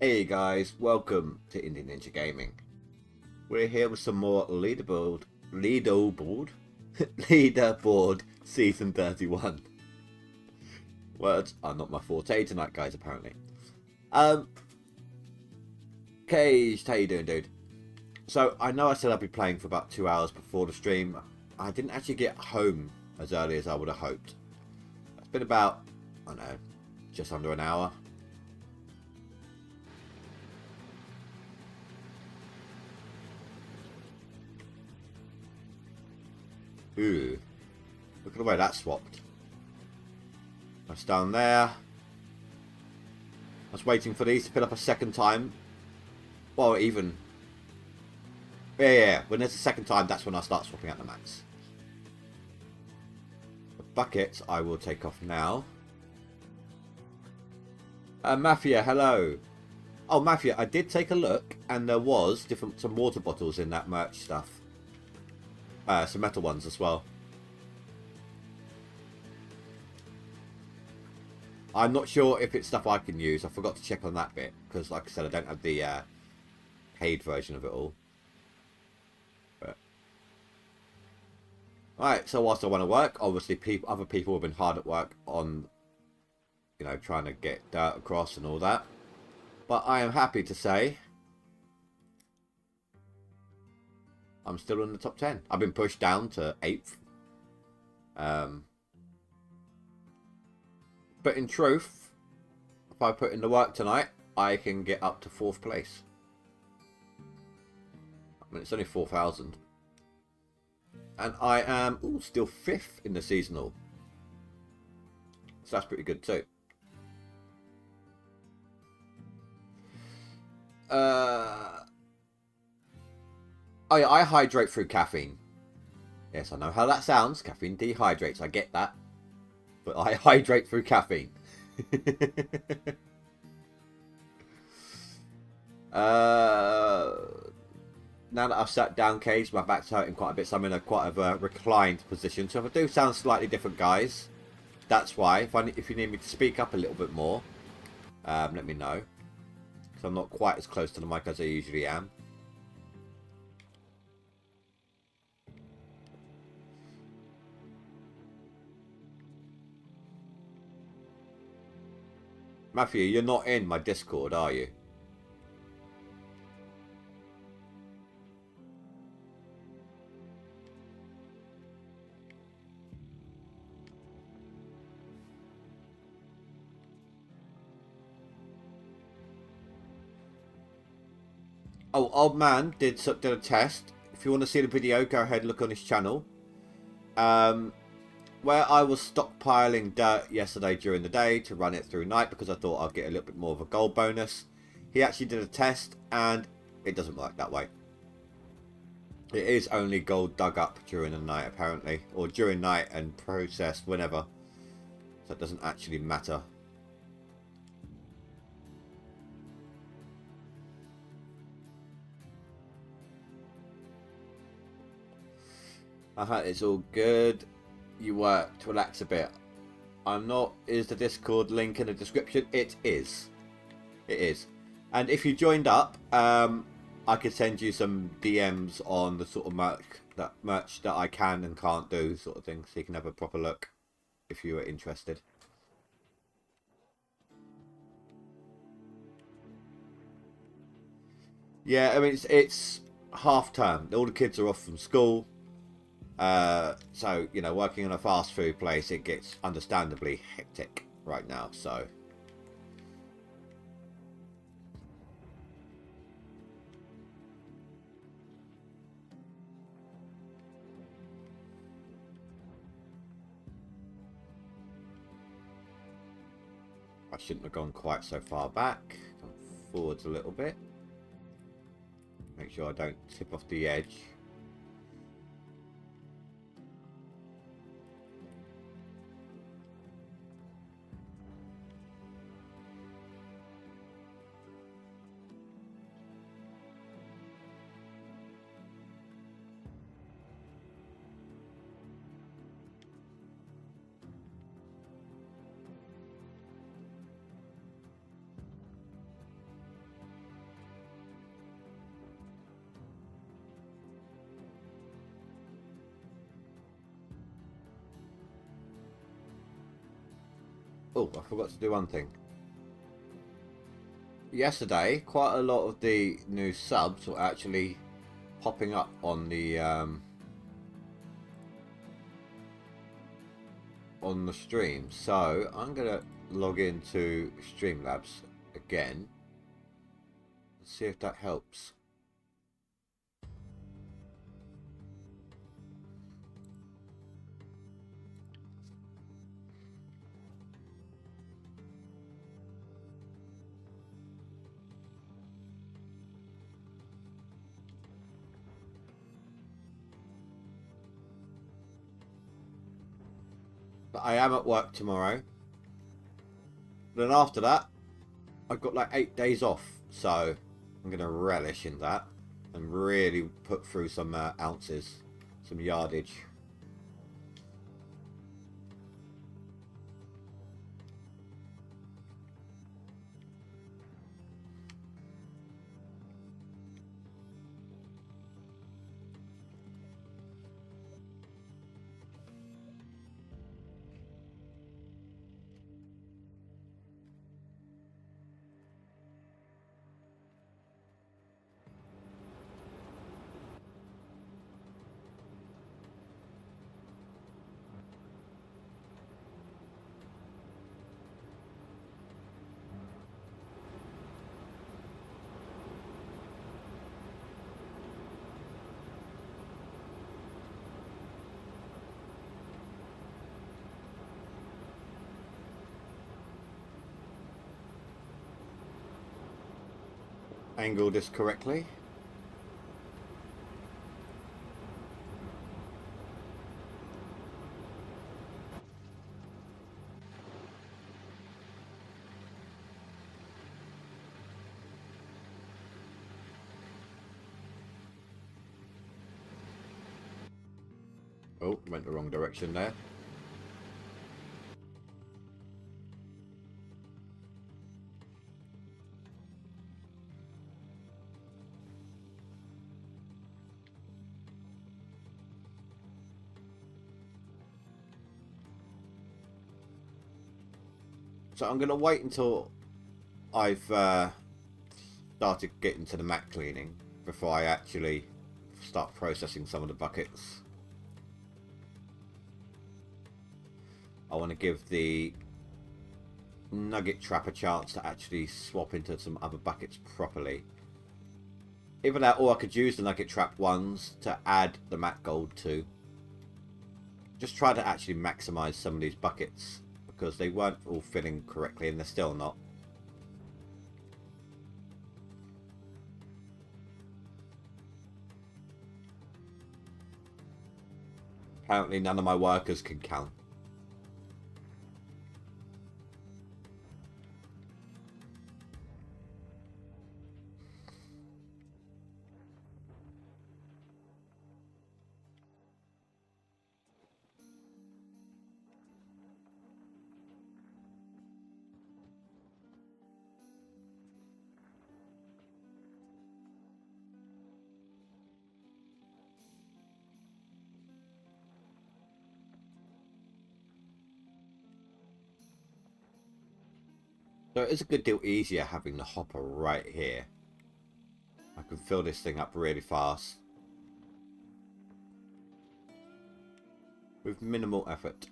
Hey guys, welcome to Indie Ninja Gaming. We're here with some more Leaderboard Season 31. Words are not my forte tonight, guys, apparently. Caged, how you doing, dude? So, I know I said I'd be playing for about 2 hours before the stream. I didn't actually get home as early as I would have hoped. It's been about, I don't know, just under an hour. Ooh, look at the way that swapped. That's down there. I was waiting for these to fill up a second time. Well, even... Yeah. When there's a second time, that's when I start swapping out the mats. The buckets I will take off now. Mafia, hello. Oh, Mafia, I did take a look, and there was some water bottles in that merch stuff. Some metal ones as well. I'm not sure if it's stuff I can use. I forgot to check on that bit because, like I said, I don't have the paid version of it all. But... Alright, so whilst I want to work, obviously other people have been hard at work on, you know, trying to get dirt across and all that. But I am happy to say I'm still in the top 10. I've been pushed down to 8th. But in truth, if I put in the work tonight, I can get up to 4th place. I mean, it's only 4,000. And I am still 5th in the seasonal. So that's pretty good too. Oh yeah, I hydrate through caffeine. Yes, I know how that sounds. Caffeine dehydrates. I get that. But I hydrate through caffeine. Now that I've sat down, Cage, my back's hurting quite a bit, so I'm in quite a reclined position. So if I do sound slightly different, guys, that's why. If you need me to speak up a little bit more, let me know. Because I'm not quite as close to the mic as I usually am. Matthew, you're not in my Discord, are you? Oh, Old Man did a test. If you want to see the video, go ahead and look on his channel. Where I was stockpiling dirt yesterday during the day to run it through night because I thought I'd get a little bit more of a gold bonus. He actually did a test and it doesn't work that way. It is only gold dug up during the night apparently. Or during night and processed whenever. So it doesn't actually matter. It's all good. You work to relax a bit. I'm not. Is the Discord link in the description? It is. It is. And if you joined up, I could send you some DMs on the sort of merch that I can and can't do, sort of thing, so you can have a proper look if you were interested. Yeah, I mean it's half term. All the kids are off from school. So, you know, working in a fast food place, it gets understandably hectic right now, so. I shouldn't have gone quite so far back. Come forwards a little bit. Make sure I don't tip off the edge. Oh, I forgot to do one thing. Yesterday, quite a lot of the new subs were actually popping up on the stream. So I'm gonna log into Streamlabs again and see if that helps. But I am at work tomorrow. Then after that, I've got like 8 days off, so I'm gonna relish in that and really put through some ounces, some yardage. Angle this correctly. Oh, went the wrong direction there. So I'm going to wait until I've started getting to the mat cleaning before I actually start processing some of the buckets. I want to give the nugget trap a chance to actually swap into some other buckets properly. Either that or I could use the nugget trap ones to add the mat gold to. Just try to actually maximize some of these buckets because they weren't all filling correctly and they're still not. Apparently none of my workers can count. So it's a good deal easier having the hopper right here. I can fill this thing up really fast with minimal effort.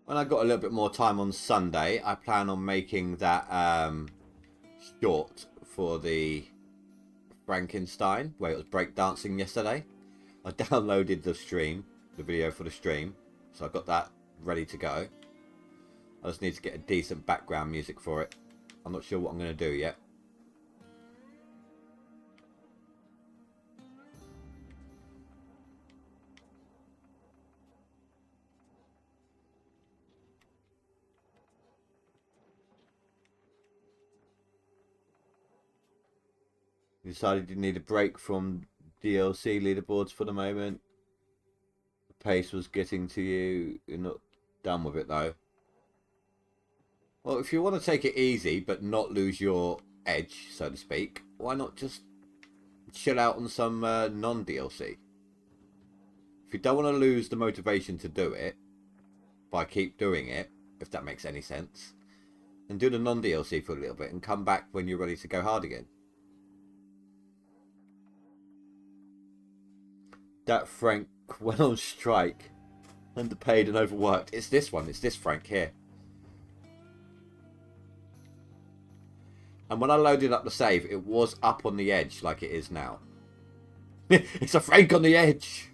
When I got a little bit more time on Sunday, I plan on making that short for the Frankenstein, where it was breakdancing yesterday. I downloaded the video for the stream, so I got that ready to go. I just need to get a decent background music for it. I'm not sure what I'm going to do yet. Decided you need a break from DLC leaderboards for the moment. The pace was getting to you. You're not done with it though. Well, if you want to take it easy but not lose your edge, so to speak, why not just chill out on some non-DLC? If you don't want to lose the motivation to do it, by keep doing it, if that makes any sense, and do the non-DLC for a little bit and come back when you're ready to go hard again. That Frank went on strike, underpaid and overworked. It's this one. It's this Frank here. And when I loaded up the save, it was up on the edge like it is now. It's a Frank on the edge.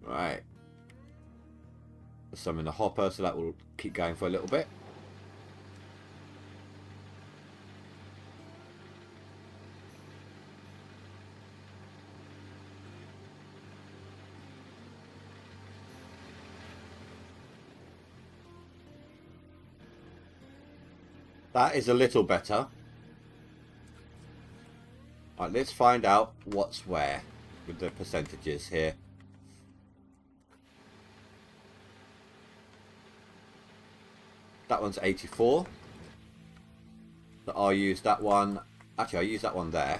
Right. There's some in the hopper, so that will keep going for a little bit. That is a little better. Right, let's find out what's where with the percentages here. That one's 84. So I'll use that one. Actually, I'll use that one there.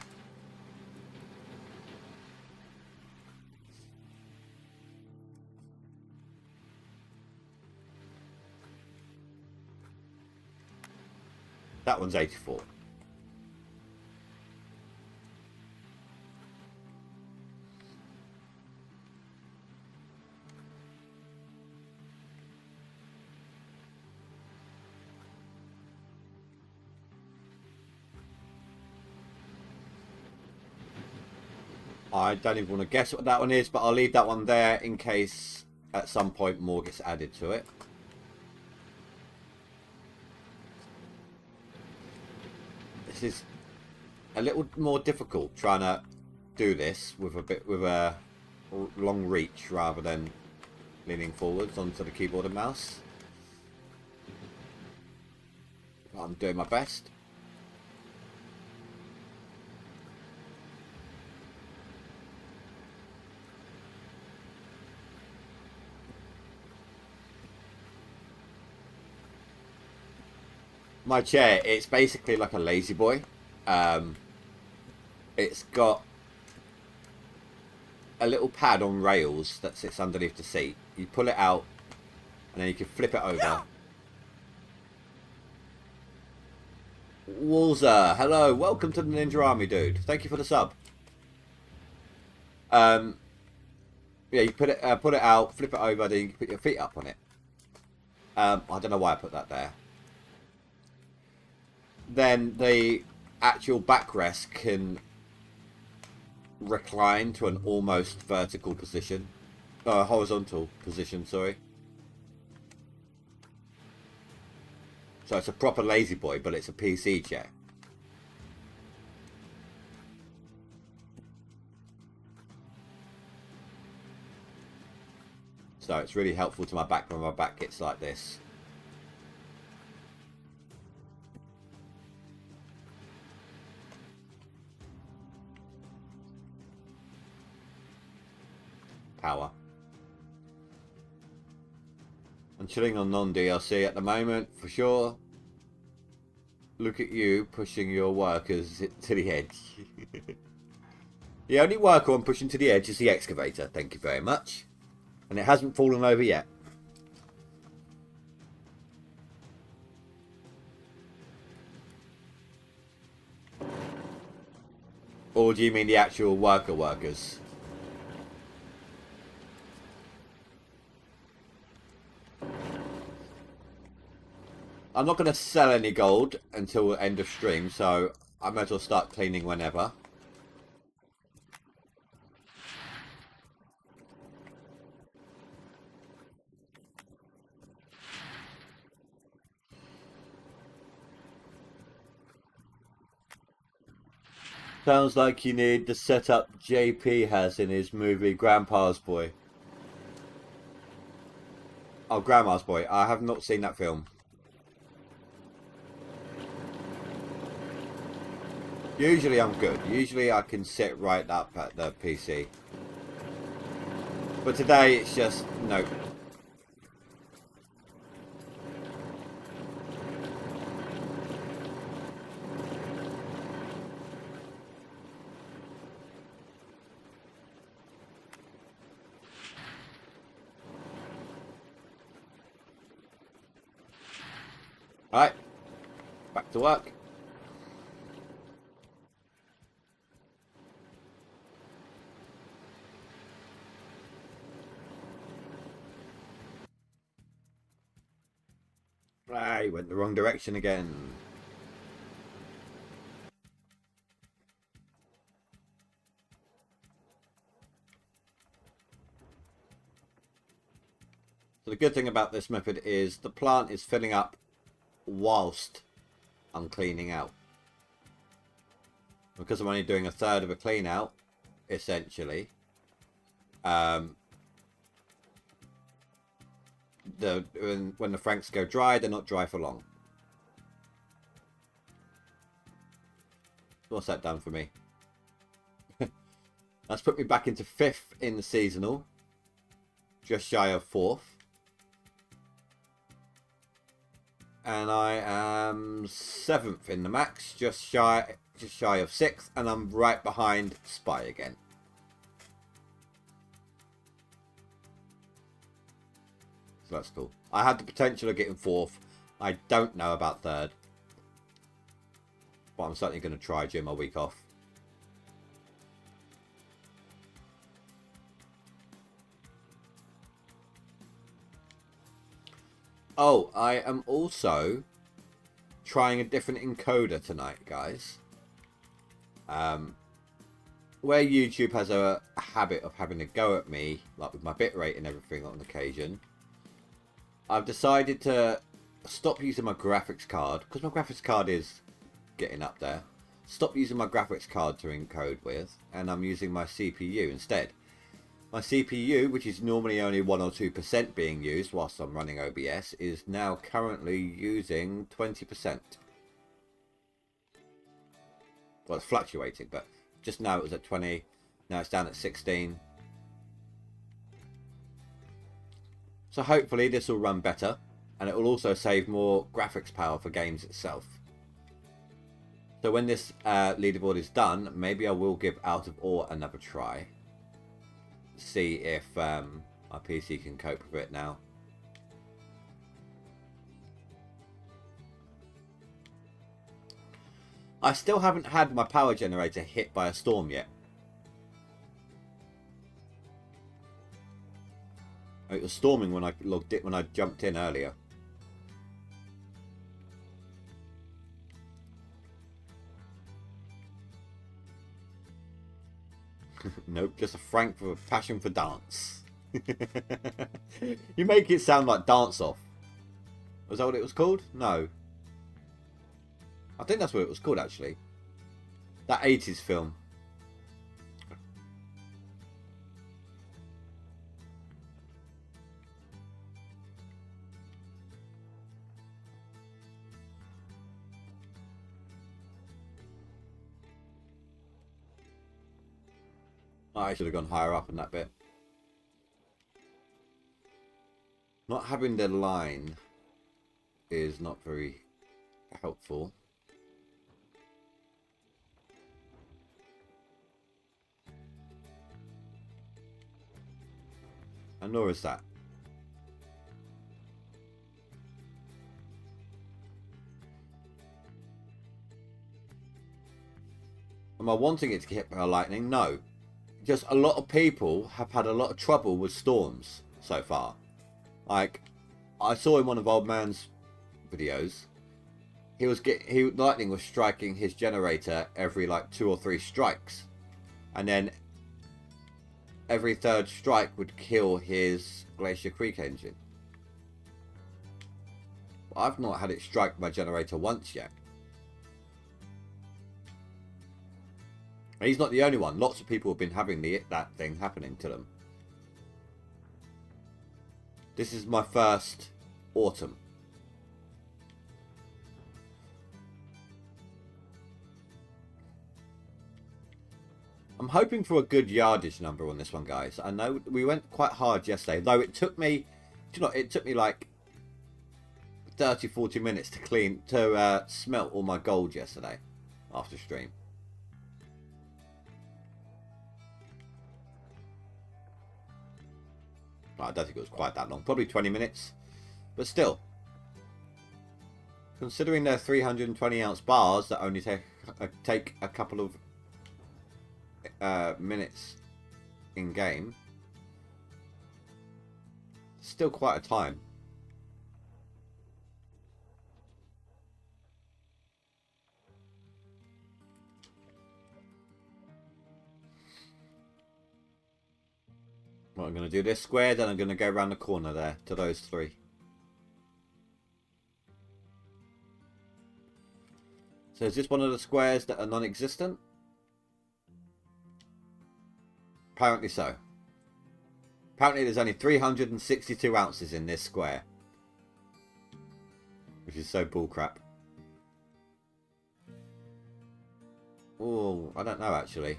That one's 84. I don't even want to guess what that one is, but I'll leave that one there in case at some point more gets added to it. This is a little more difficult trying to do this with a long reach rather than leaning forwards onto the keyboard and mouse. But I'm doing my best. My chair, it's basically like a lazy boy. It's got a little pad on rails that sits underneath the seat. You pull it out and then you can flip it over. Walzer, hello, welcome to the Ninja Army, dude. Thank you for the sub. Yeah, you put it out, flip it over, then you can put your feet up on it. I don't know why I put that there. Then the actual backrest can recline to an almost vertical position. Horizontal position, sorry. So it's a proper lazy boy, but it's a PC chair. So it's really helpful to my back when my back gets like this. Power. I'm chilling on non-DLC at the moment, for sure. Look at you pushing your workers to the edge. The only worker I'm pushing to the edge is the excavator, thank you very much. And it hasn't fallen over yet. Or do you mean the actual workers? I'm not going to sell any gold until the end of stream, so I might as well start cleaning whenever. Sounds like you need the setup JP has in his movie Grandpa's Boy. Oh, Grandma's Boy. I have not seen that film. Usually I'm good. Usually I can sit right up at the PC. But today it's just no. Alright, back to work. I went the wrong direction again. So the good thing about this method is the plant is filling up whilst I'm cleaning out. Because I'm only doing a third of a clean out, essentially. When the franks go dry, they're not dry for long. What's that done for me? That's put me back into 5th in the seasonal. Just shy of 4th. And I am 7th in the max, just shy of 6th, and I'm right behind Spy again. So that's cool. I had the potential of getting 4th. I don't know about 3rd. But I'm certainly going to try during my week off. Oh, I am also trying a different encoder tonight, guys. Where YouTube has a habit of having a go at me, like with my bitrate and everything on occasion, I've decided to stop using my graphics card, because my graphics card is getting up there. Stop using my graphics card to encode with, and I'm using my CPU instead. My CPU, which is normally only 1 or 2% being used whilst I'm running OBS, is now currently using 20%. Well, it's fluctuating, but just now it was at 20, now it's down at 16. So hopefully this will run better, and it will also save more graphics power for games itself. So when this leaderboard is done, maybe I will give Out of Ore another try. See if my PC can cope with it now. I still haven't had my power generator hit by a storm yet. It was storming when I logged it, when I jumped in earlier. Nope, just a frank with a passion for dance. You make it sound like Dance Off. Was that what it was called? No. I think that's what it was called, actually. That 80s film. I should have gone higher up in that bit. Not having the line is not very helpful. And nor is that. Am I wanting it to get hit by lightning? No. Just a lot of people have had a lot of trouble with storms so far. Like, I saw in one of Old Man's videos, lightning was striking his generator every like 2 or 3 strikes, and then every 3rd strike would kill his Glacier Creek engine. I've not had it strike my generator once yet. And he's not the only one. Lots of people have been having that thing happening to them. This is my first autumn. I'm hoping for a good yardage number on this one, guys. I know we went quite hard yesterday, though it took me, do you know, it took me like 30-40 minutes to smelt all my gold yesterday after stream. I don't think it was quite that long, probably 20 minutes, but still, considering they're 320 ounce bars that only take a couple of minutes in game, still quite a time. Well, I'm going to do this square, then I'm going to go around the corner there to those three. So is this one of the squares that are non-existent? Apparently so. Apparently there's only 362 ounces in this square. Which is so bullcrap. Oh, I don't know actually.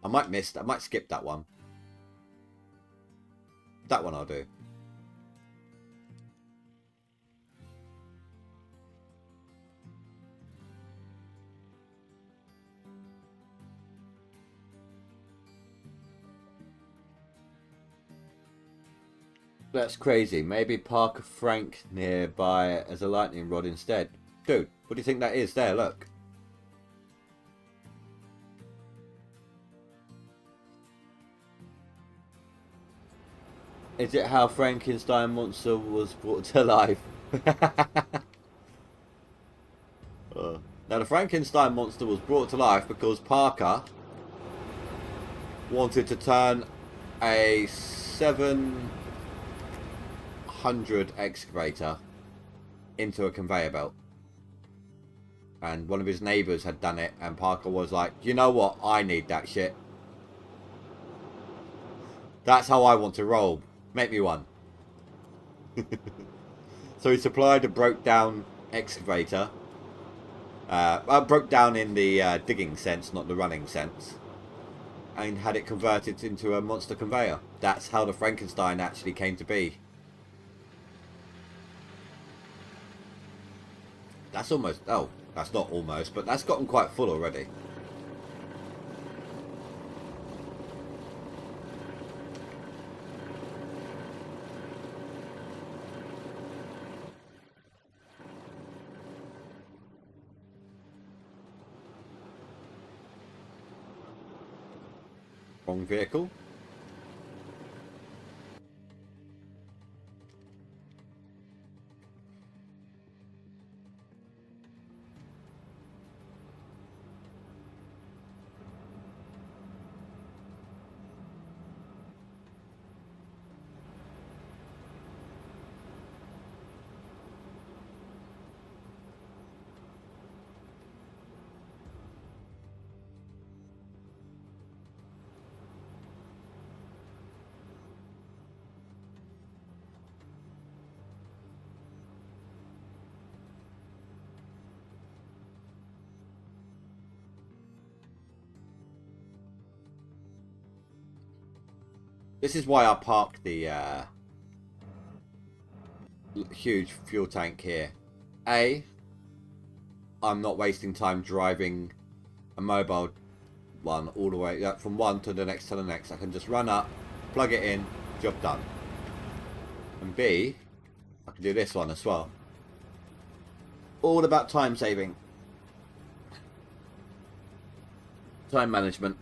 I might skip that one. That one I'll do. That's crazy. Maybe park a Frank nearby as a lightning rod instead. Dude, what do you think that is there? Look. Is it how Frankenstein monster was brought to life? Now the Frankenstein monster was brought to life because Parker wanted to turn a 700 excavator into a conveyor belt. And one of his neighbours had done it, and Parker was like, you know what, I need that shit. That's how I want to roll. Make me one. So he supplied a broke down excavator. Broke down in the digging sense, not the running sense. And had it converted into a monster conveyor. That's how the Frankenstein actually came to be. That's almost... Oh, that's not almost, but that's gotten quite full already. Wrong vehicle. This is why I parked the huge fuel tank here. A, I'm not wasting time driving a mobile one all the way from one to the next to the next. I can just run up, plug it in, job done. And B, I can do this one as well. All about time saving. Time management.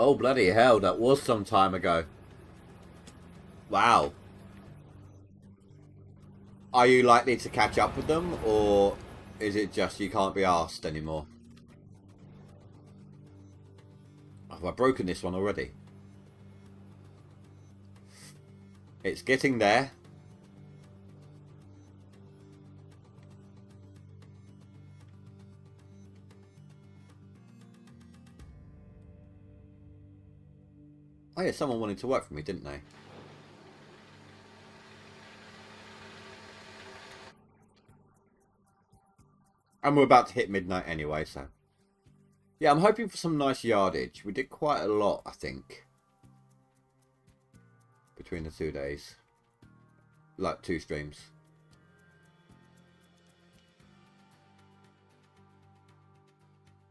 Oh, bloody hell, that was some time ago. Wow. Are you likely to catch up with them, or is it just you can't be asked anymore? Have I broken this one already? It's getting there. Oh yeah, someone wanted to work for me, didn't they? And we're about to hit midnight anyway, so. Yeah, I'm hoping for some nice yardage. We did quite a lot, I think, between the 2 days. Like 2 streams.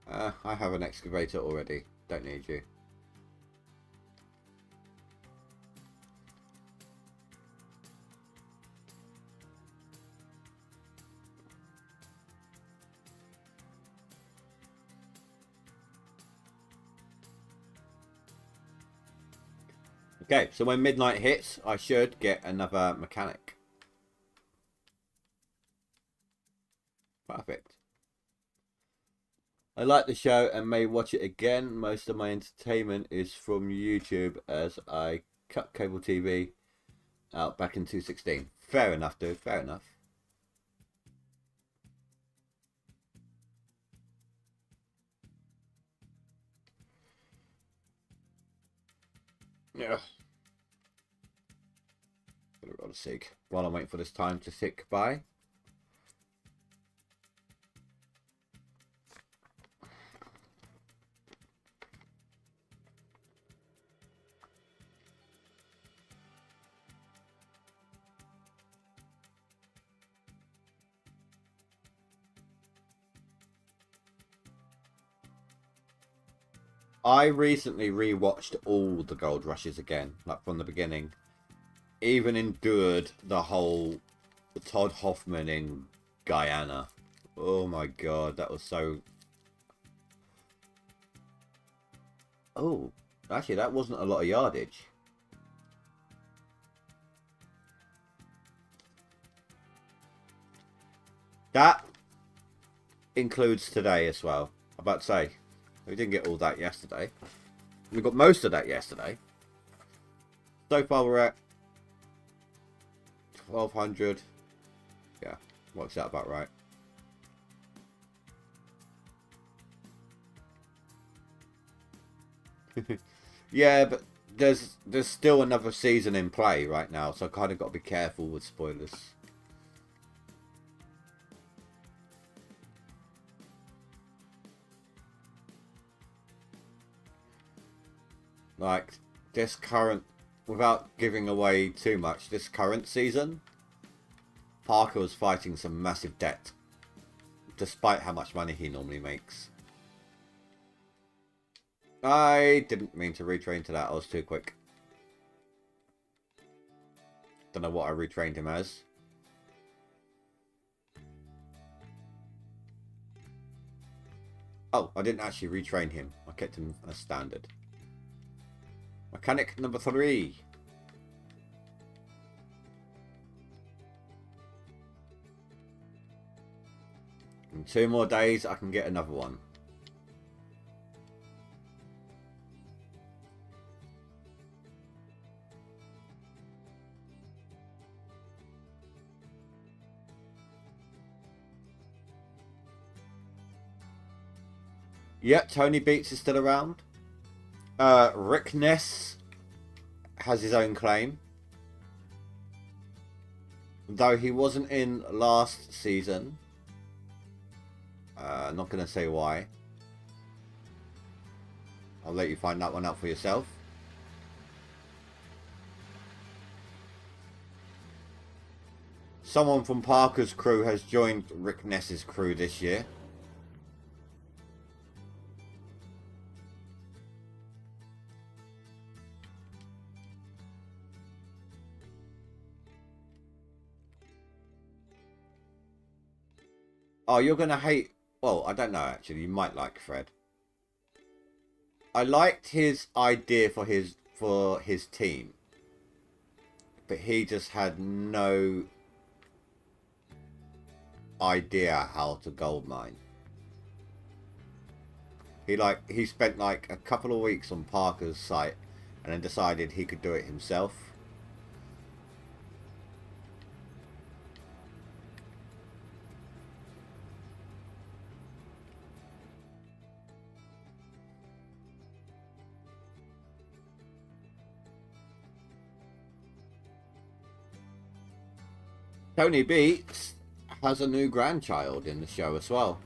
I have an excavator already. Don't need you. Okay, so when midnight hits, I should get another mechanic. Perfect. I like the show and may watch it again. Most of my entertainment is from YouTube as I cut cable TV out back in 2016. Fair enough, dude. Fair enough. Yeah. Gonna roll a sig while I'm waiting for this time to tick by. I recently rewatched all the Gold Rushes again, like from the beginning. Even endured the whole Todd Hoffman in Guyana. Oh my god, that was so... Oh, actually that wasn't a lot of yardage. That includes today as well. I'm about to say, we didn't get all that yesterday. We got most of that yesterday. So far we're at 1200. Yeah, works out about right. Yeah, but there's still another season in play right now, so I kind of got to be careful with spoilers. Like this current, without giving away too much, this current season, Parker was fighting some massive debt, despite how much money he normally makes. I didn't mean to retrain to that, I was too quick. Don't know what I retrained him as. Oh, I didn't actually retrain him. I kept him as standard. Mechanic number 3. In 2 more days, I can get another one. Yeah, Tony Beats is still around. Rick Ness has his own claim. Though he wasn't in last season. Not going to say why. I'll let you find that one out for yourself. Someone from Parker's crew has joined Rick Ness's crew this year. Oh, you're going to hate... Well, I don't know, actually. You might like Fred. I liked his idea for his team. But he just had no idea how to gold mine. He spent like a couple of weeks on Parker's site and then decided he could do it himself. Tony Beats has a new grandchild in the show as well.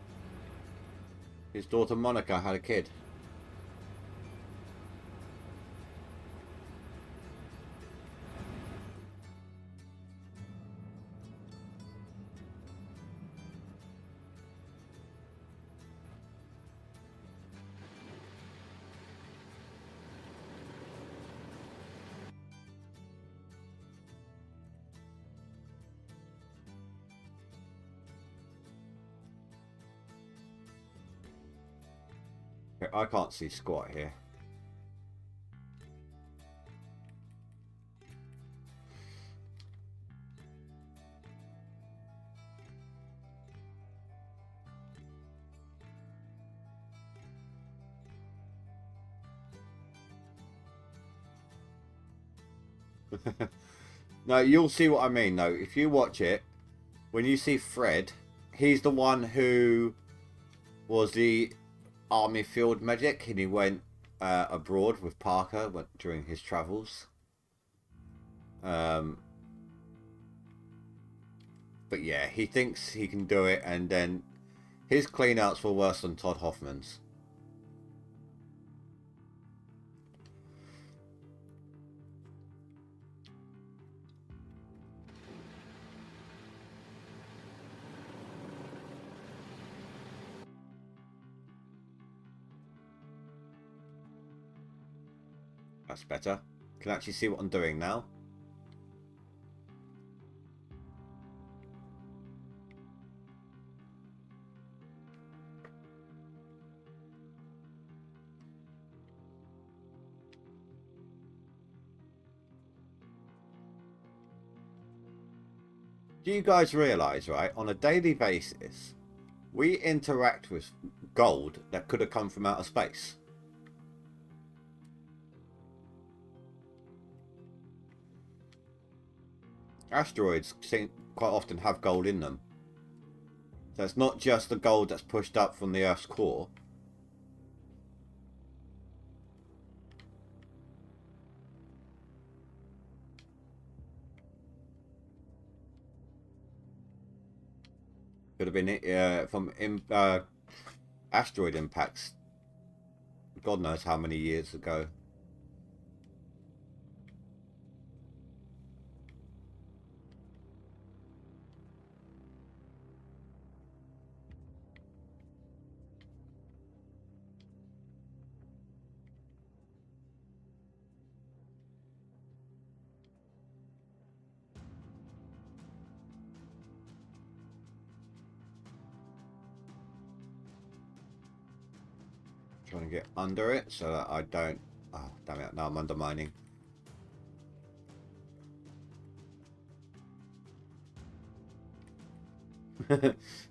His daughter Monica had a kid. I can't see squat here. No, you'll see what I mean though. If you watch it, when you see Fred, he's the one who was the army field medic, and he went abroad with Parker during his travels. But yeah, he thinks he can do it, and then his cleanouts were worse than Todd Hoffman's. That's better. Can actually see what I'm doing now. Do you guys realise, right, on a daily basis, we interact with gold that could have come from outer space? Asteroids quite often have gold in them. So it's not just the gold that's pushed up from the Earth's core. Could have been from asteroid impacts. God knows how many years ago. Trying to get under it so that I don't... Oh, damn it. Now I'm undermining.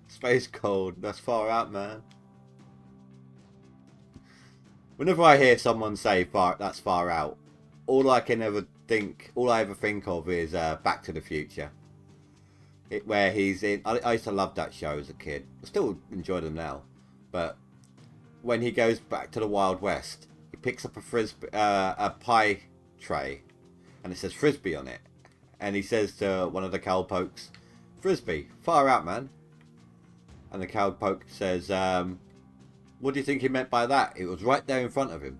Space cold. That's far out, man. Whenever I hear someone say that's far out, all I ever think of is Back to the Future. Where he's in... I used to love that show as a kid. I still enjoy them now. But when he goes back to the Wild West, he picks up a pie tray, and it says Frisbee on it. And he says to one of the cowpokes, "Frisbee, far out, man." And the cowpoke says, "What do you think he meant by that? It was right there in front of him."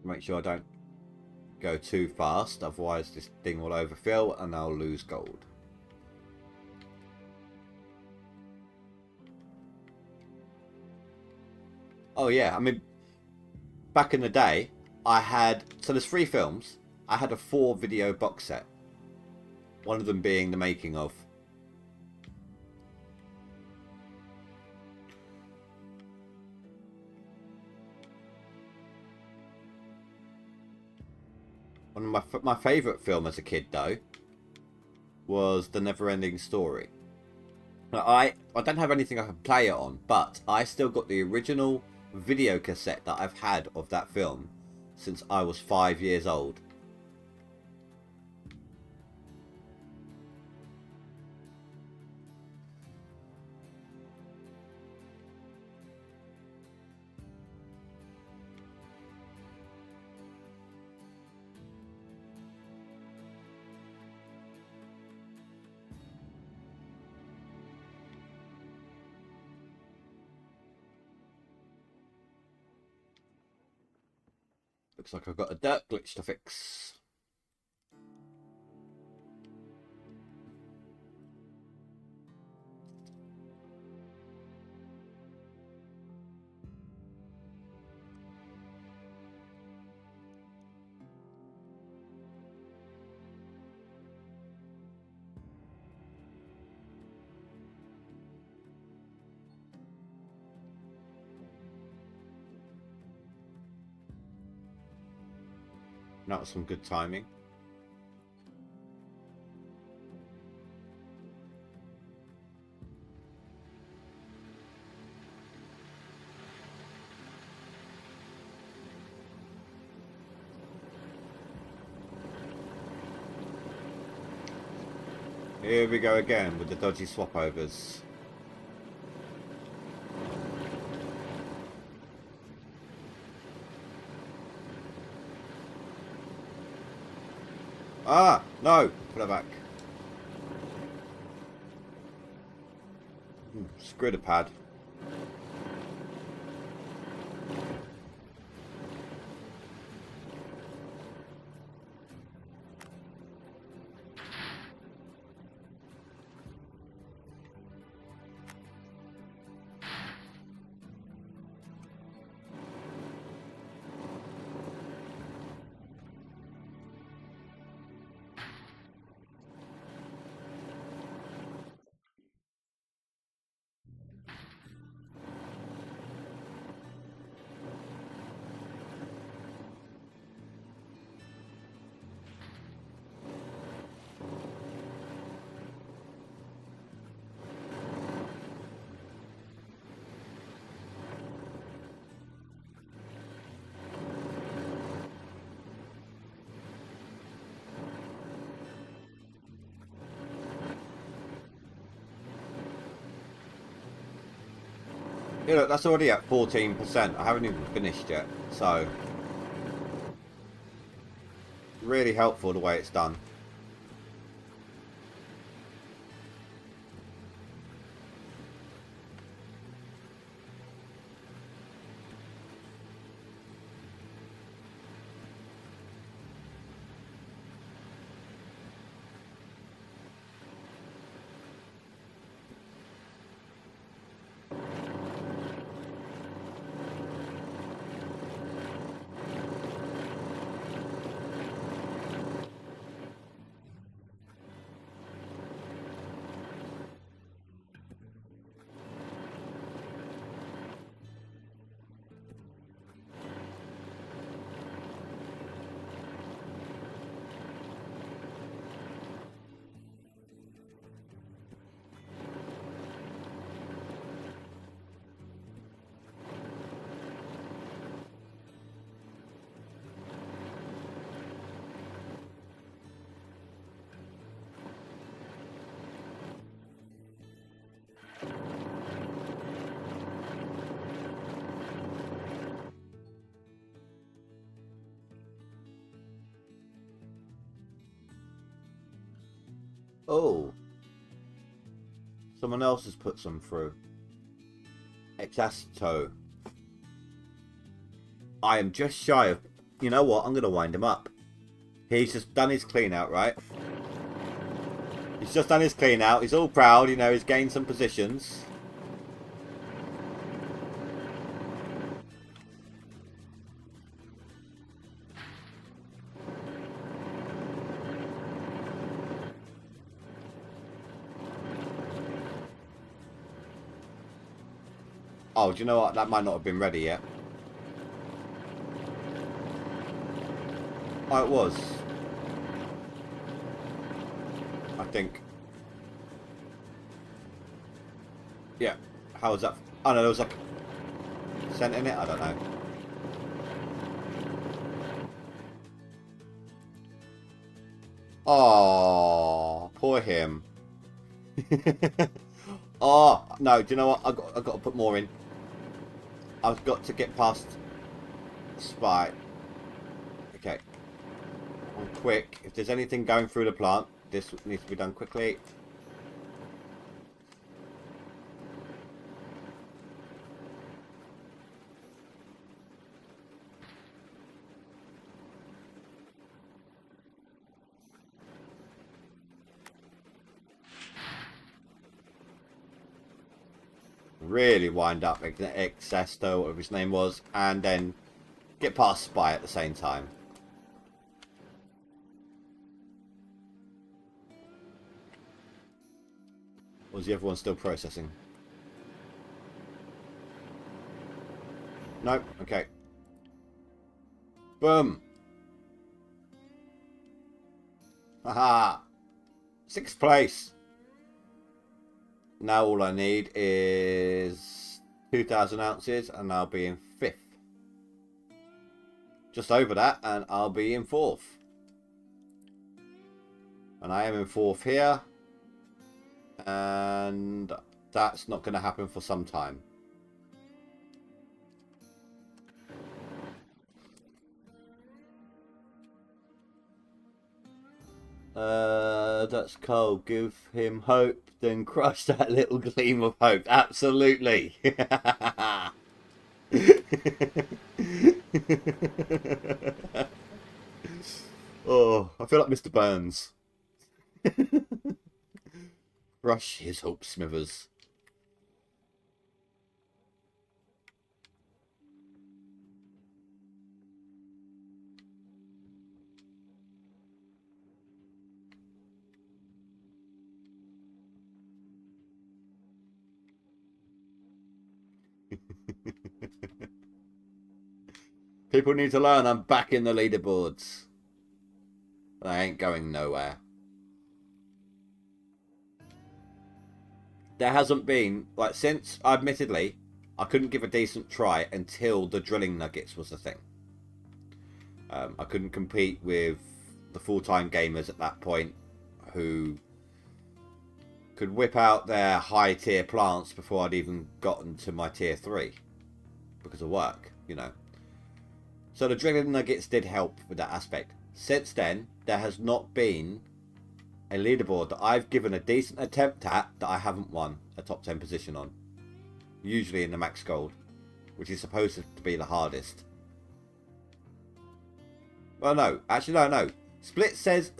Make sure I don't go too fast, otherwise this thing will overfill and I'll lose gold. Oh yeah, I mean, back in the day, so there's 3 films. I had a 4 video box set. One of them being the making of. One of my favourite film as a kid, though, was The Never-Ending Story. I don't have anything I can play it on, but I still got the original video cassette that I've had of that film since I was 5 years old. Looks like I've got a dirt glitch to fix. That was some good timing. Here we go again with the dodgy swap overs. Ah, no, put it back. Screw the pad. Yeah, look, that's already at 14%. I haven't even finished yet, so really helpful the way it's done. Oh, someone else has put some through. Exasto. I am just shy of... You know what? I'm going to wind him up. He's just done his clean out, right? He's just done his clean out. He's all proud, you know, he's gained some positions. Oh, do you know what? That might not have been ready yet. Oh, it was. I think. How was that? Oh no, there was like scent in it. I don't know. Oh, poor him. Oh no! Do you know what? I got to put more in. I've got to get past Spy. Okay. I'm quick. If there's anything going through the plant, this needs to be done quickly. Really wind up Exesto, whatever his name was, and then get past Spy at the same time. Or is the other one still processing? Nope. Okay. Boom. Haha. 6th place. Now all I need is 2,000 ounces and I'll be in 5th. Just over that and I'll be in 4th. And I am in 4th here. And that's not going to happen for some time. That's cold. Give him hope, then crush that little gleam of hope. Absolutely. Oh, I feel like Mr. Burns. Crush his hope, Smithers. People need to learn I'm back in the leaderboards. I ain't going nowhere. There hasn't been, like, since, admittedly, I couldn't give a decent try until the drilling nuggets was the thing. I couldn't compete with the full-time gamers at that point who could whip out their high-tier plants before I'd even gotten to my tier 3 because of work, you know. So the drilling nuggets did help with that aspect. Since then, there has not been a leaderboard that I've given a decent attempt at that I haven't won a top 10 position on. Usually in the max gold, which is supposed to be the hardest. Well, no, actually no. Split says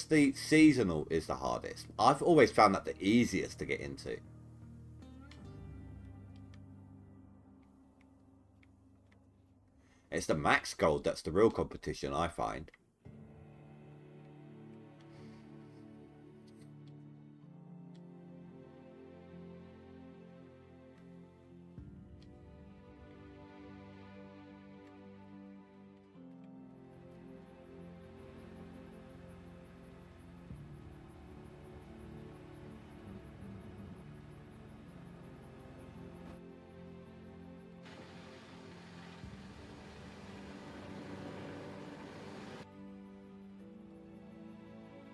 the seasonal is the hardest. I've always found that the easiest to get into. It's the max gold that's the real competition, I find.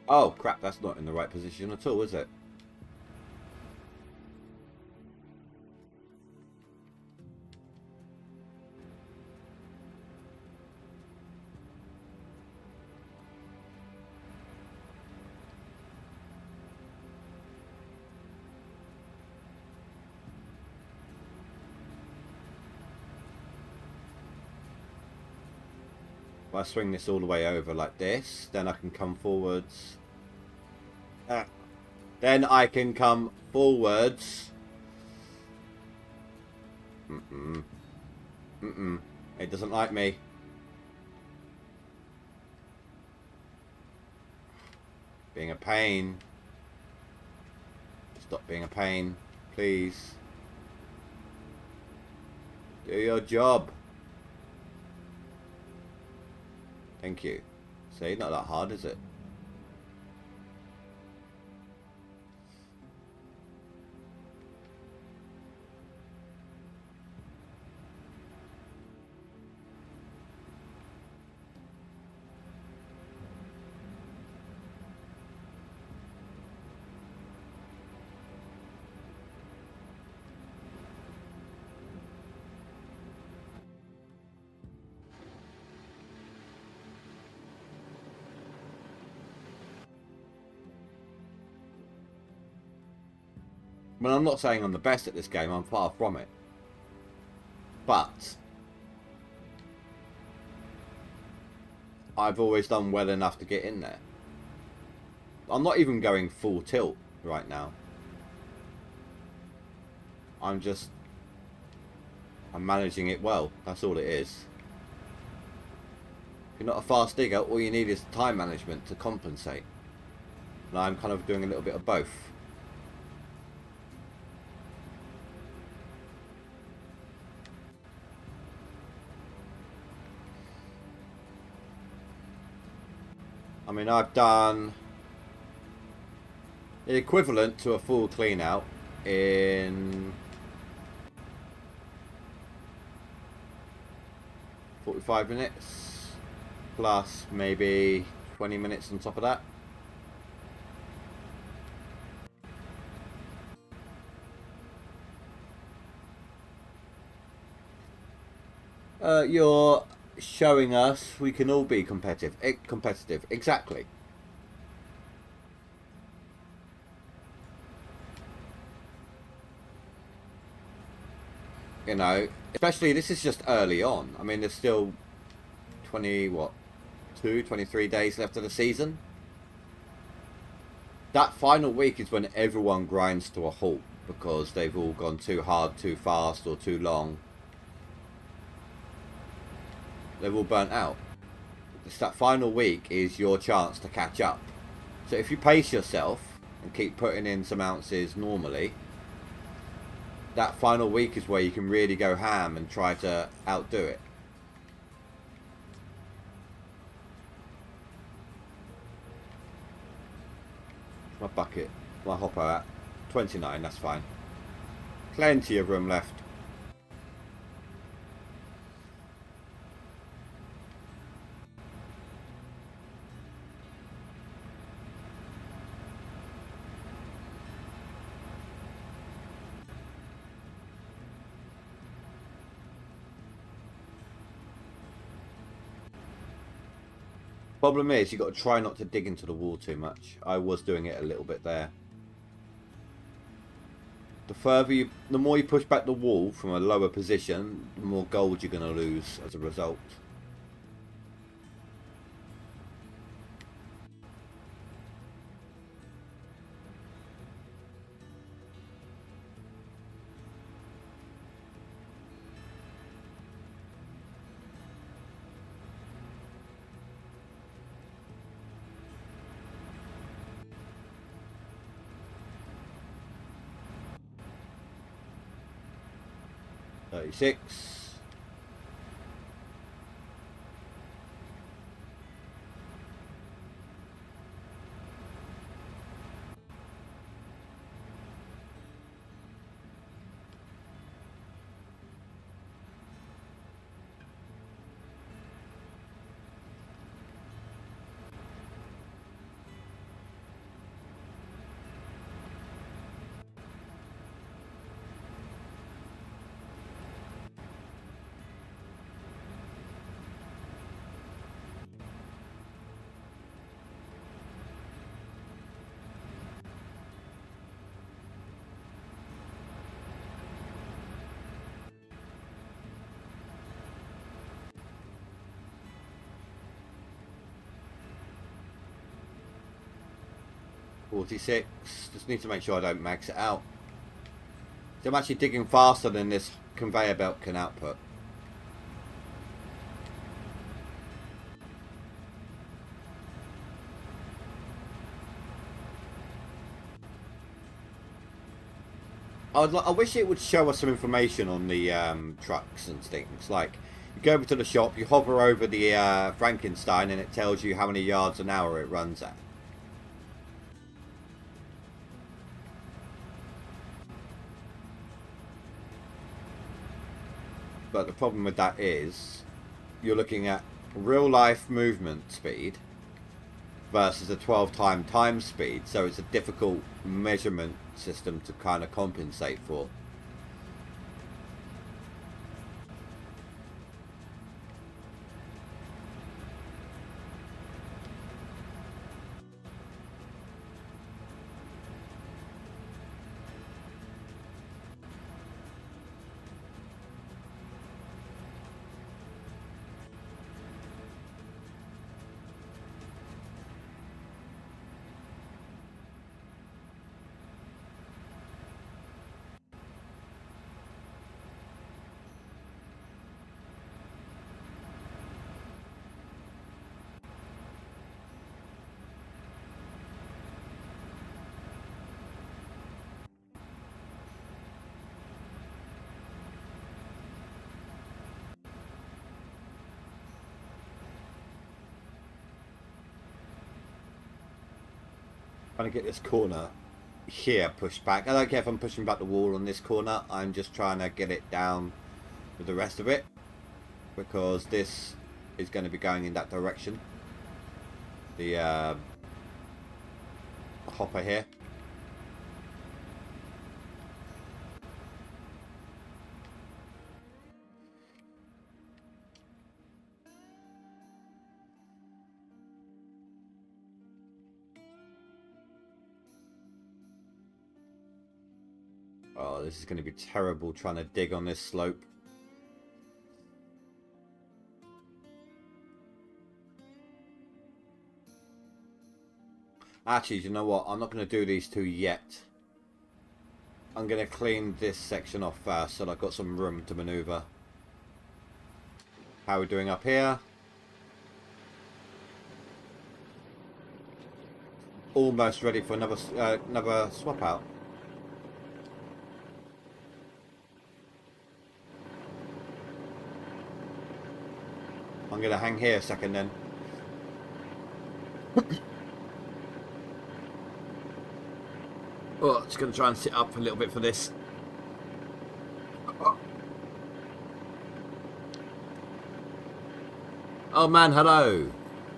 Oh, crap, that's not in the right position at all, is it? If I swing this all the way over like this, then I can come forwards. Then I can come forwards. It doesn't like me. Being a pain. Stop being a pain, please. Do your job. Thank you. See, not that hard, is it? Well, I'm not saying I'm the best at this game, I'm far from it. But I've always done well enough to get in there. I'm not even going full tilt right now. I'm managing it well. That's all it is. If you're not a fast digger, all you need is time management to compensate. And I'm kind of doing a little bit of both. I mean, I've done the equivalent to a full clean out in 45 minutes plus maybe 20 minutes on top of that. You're showing us we can all be competitive. Exactly. You know, especially this is just early on. I mean, there's still 23 days left of the season. That final week is when everyone grinds to a halt because they've all gone too hard, too fast, or too long. They're all burnt out. It's that final week is your chance to catch up. So if you pace yourself and keep putting in some ounces normally, that final week is where you can really go ham and try to outdo it. My bucket, my hopper at 29, that's fine. Plenty of room left. Problem is, you've got to try not to dig into the wall too much. I was doing it a little bit there. The more you push back the wall from a lower position, the more gold you're going to lose as a result. Six. $46. Just need to make sure I don't max it out. So I'm actually digging faster than this conveyor belt can output. I wish it would show us some information on the trucks and things. Like, you go over to the shop, you hover over the Frankenstein, and it tells you how many yards an hour it runs at. But the problem with that is you're looking at real life movement speed versus a 12 time speed, so it's a difficult measurement system to kind of compensate for. Trying to get this corner here pushed back. I don't care if I'm pushing back the wall on this corner. I'm just trying to get it down with the rest of it, because this is going to be going in that direction. The hopper here. Oh, this is going to be terrible trying to dig on this slope. Actually, you know what? I'm not going to do these two yet. I'm going to clean this section off first so that I've got some room to maneuver. How are we doing up here? Almost ready for another swap out. I'm going to hang here a second then. Oh, just going to try and sit up a little bit for this. Oh man, hello.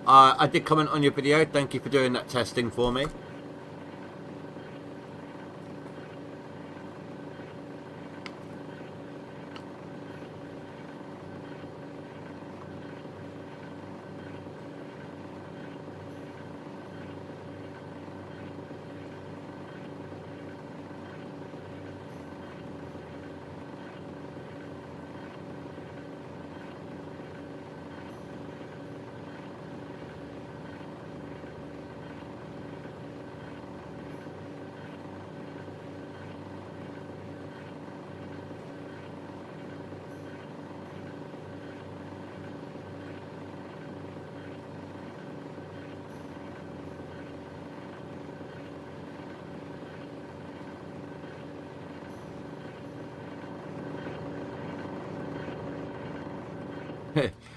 I did comment on your video. Thank you for doing that testing for me.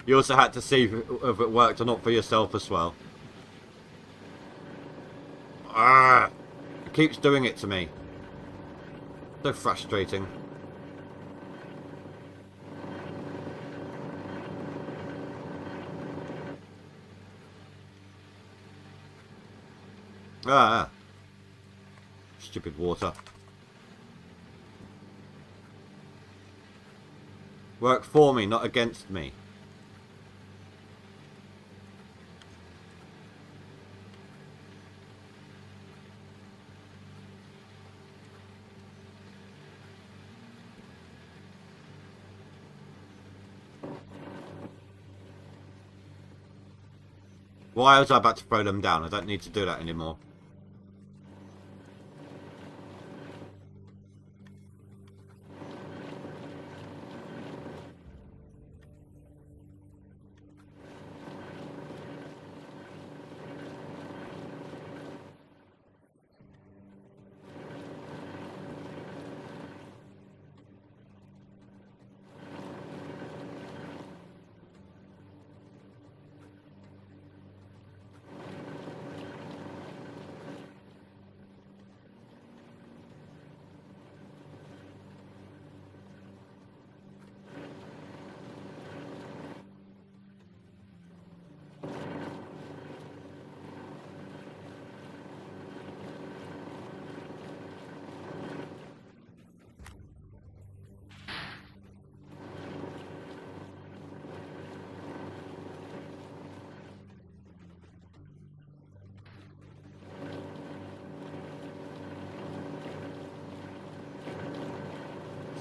You also had to see if it worked or not for yourself as well. Ah, it keeps doing it to me. So frustrating. Ah, stupid water. Work for me, not against me. Why was I about to throw them down? I don't need to do that anymore.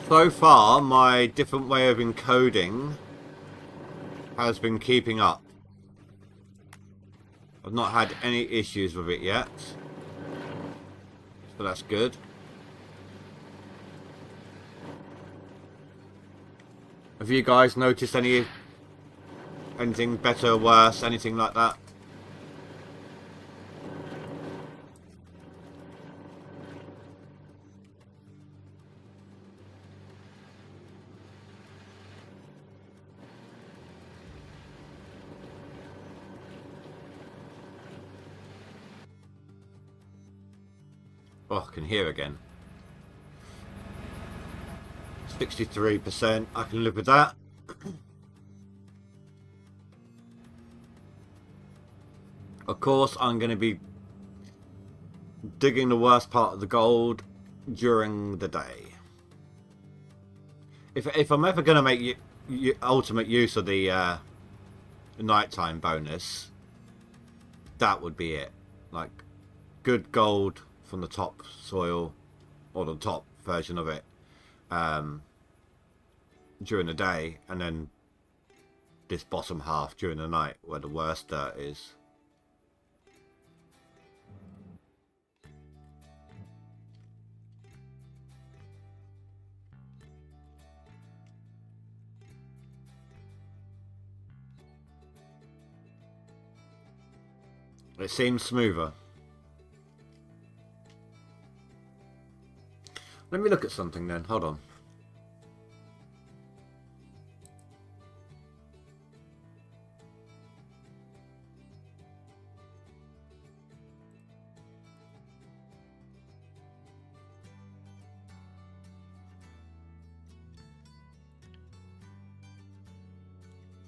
So far, my different way of encoding has been keeping up. I've not had any issues with it yet, so that's good. Have you guys noticed anything better or worse, anything like that? Oh, I can hear again. 63%. I can live with that. Of course, I'm going to be digging the worst part of the gold during the day. If I'm ever going to make ultimate use of the nighttime bonus, that would be it. Like, good gold from the top soil, or the top version of it, during the day, and then this bottom half during the night where the worst dirt is. It seems smoother. Let me look at something then. Hold on.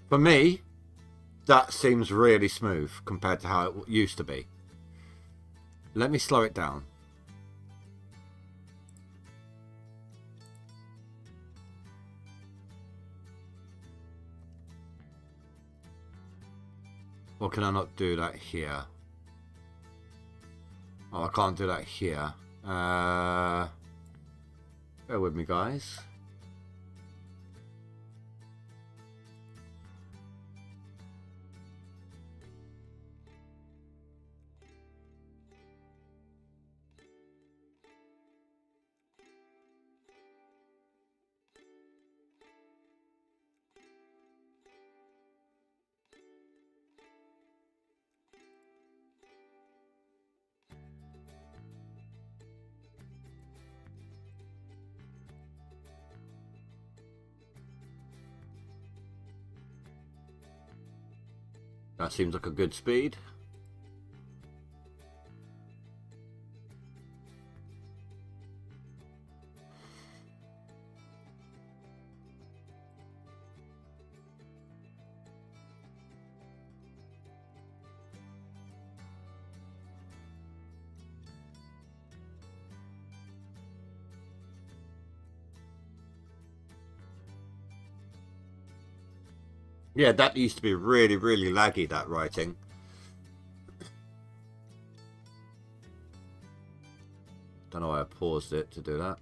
For me, that seems really smooth compared to how it used to be. Let me slow it down. Or can I not do that here? Oh, I can't do that here. Bear with me, guys. That seems like a good speed. Yeah, that used to be really, really laggy, that writing. Don't know why I paused it to do that.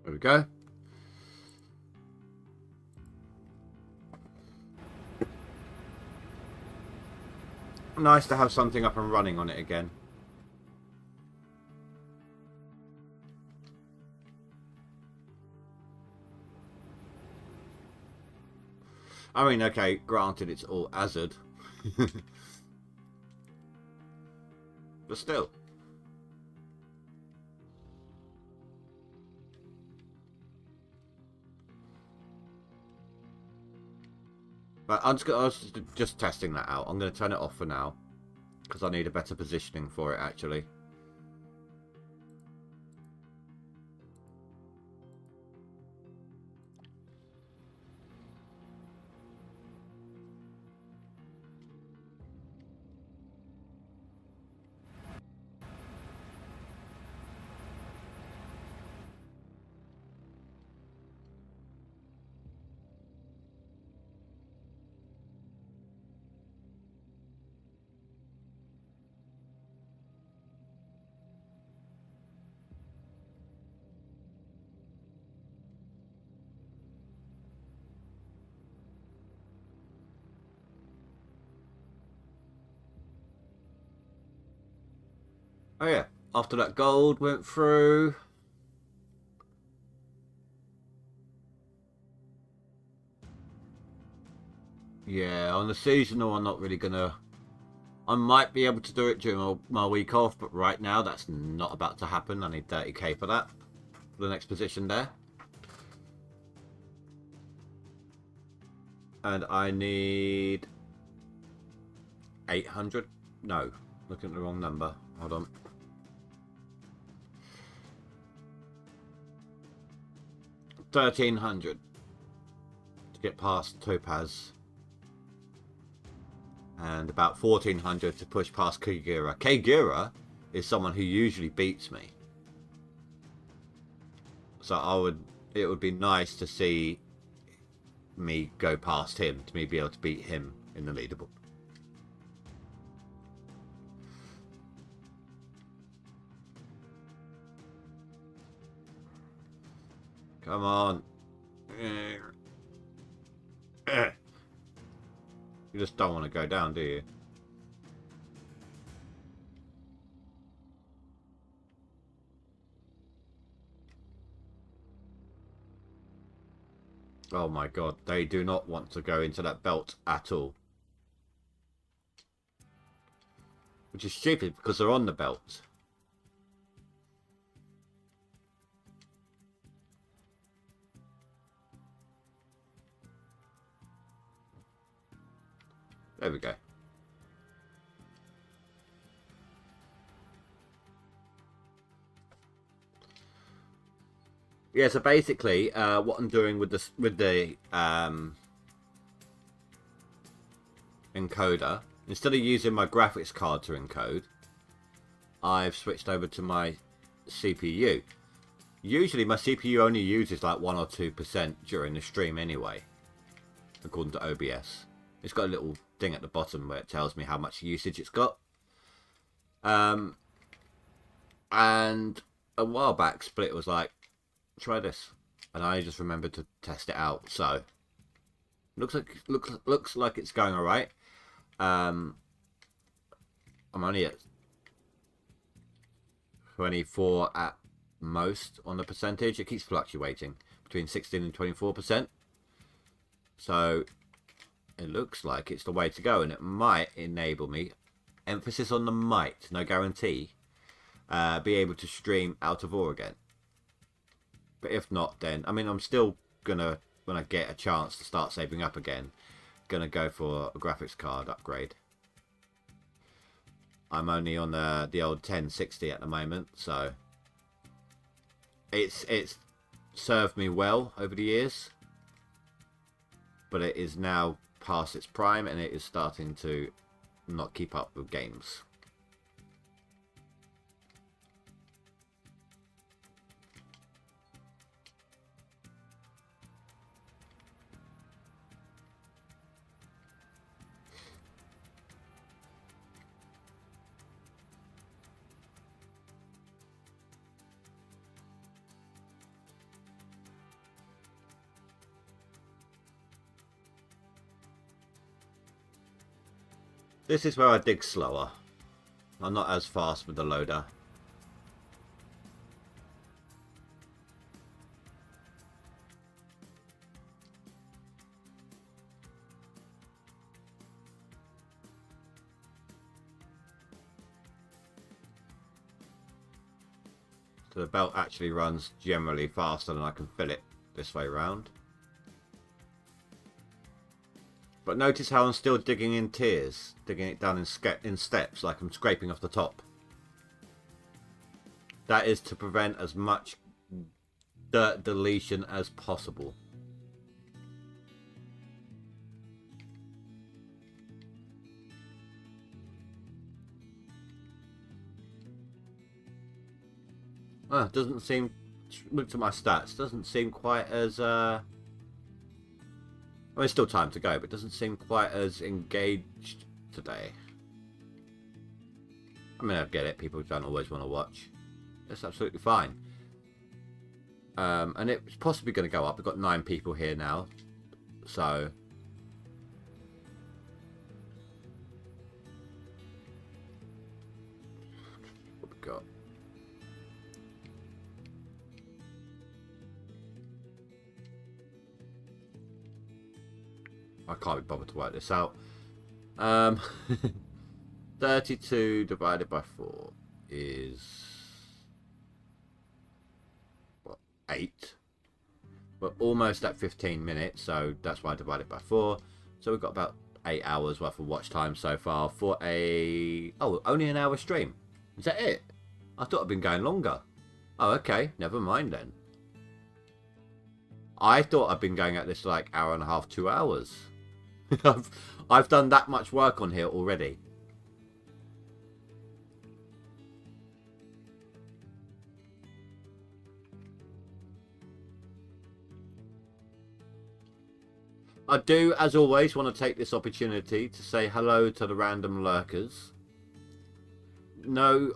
There we go. Nice to have something up and running on it again. I mean, okay, granted it's all hazard. But still. But I was just testing that out. I'm going to turn it off for now, because I need a better positioning for it, actually. Oh yeah, after that gold went through. Yeah, on the seasonal I'm not really gonna... I might be able to do it during my week off, but right now that's not about to happen. I need 30k for that. For the next position there. And I need 800. No, looking at the wrong number. Hold on. $1,300 to get past Topaz. And about 1,400 to push past Kagura. Kagura is someone who usually beats me. So it would be nice to see me go past him, to me be able to beat him in the leaderboard. Come on. You just don't want to go down, do you? Oh my god, they do not want to go into that belt at all. Which is stupid because they're on the belt. There we go. Yeah, so basically, what I'm doing with the encoder, instead of using my graphics card to encode, I've switched over to my CPU. Usually, my CPU only uses like 1 or 2% during the stream anyway, according to OBS. It's got a little thing at the bottom where it tells me how much usage it's got. And a while back, Split was like, try this, and I just remembered to test it out. So looks like it's going all right. I'm only at 24 at most on the percentage. It keeps fluctuating between 16 and 24%. So it looks like it's the way to go, and it might enable me, emphasis on the might, no guarantee, be able to stream out of Oregon. But if not, then, I mean, I'm still gonna, when I get a chance to start saving up again, gonna go for a graphics card upgrade. I'm only on the old 1060 at the moment, so it's served me well over the years, but it is now past its prime and it is starting to not keep up with games. This is where I dig slower. I'm not as fast with the loader. So the belt actually runs generally faster than I can fill it this way around. But notice how I'm still digging in tiers, digging it down in steps, like I'm scraping off the top. That is to prevent as much dirt deletion as possible. Doesn't seem, looked at my stats, doesn't seem quite as I mean, still time to go, but it doesn't seem quite as engaged today. I mean, I get it. People don't always want to watch. That's absolutely fine. And it's possibly going to go up. We've got 9 people here now. So what we got? I can't be bothered to work this out. 32 divided by 4 is what, 8? We're almost at 15 minutes, so that's why I divided by 4. So we've got about 8 hours worth of watch time so far for only an hour stream. Is that it? I thought I'd been going longer. Oh, okay, never mind then. I thought I'd been going at this like hour and a half, 2 hours. I've done that much work on here already. I do, as always, want to take this opportunity to say hello to the random lurkers. No,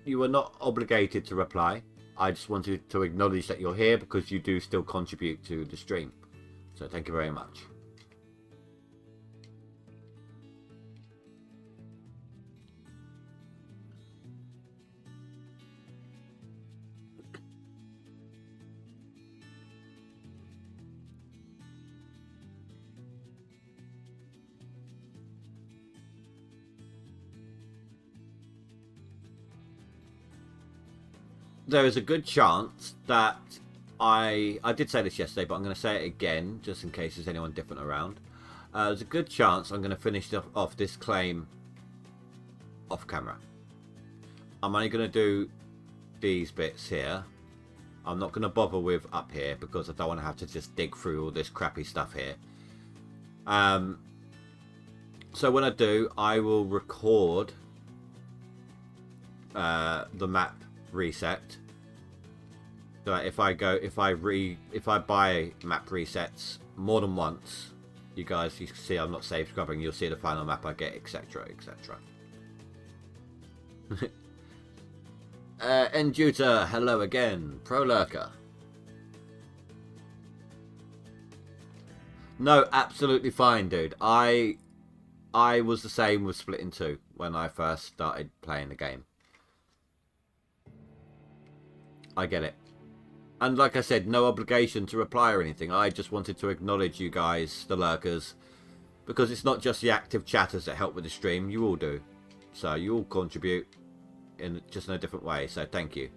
you are not obligated to reply. I just wanted to acknowledge that you're here because you do still contribute to the stream. So thank you very much. There is a good chance that I did say this yesterday, but I'm going to say it again just in case there's anyone different around. There's a good chance I'm going to finish off this claim off camera. I'm only going to do these bits here. I'm not going to bother with up here because I don't want to have to just dig through all this crappy stuff here. So when I do, I will record the map reset. So if I buy map resets more than once, you can see I'm not save scrubbing. You'll see the final map I get, etc., etc. Enduter, hello again. Pro Lurker. No, absolutely fine, dude. I was the same with Split in 2 when I first started playing the game. I get it. And like I said, no obligation to reply or anything. I just wanted to acknowledge you guys, the lurkers, because it's not just the active chatters that help with the stream. You all do. So you all contribute in just in a different way. So thank you.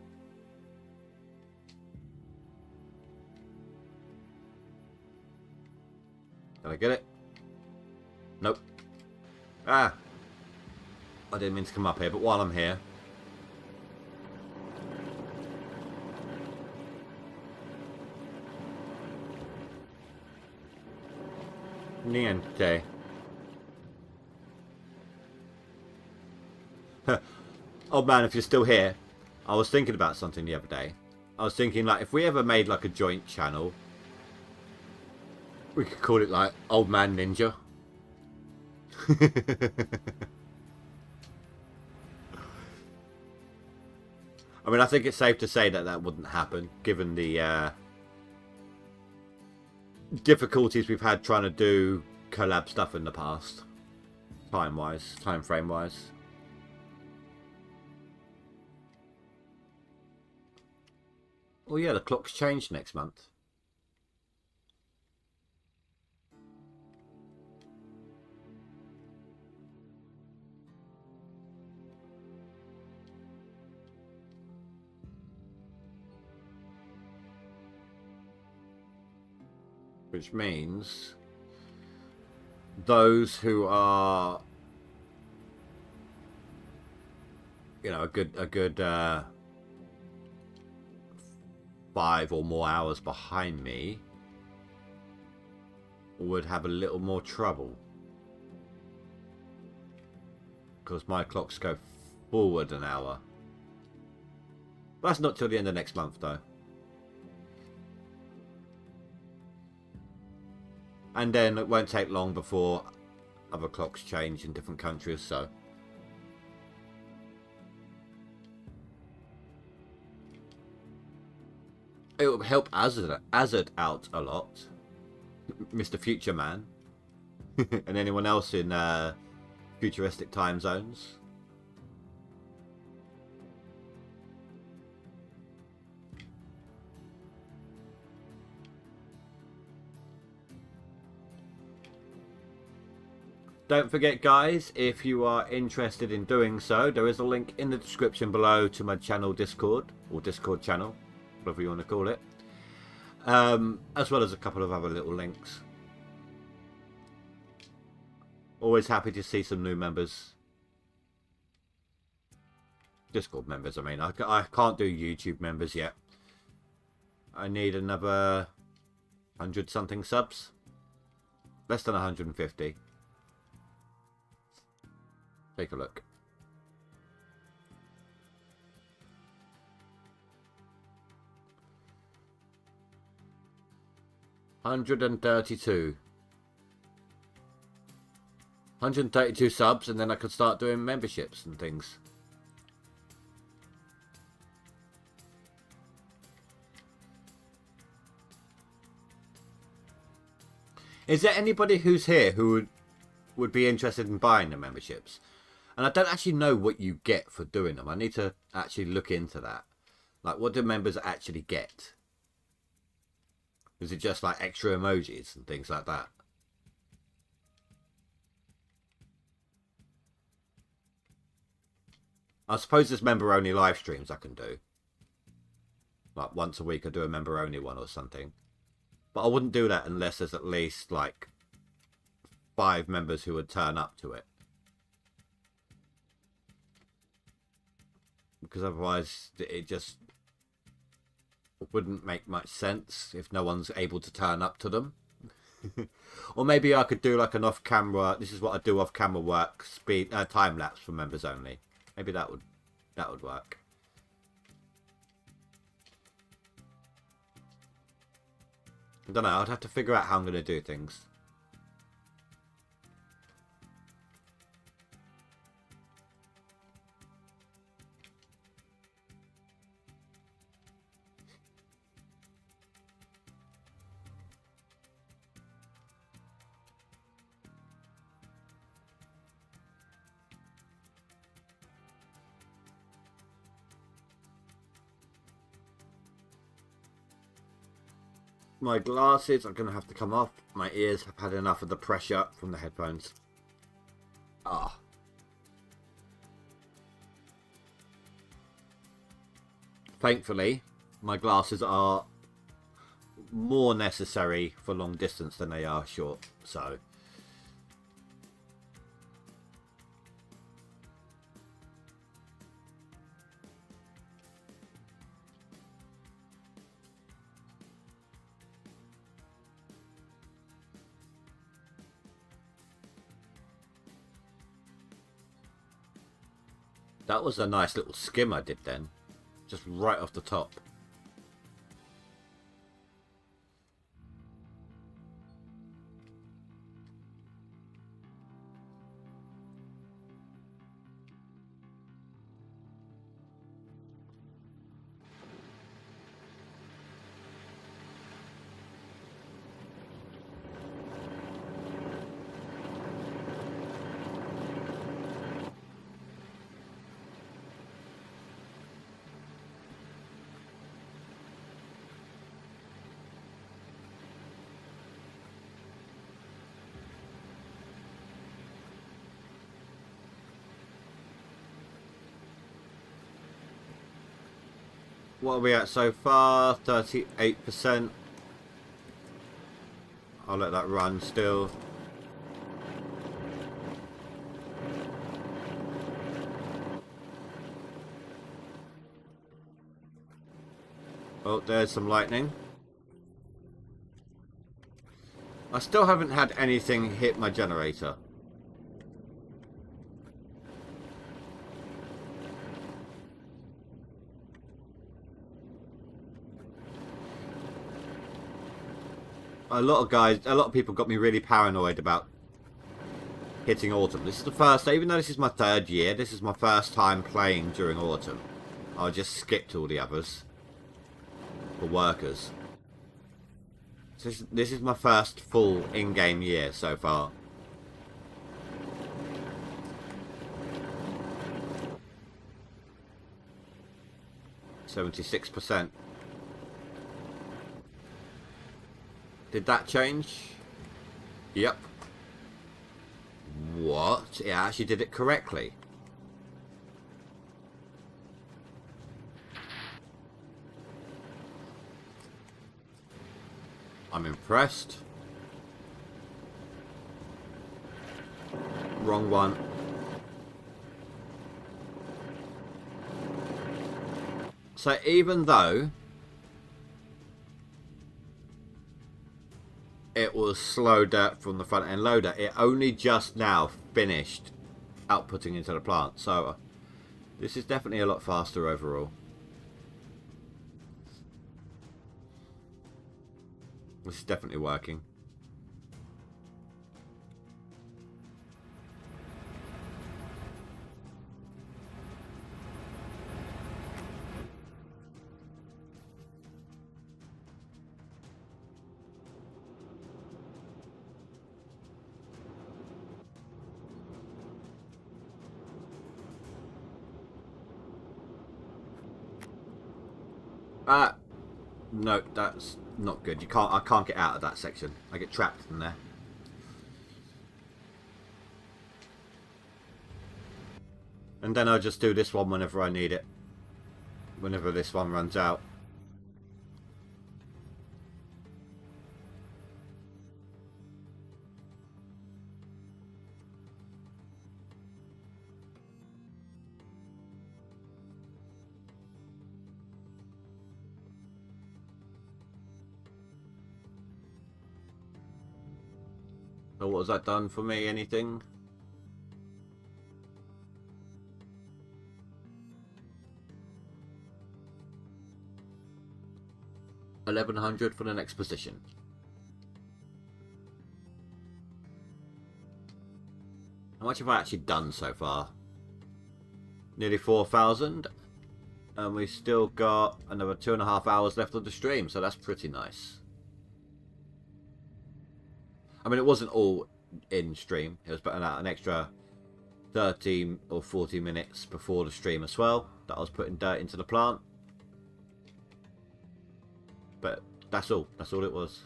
Can I get it? Nope. Ah. I didn't mean to come up here, but while I'm here, Niente. Oh man, if you're still here, I was thinking about something the other day. I was thinking, like, if we ever made like a joint channel, we could call it like Old Man Ninja. I mean, I think it's safe to say that that wouldn't happen, given the difficulties we've had trying to do collab stuff in the past, time frame wise. Oh yeah, the clock's changed next month. Which means those who are, you know, a good 5 or more hours behind me would have a little more trouble, because my clocks go forward an hour. That's not till the end of next month though. And then it won't take long before other clocks change in different countries, so. It will help Azad out a lot. Mr. Future Man. And anyone else in futuristic time zones. don't forget, guys, if you are interested in doing so, there is a link in the description below to my channel Discord, or Discord channel, whatever you want to call it, as well as a couple of other little links. Always happy to see some new members. Discord members, I mean. I can't do YouTube members yet. I need another 100 something subs. Less than 150. Take a look. $132 subs, and then I could start doing memberships and things. Is there anybody who's here who would be interested in buying the memberships? And I don't actually know what you get for doing them. I need to actually look into that. Like, what do members actually get? Is it just like extra emojis and things like that? I suppose there's member-only live streams I can do. Like, once a week I do a member-only one or something. But I wouldn't do that unless there's at least, like, 5 members who would turn up to it. Because otherwise, it just wouldn't make much sense if no one's able to turn up to them. Or maybe I could do, like, an off-camera, this is what I do off-camera work, speed, time-lapse for members only. Maybe that would work. I don't know, I'd have to figure out how I'm going to do things. My glasses are going to have to come off. My ears have had enough of the pressure from the headphones. Ah. Thankfully, my glasses are more necessary for long distance than they are short, so... That was a nice little skim I did then. Just right off the top. What are we at so far? 38%. I'll let that run still. Oh, there's some lightning. I still haven't had anything hit my generator. A lot of people got me really paranoid about hitting autumn. This is the first, even though this is my 3rd year, this is my first time playing during autumn. I just skipped all the others for workers. So this is my first full in-game year so far. %. Did that change? Yep. What? It actually did it correctly. I'm impressed. Wrong one. So even though it was slowed up from the front end loader, it only just now finished outputting into the plant. So this is definitely a lot faster overall. This is definitely working. No, that's not good. I can't get out of that section. I get trapped in there. And then I'll just do this one whenever I need it. Whenever this one runs out. So what has that done for me? Anything? $1,100 for the next position. How much have I actually done so far? Nearly 4,000. And we still got another 2.5 hours left of the stream, so that's pretty nice. I mean, it wasn't all in stream. It was putting out an extra 13 or 40 minutes before the stream as well, that I was putting dirt into the plant. But that's all. That's all it was.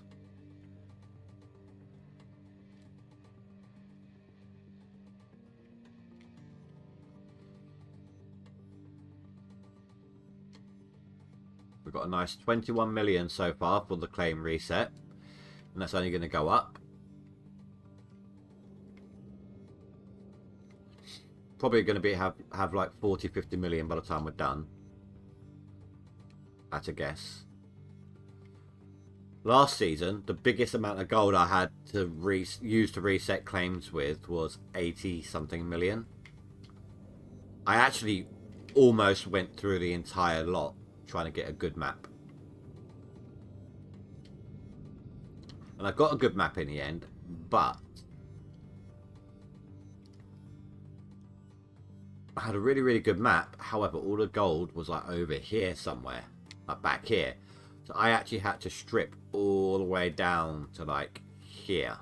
We've got a nice 21 million so far for the claim reset. And that's only going to go up. Probably going to be have like 40-50 million by the time we're done. At a guess. Last season, the biggest amount of gold I had to use to reset claims with was 80-something million. I actually almost went through the entire lot trying to get a good map. And I got a good map in the end, but I had a really, really good map. However, all the gold was like over here somewhere, like back here. So I actually had to strip all the way down to like here.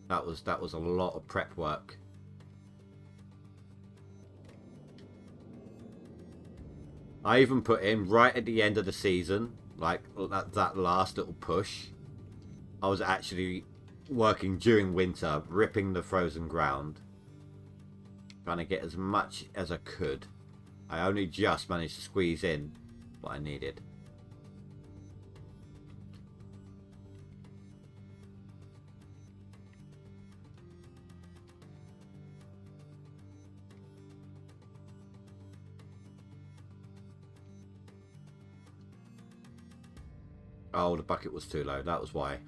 That was a lot of prep work. I even put in right at the end of the season, like that last little push. I was actually working during winter, ripping the frozen ground, trying to get as much as I could. I only just managed to squeeze in what I needed. Oh, the bucket was too low. That was why.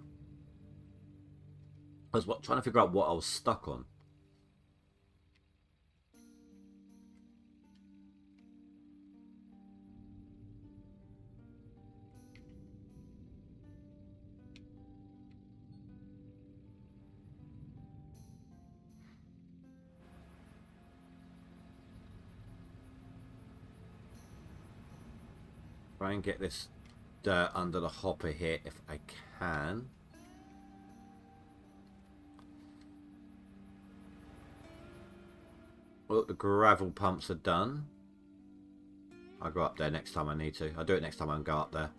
I was trying to figure out what I was stuck on. Try and get this dirt under the hopper here if I can. Look, the gravel pumps are done. I'll go up there next time I need to. I'll do it next time I go up there.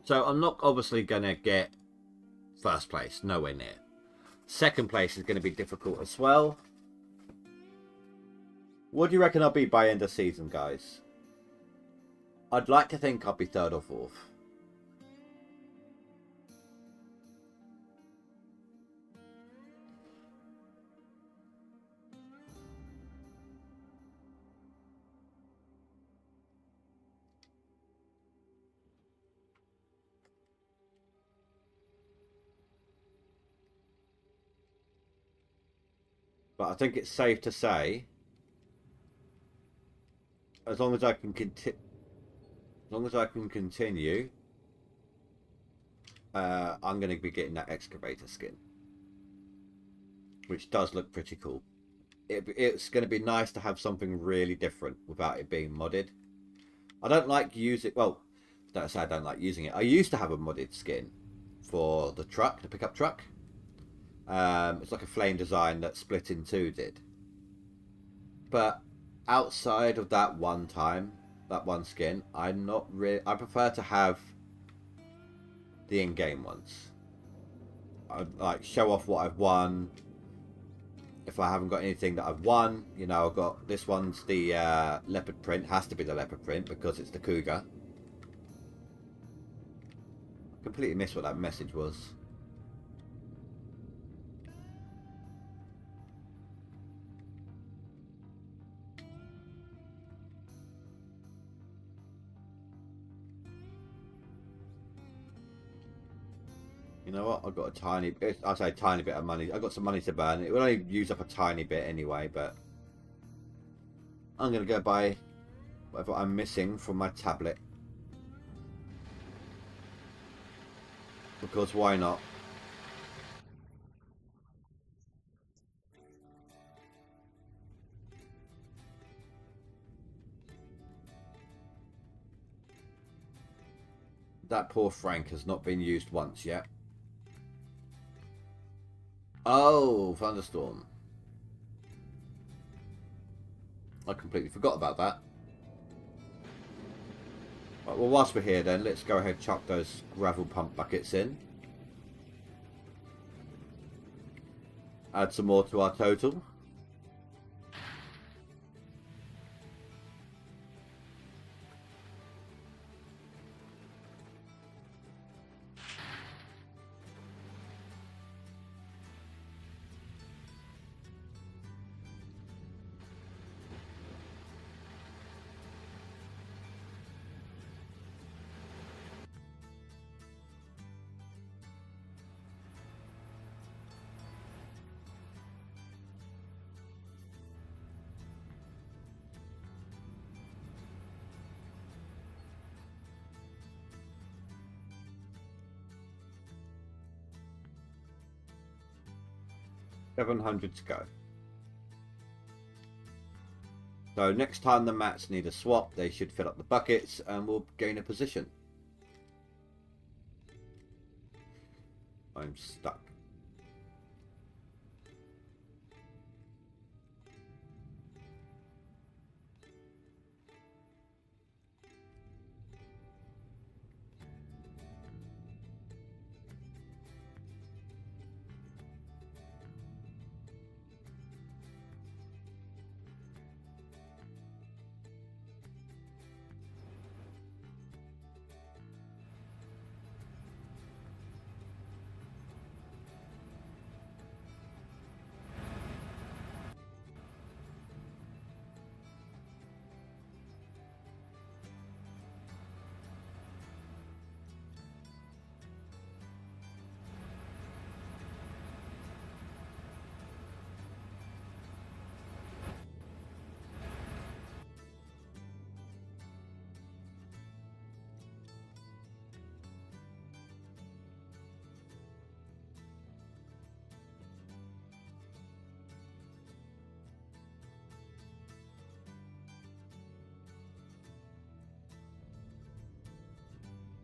So I'm not obviously going to get first place, nowhere near. Second place is going to be difficult as well. What do you reckon I'll be by end of season, guys? I'd like to think I'll be third or fourth. But I think it's safe to say, as long as I can continue, I'm going to be getting that excavator skin, which does look pretty cool. It's going to be nice to have something really different without it being modded. I don't like using, well, don't say I don't like using it. I used to have a modded skin for the truck, the pickup truck. It's like a flame design that Split in Two did. But outside of that one time, that one skin, I'm not really. I prefer to have the in-game ones. I like show off what I've won. If I haven't got anything that I've won, you know, I've got this one's the leopard print. Has to be the leopard print because it's the cougar. I completely missed what that message was. You know what? I've got a tiny bit, I say tiny bit of money. I've got some money to burn. It will only use up a tiny bit anyway, but I'm going to go buy whatever I'm missing from my tablet. Because why not? That poor Frank has not been used once yet. Oh, thunderstorm. I completely forgot about that. Right, well, whilst we're here then, let's go ahead and chuck those gravel pump buckets in. Add some more to our total. $700 to go. So next time the mats need a swap, they should fill up the buckets and we'll gain a position. I'm stuck.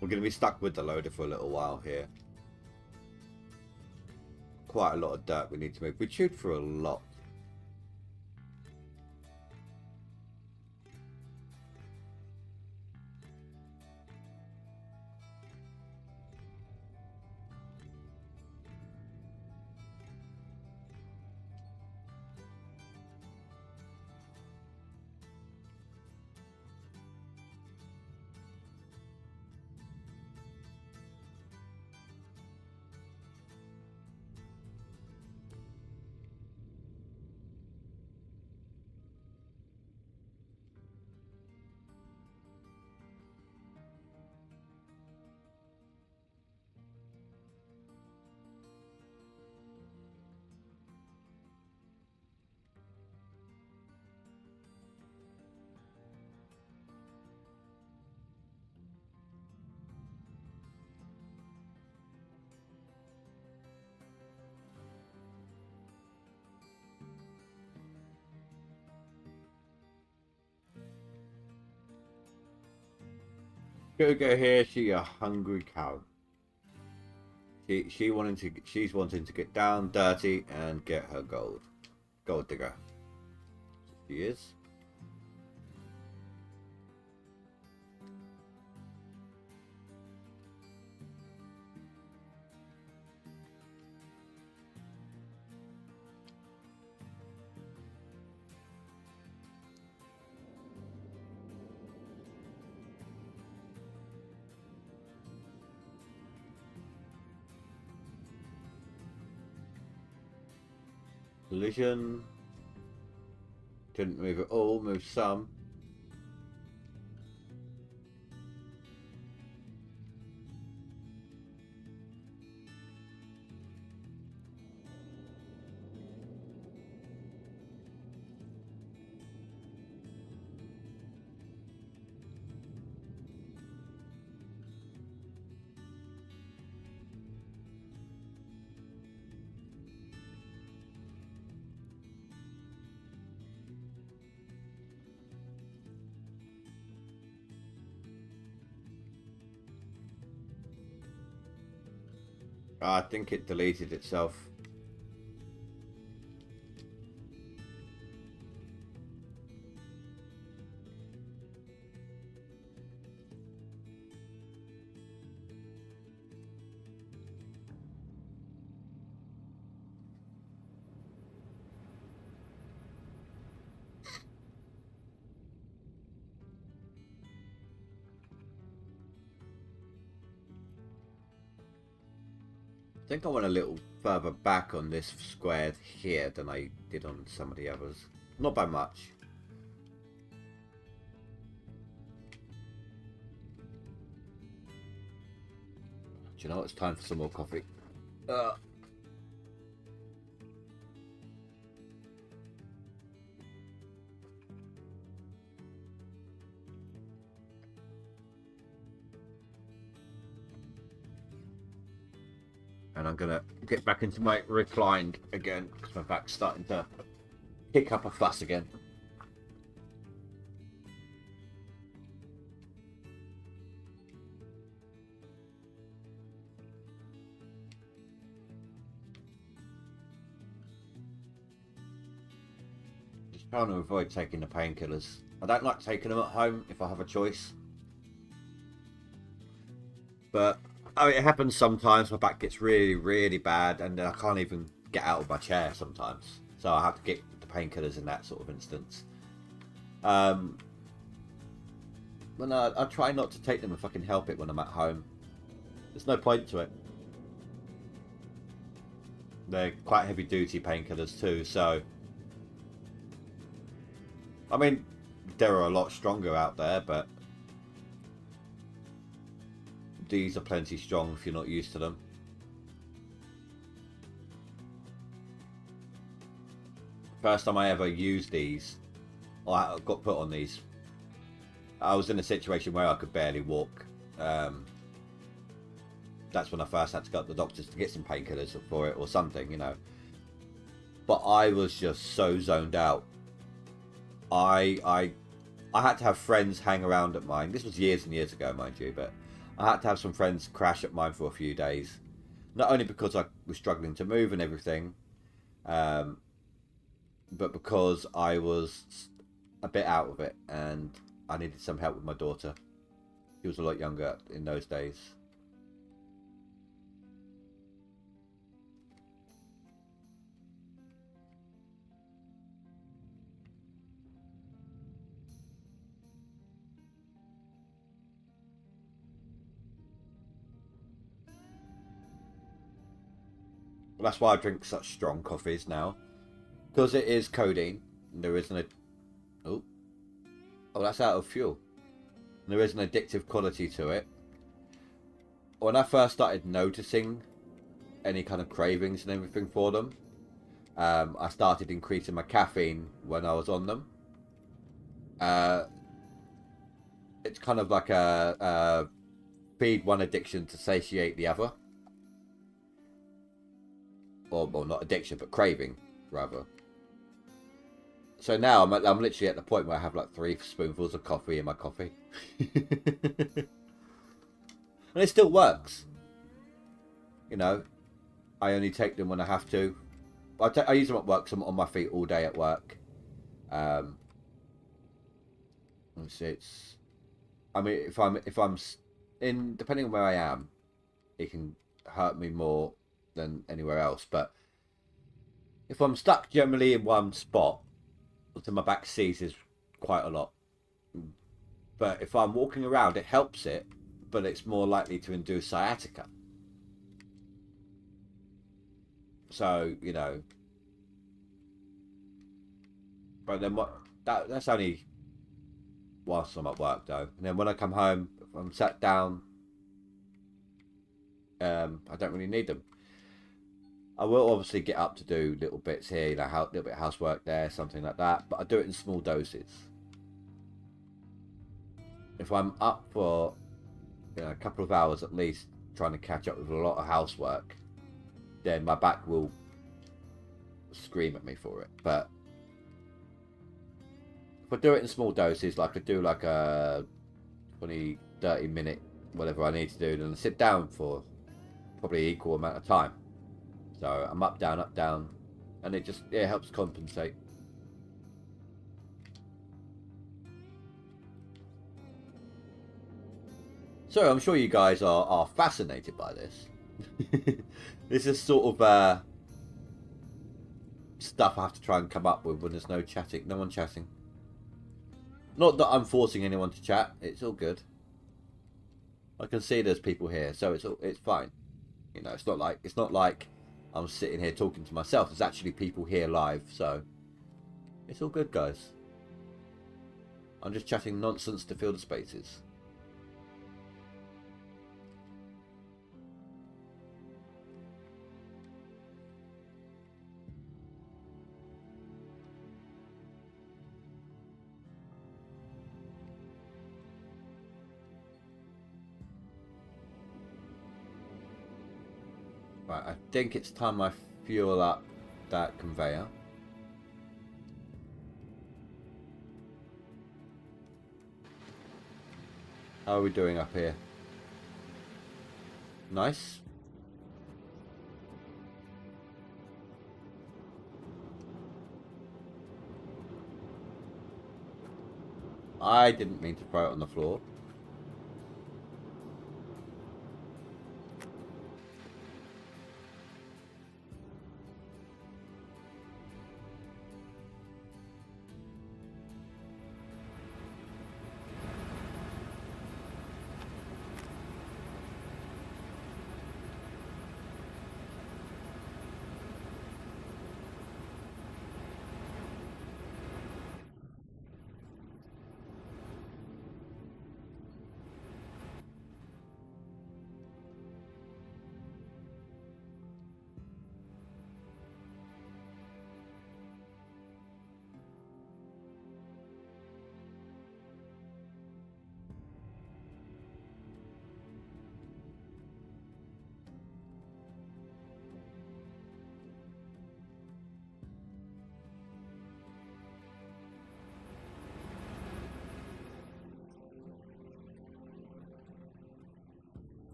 We're going to be stuck with the loader for a little while here. Quite a lot of dirt we need to move. We chewed through a lot. Go here. She a hungry cow. She's wanting to get down, dirty, and get her gold. Gold digger. She is. Collision. Didn't move it all, moved some. I think it deleted itself. I think I went a little further back on this squared here than I did on some of the others. Not by much. Do you know what? It's time for some more coffee. And I'm gonna get back into my reclined again because my back's starting to kick up a fuss again. Just trying to avoid taking the painkillers. I don't like taking them at home if I have a choice. But I mean, it happens sometimes. My back gets really, really bad, and then I can't even get out of my chair sometimes. So I have to get the painkillers in that sort of instance. But no, I try not to take them if I can help it when I'm at home. There's no point to it. They're quite heavy-duty painkillers too, so... I mean, there are a lot stronger out there, but... these are plenty strong if you're not used to them. First time I ever used these, or I got put on these, I was in a situation where I could barely walk. That's when I first had to go to the doctors to get some painkillers for it or something, you know. But I was just so zoned out. I had to have friends hang around at mine. This was years and years ago, mind you, but I had to have some friends crash at mine for a few days. Not only because I was struggling to move and everything, but because I was a bit out of it and I needed some help with my daughter. She was a lot younger in those days. That's why I drink such strong coffees now, because it is codeine. And there isn't a oh, that's out of fuel. And there is an addictive quality to it. When I first started noticing any kind of cravings and everything for them, I started increasing my caffeine when I was on them. It's kind of like a feed one addiction to satiate the other. Or not addiction, but craving, rather. So now I'm literally at the point where I have like 3 spoonfuls of coffee in my coffee. And it still works. You know, I only take them when I have to. I use them at work, so I'm on my feet all day at work. It's. I mean, if I'm in, depending on where I am, it can hurt me more than anywhere else. But if I'm stuck generally in one spot, then my back seizes quite a lot. But if I'm walking around, it helps it, but it's more likely to induce sciatica. So, you know, but then that's only whilst I'm at work though. And then when I come home, if I'm sat down, I don't really need them. I will obviously get up to do little bits here, you know, little bit of housework there, something like that. But I do it in small doses. If I'm up for, you know, a couple of hours at least, trying to catch up with a lot of housework, then my back will scream at me for it. But if I do it in small doses, like I do like a 20, 30 minute, whatever I need to do, then I sit down for probably equal amount of time. So I'm up, down, and it just, yeah, helps compensate. So I'm sure you guys are fascinated by this. This is sort of stuff I have to try and come up with when there's no one chatting. Not that I'm forcing anyone to chat. It's all good. I can see there's people here, so it's fine. You know, it's not like I'm sitting here talking to myself. There's actually people here live, so it's all good, guys. I'm just chatting nonsense to fill the spaces. Right, I think it's time I fuel up that conveyor. How are we doing up here? Nice. I didn't mean to throw it on the floor.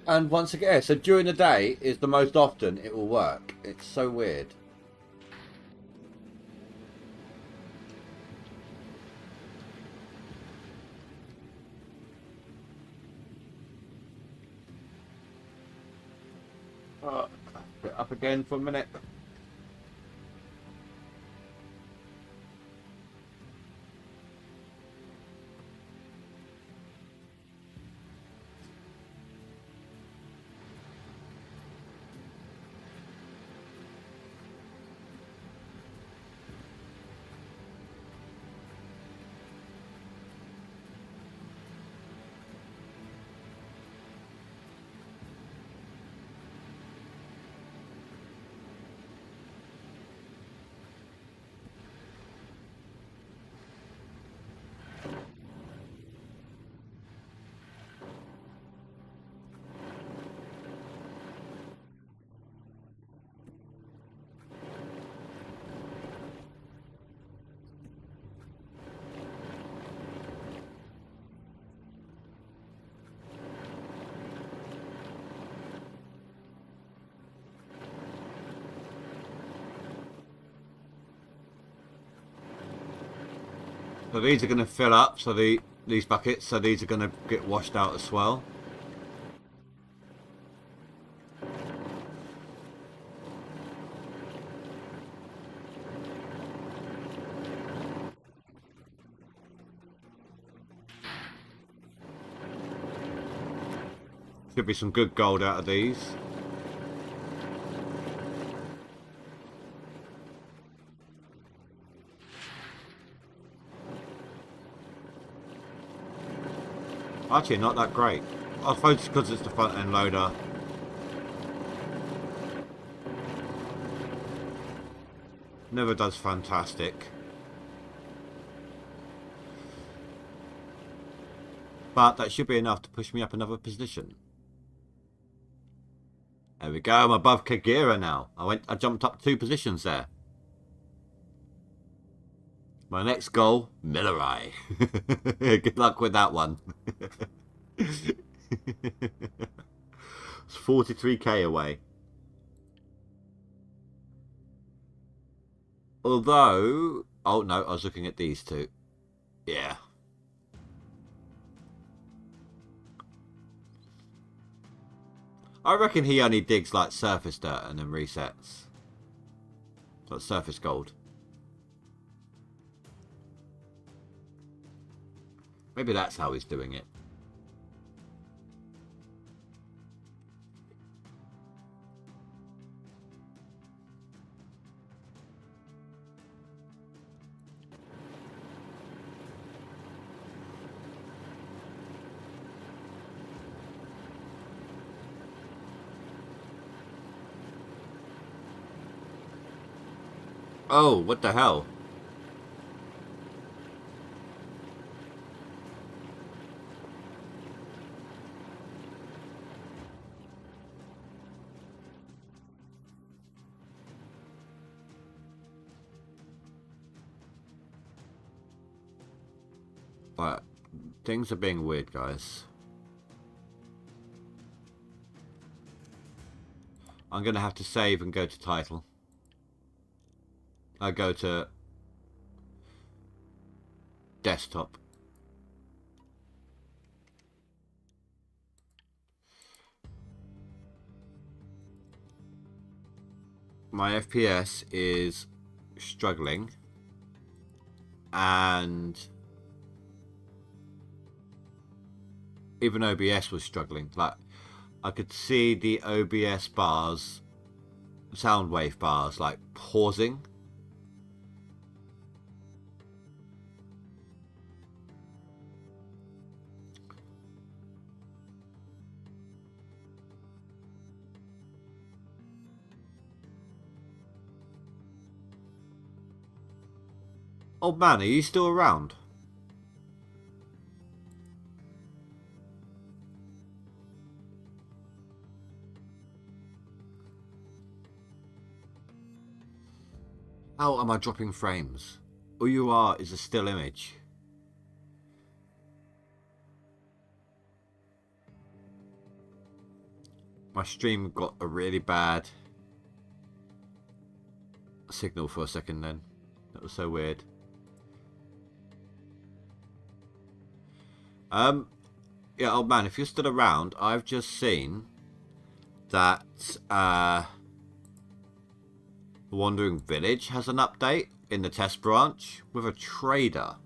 And once again, so during the day is the most often it will work. It's so weird. Get up again for a minute. So these are going to fill up, so these buckets, so these are going to get washed out as well. Should be some good gold out of these. Actually, not that great. I suppose it's because it's the front end loader. Never does fantastic. But that should be enough to push me up another position. There we go, I'm above Kagera now. I jumped up 2 positions there. My next goal, Millerai. Good luck with that one. It's 43k away. Although, oh no, I was looking at these 2. Yeah. I reckon he only digs like surface dirt and then resets. Like surface gold. Maybe that's how he's doing it. Oh, what the hell? But things are being weird, guys. I'm going to have to save and go to title. I go to desktop. My FPS is struggling, and even OBS was struggling. Like, I could see the OBS bars, sound wave bars, like pausing. Old man, are you still around? How am I dropping frames? All you are is a still image. My stream got a really bad signal for a second then. That was so weird. Yeah, old man, if you're still around, I've just seen that the Wandering Village has an update in the test branch with a trader.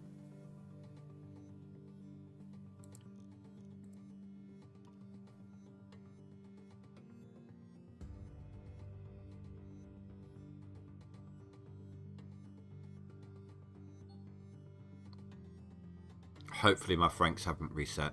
Hopefully my franks haven't reset.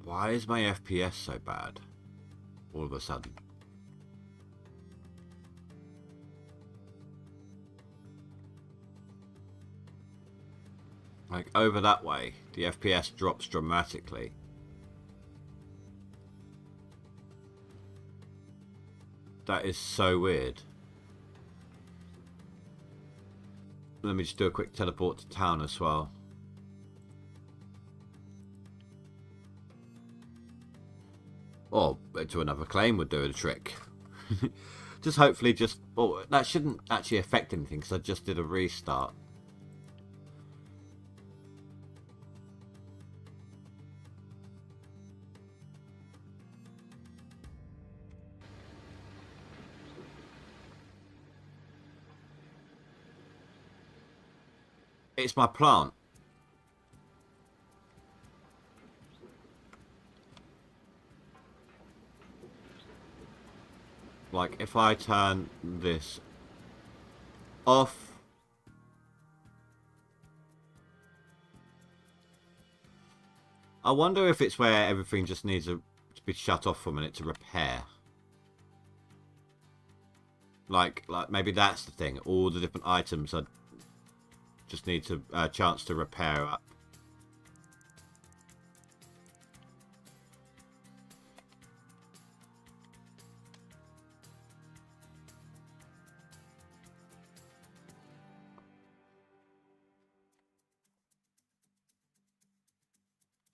Why is my FPS so bad all of a sudden? Like over that way, the FPS drops dramatically. That is so weird. Let me just do a quick teleport to town as well. Or to another claim would do the trick. Just hopefully just... Oh, that shouldn't actually affect anything because I just did a restart. It's my plant. Like, if I turn this off... I wonder if it's where everything just needs to be shut off for a minute to repair. Like maybe that's the thing. All the different items are just need to chance to repair up.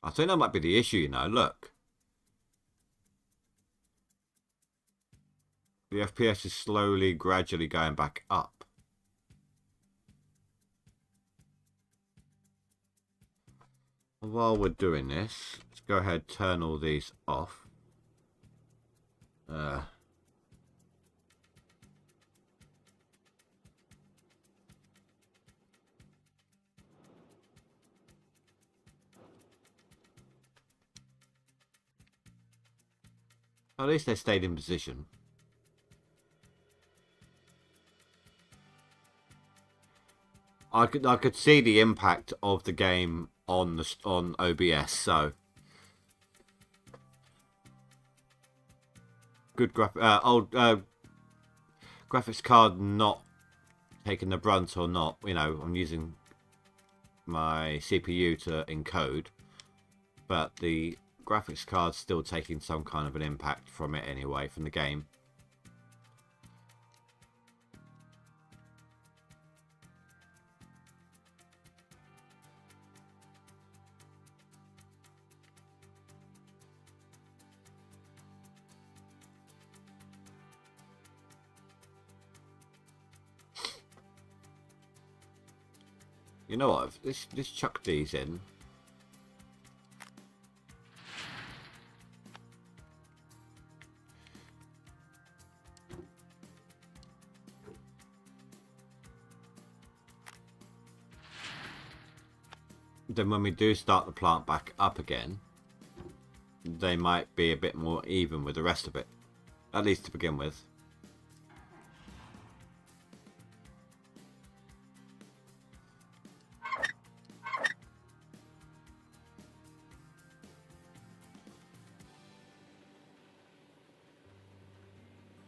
I think that might be the issue, you know. Look. The FPS is slowly, gradually going back up. While we're doing this, let's go ahead and turn all these off. At least they stayed in position. I could see the impact of the game on OBS. So good graphics card not taking the brunt or not. You know, I'm using my CPU to encode, but the graphics card's still taking some kind of an impact from it anyway, from the game. You know what? Let's chuck these in. Then when we do start the plant back up again, they might be a bit more even with the rest of it. At least to begin with.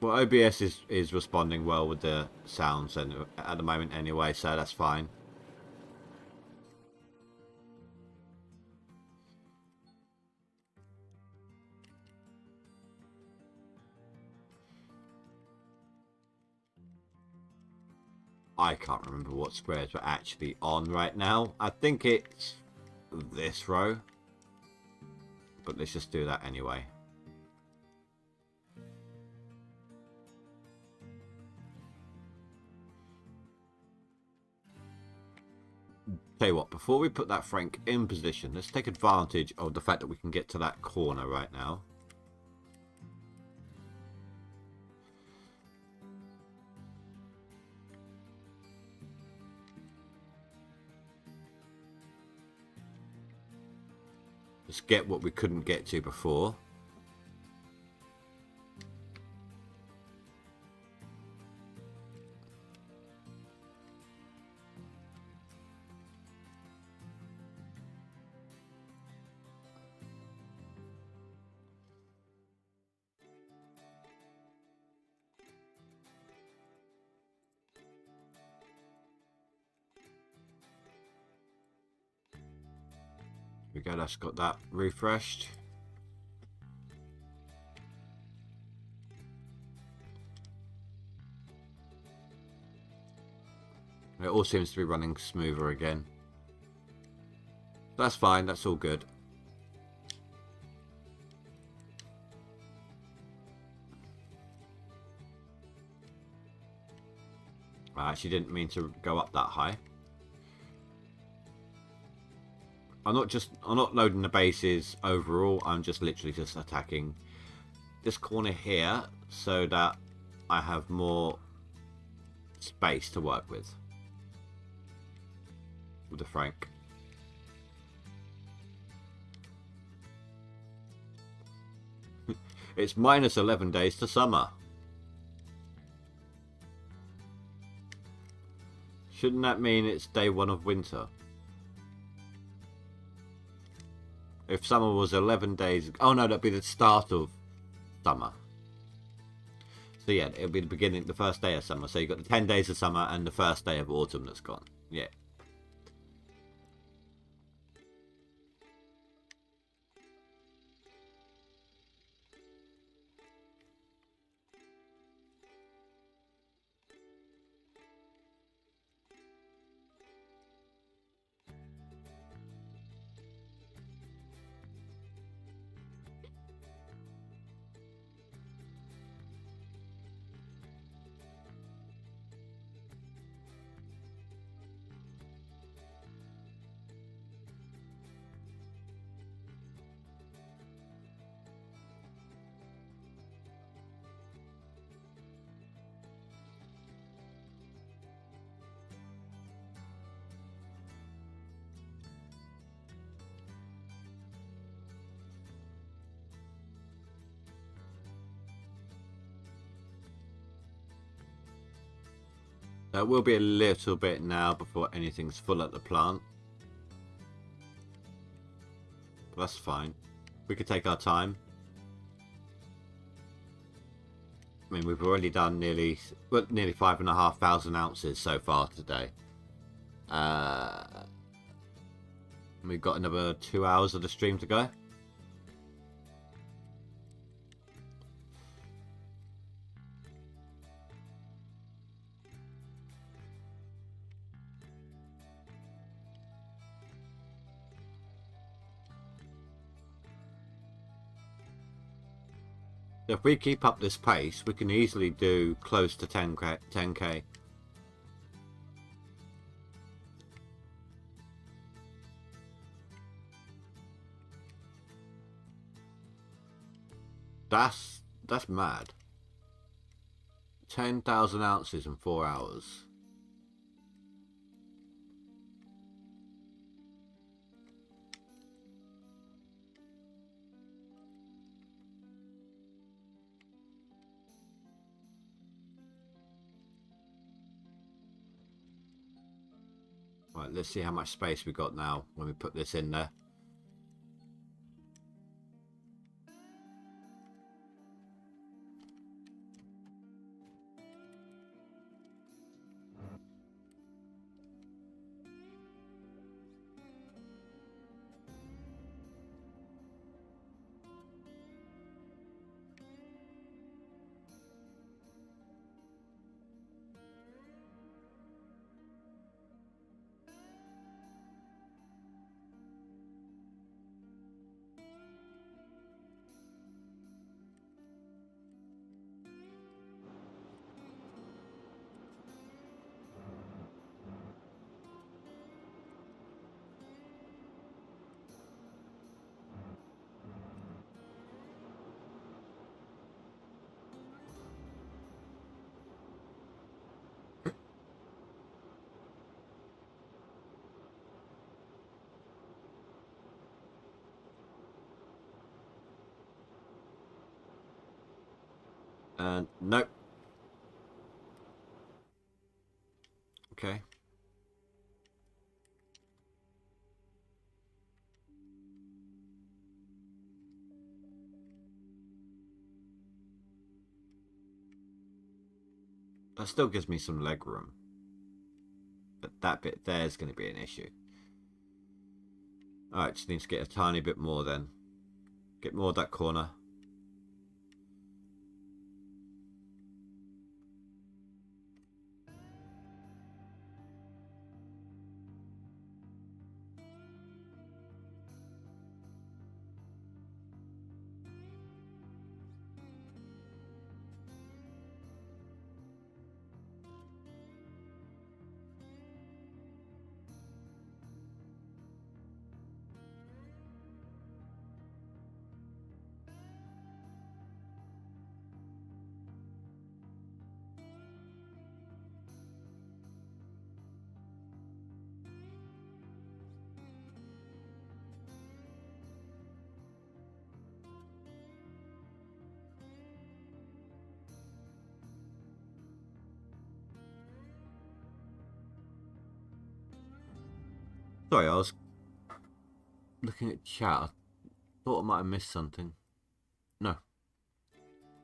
Well, OBS is responding well with the sounds and at the moment anyway, so that's fine. I can't remember what squares we're actually on right now. I think it's this row. But let's just do that anyway. Tell you what, before we put that Frank in position, let's take advantage of the fact that we can get to that corner right now. Let's get what we couldn't get to before. Here we go, that's got that refreshed. It all seems to be running smoother again. That's fine, that's all good. I actually didn't mean to go up that high. I'm not loading the bases overall, I'm just literally just attacking this corner here so that I have more space to work with the Frank. It's minus 11 days to summer. Shouldn't that mean it's day 1 of winter? If summer was 11 days... Oh no, that'd be the start of summer. So yeah, it'll be the beginning, the first day of summer. So you've got the 10 days of summer and the first day of autumn that's gone. Yeah. There will be a little bit now before anything's full at the plant. But that's fine. We could take our time. I mean, we've already done nearly 5,500 ounces so far today. We've got another 2 hours of the stream to go. If we keep up this pace, we can easily do close to 10k. That's mad. 10,000 ounces in 4 hours. Right, let's see how much space we got now when we put this in there. Nope. Okay. That still gives me some leg room. But that bit there is going to be an issue. Alright, just need to get a tiny bit more then. Get more of that corner. Sorry, I was looking at chat. I thought I might have missed something. No.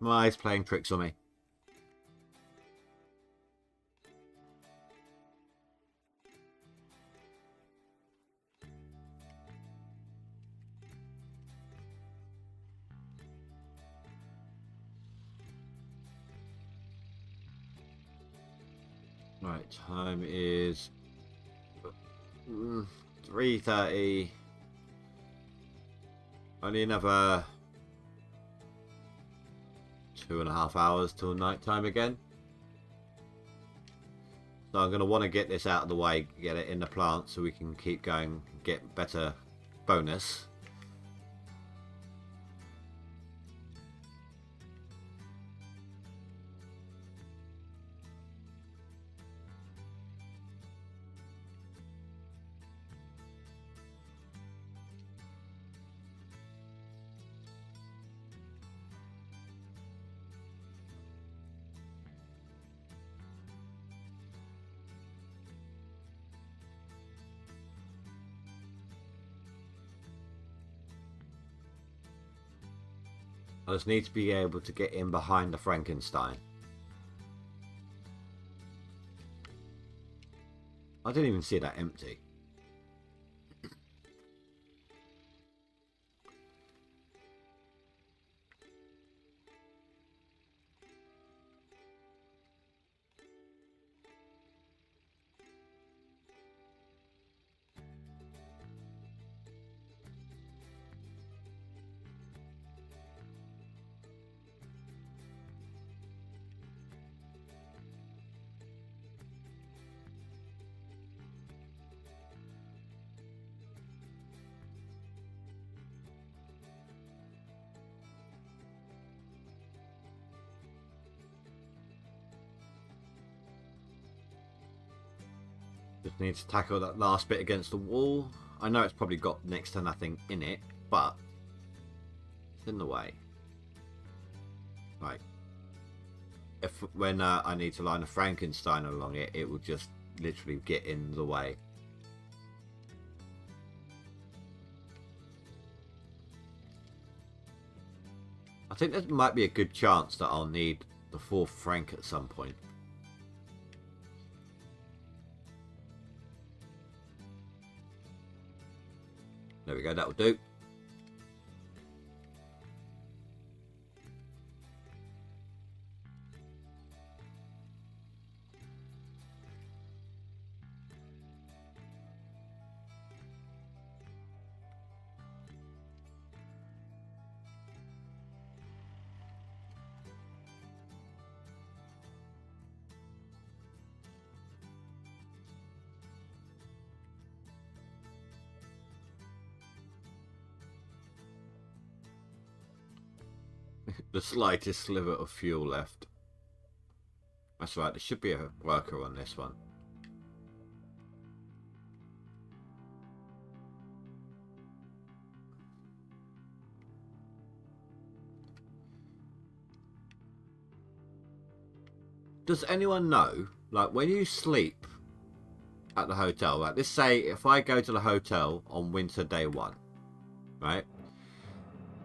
My eyes playing tricks on me. Right, time is 3:30. Only another 2.5 hours till night time again. So I'm going to want to get this out of the way, get it in the plant so we can keep going, get better bonus. I just need to be able to get in behind the Frankenstein. I didn't even see that empty. Just need to tackle that last bit against the wall. I know it's probably got next to nothing in it, but it's in the way. Right. When I need to line a Frankenstein along it, it will just literally get in the way. I think there might be a good chance that I'll need the 4th Frank at some point. There we go, that will do. The slightest sliver of fuel left. That's right, there should be a worker on this one. Does anyone know, like when you sleep at the hotel, like let's say if I go to the hotel on winter day 1, right?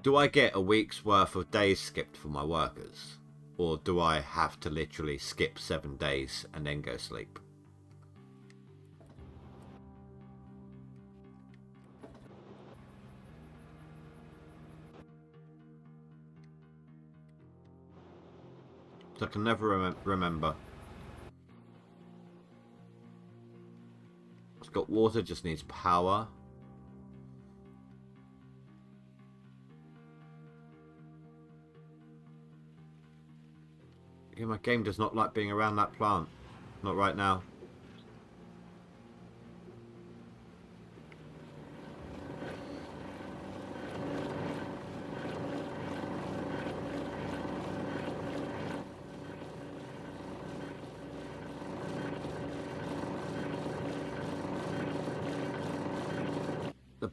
Do I get a week's worth of days skipped for my workers? Or do I have to literally skip 7 days and then go sleep? So I can never remember. It's got water, just needs power. Yeah, my game does not like being around that plant. Not right now.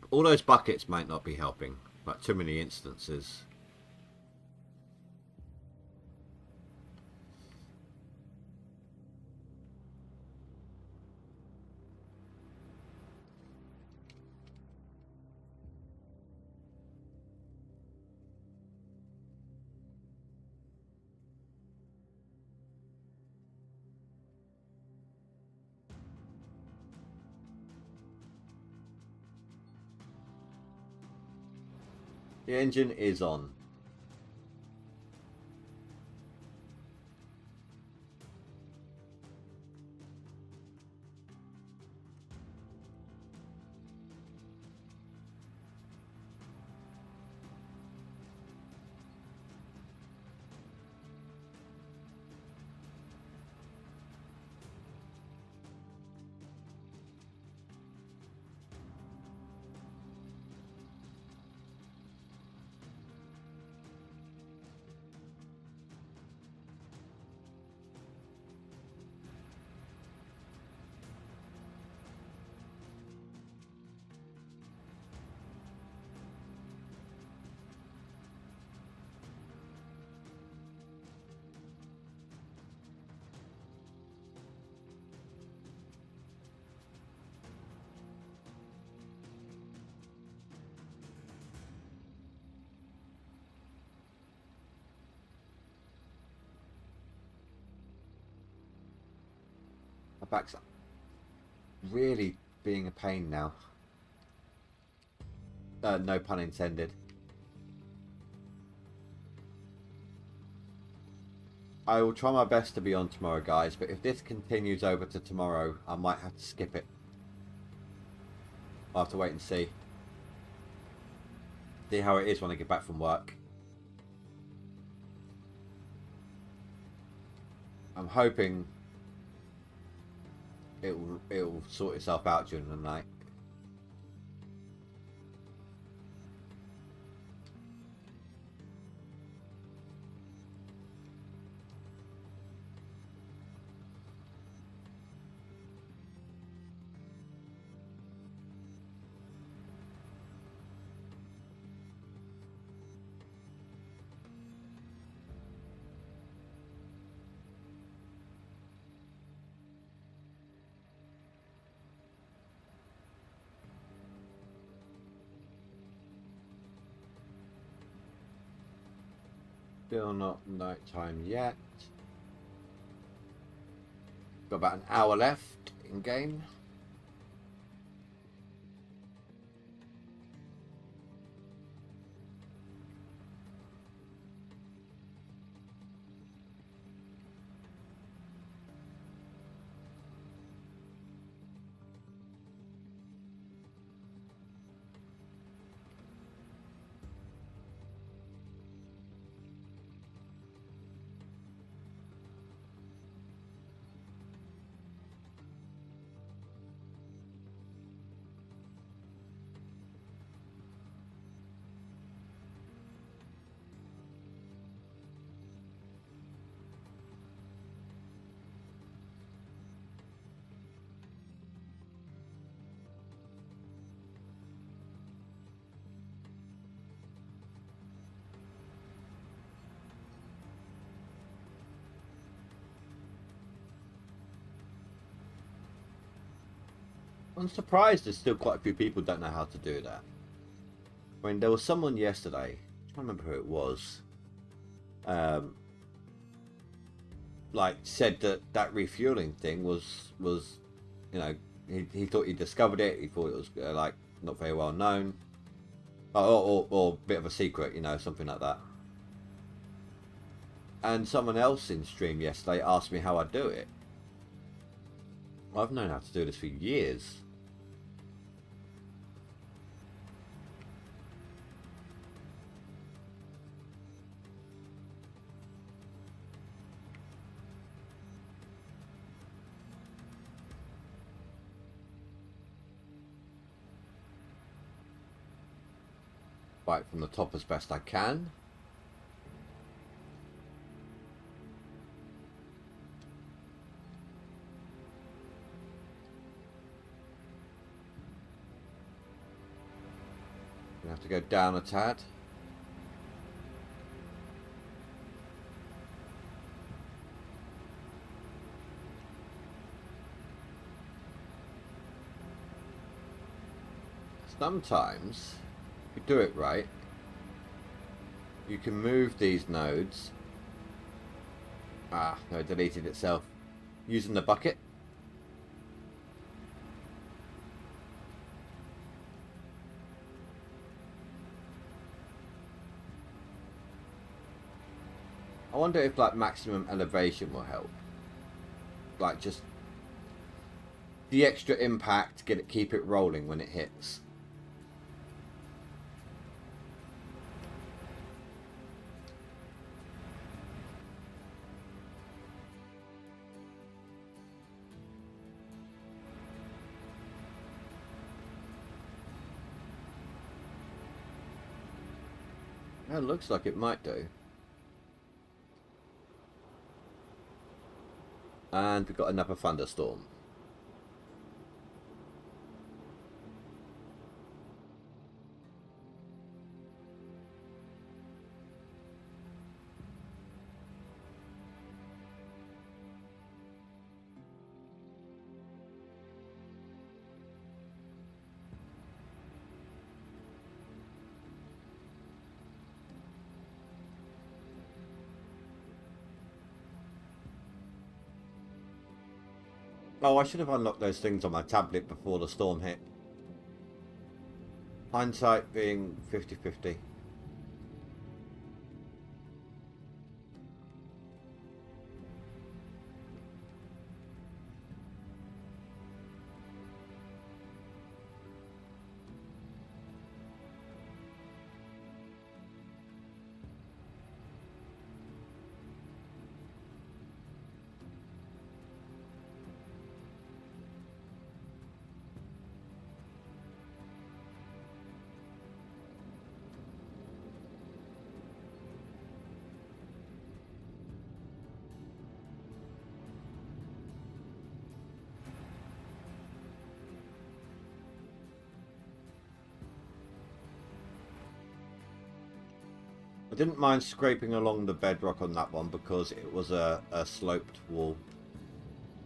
All those buckets might not be helping. Like too many instances. The engine is on. My back's really being a pain now. No pun intended. I will try my best to be on tomorrow, guys, but if this continues over to tomorrow, I might have to skip it. I'll have to wait and see. See how it is when I get back from work. I'm hoping it'll sort itself out during the night. Still not night time yet. Got about an hour left in game. I'm surprised there's still quite a few people who don't know how to do that. I mean, there was someone yesterday, I can't remember who it was, like said that refueling thing was you know, he thought he discovered it, he thought it was like not very well known, or a bit of a secret, you know, something like that. And someone else in stream yesterday asked me how I do it. I've known how to do this for years. Right from the top as best I can. Gonna have to go down a tad. Sometimes, if you do it right, you can move these nodes. Ah, no, it deleted itself. Using the bucket. I wonder if like maximum elevation will help. Like just the extra impact, keep it rolling when it hits. It looks like it might do. And we've got another thunderstorm. Oh, I should have unlocked those things on my tablet before the storm hit. Hindsight being 50-50. I didn't mind scraping along the bedrock on that one because it was a sloped wall.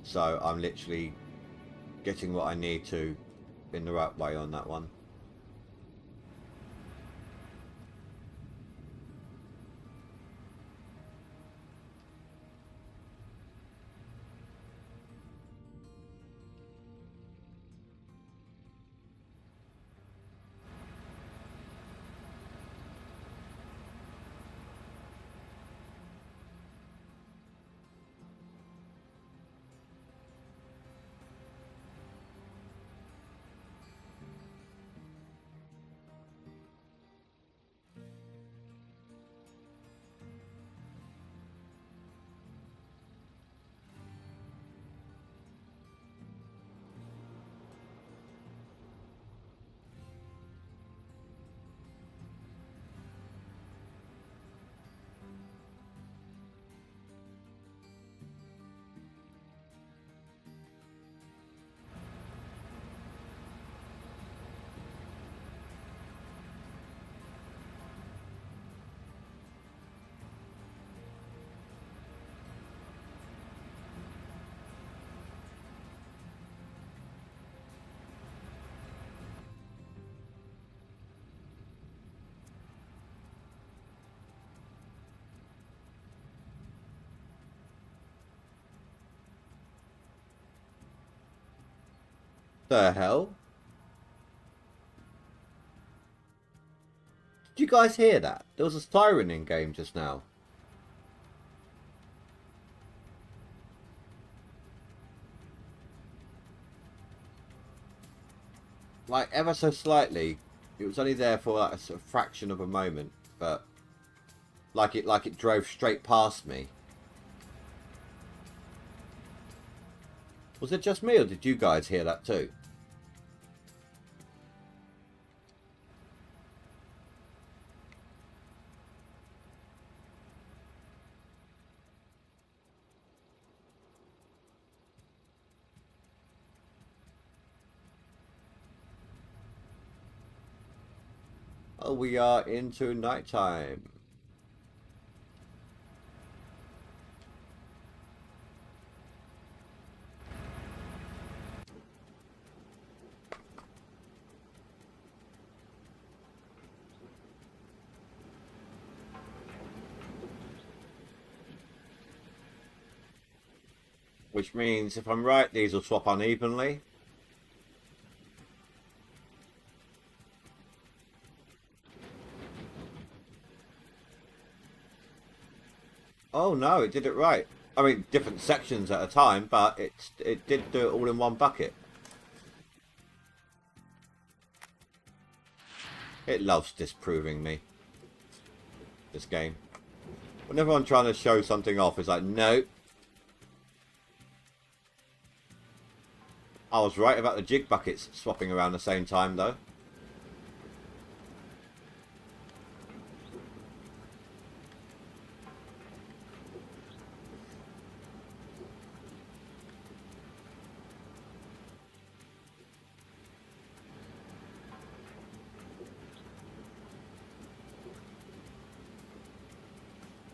So I'm literally getting what I need to in the right way on that one. The hell? Did you guys hear that? There was a siren in game just now. Like ever so slightly. It was only there for like a sort of fraction of a moment, but like it drove straight past me. Was it just me or did you guys hear that too? Oh, we are into nighttime. Which means if I'm right, these will swap unevenly. Oh no, it did it right. I mean, different sections at a time, but it did do it all in one bucket. It loves disproving me. This game. Whenever I'm trying to show something off, it's like, no. I was right about the jig buckets swapping around the same time, though.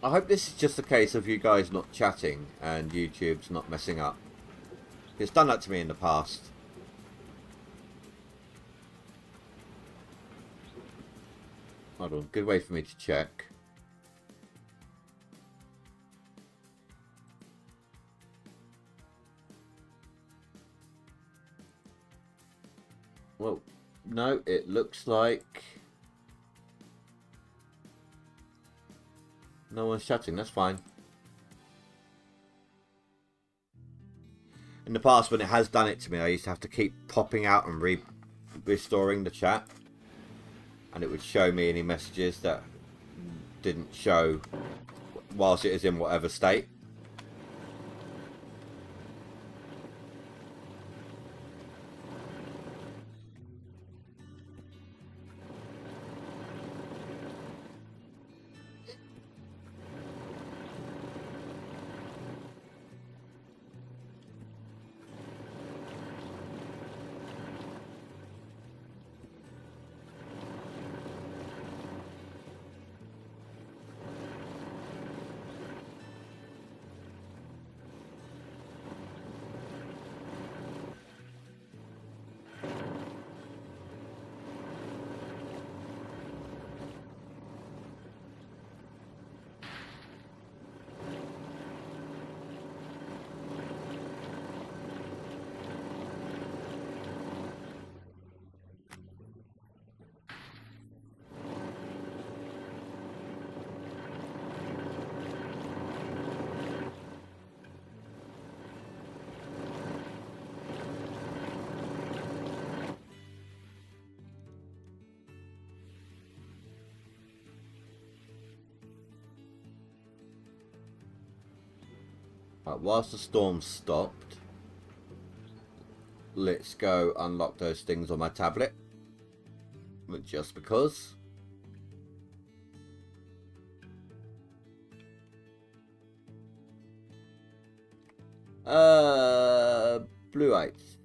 I hope this is just a case of you guys not chatting and YouTube's not messing up. It's done that to me in the past. Hold on, good way for me to check. Well, no, it looks like no one's chatting, that's fine. In the past, when it has done it to me, I used to have to keep popping out and restoring the chat. And it would show me any messages that didn't show whilst it is in whatever state. Right, whilst the storm stopped, let's go unlock those things on my tablet. Just because. Blue Eyes.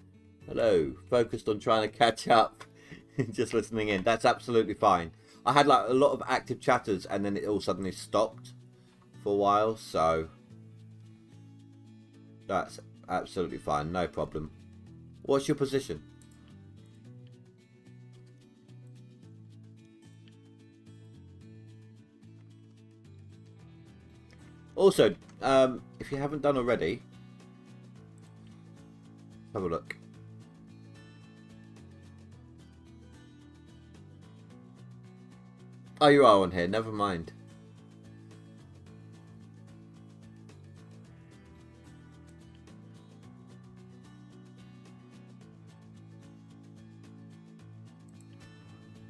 Hello. Focused on trying to catch up. Just listening in. That's absolutely fine. I had like a lot of active chatters and then it all suddenly stopped for a while, so that's absolutely fine, no problem. What's your position? Also, if you haven't done already, have a look. Oh, you are on here, never mind.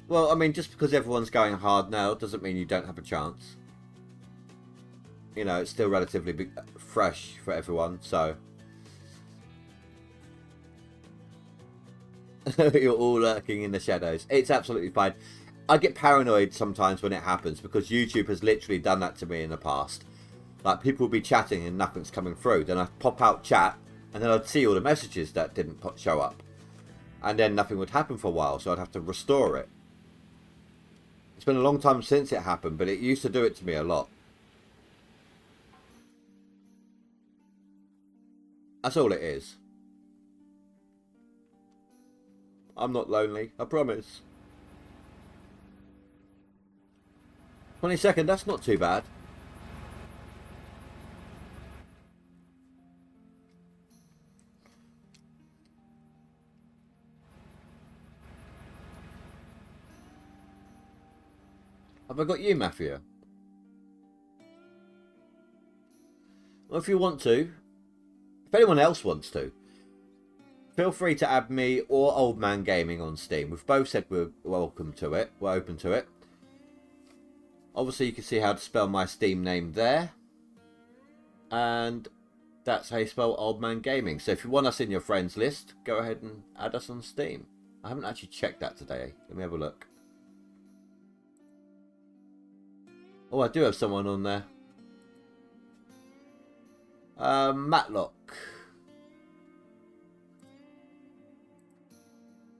Well, I mean, just because everyone's going hard now doesn't mean you don't have a chance. You know, it's still relatively fresh for everyone, so. You're all lurking in the shadows. It's absolutely fine. I get paranoid sometimes when it happens because YouTube has literally done that to me in the past. Like, people will be chatting and nothing's coming through. Then I'd pop out chat and then I'd see all the messages that didn't show up. And then nothing would happen for a while, so I'd have to restore it. It's been a long time since it happened, but it used to do it to me a lot. That's all it is. I'm not lonely, I promise. 22nd, that's not too bad. Have I got you, Mafia? Or if you want to, if anyone else wants to, feel free to add me or Old Man Gaming on Steam. We've both said we're welcome to it. We're open to it. Obviously, you can see how to spell my Steam name there. And that's how you spell Old Man Gaming. So if you want us in your friends list, go ahead and add us on Steam. I haven't actually checked that today. Let me have a look. Oh, I do have someone on there. Matlock.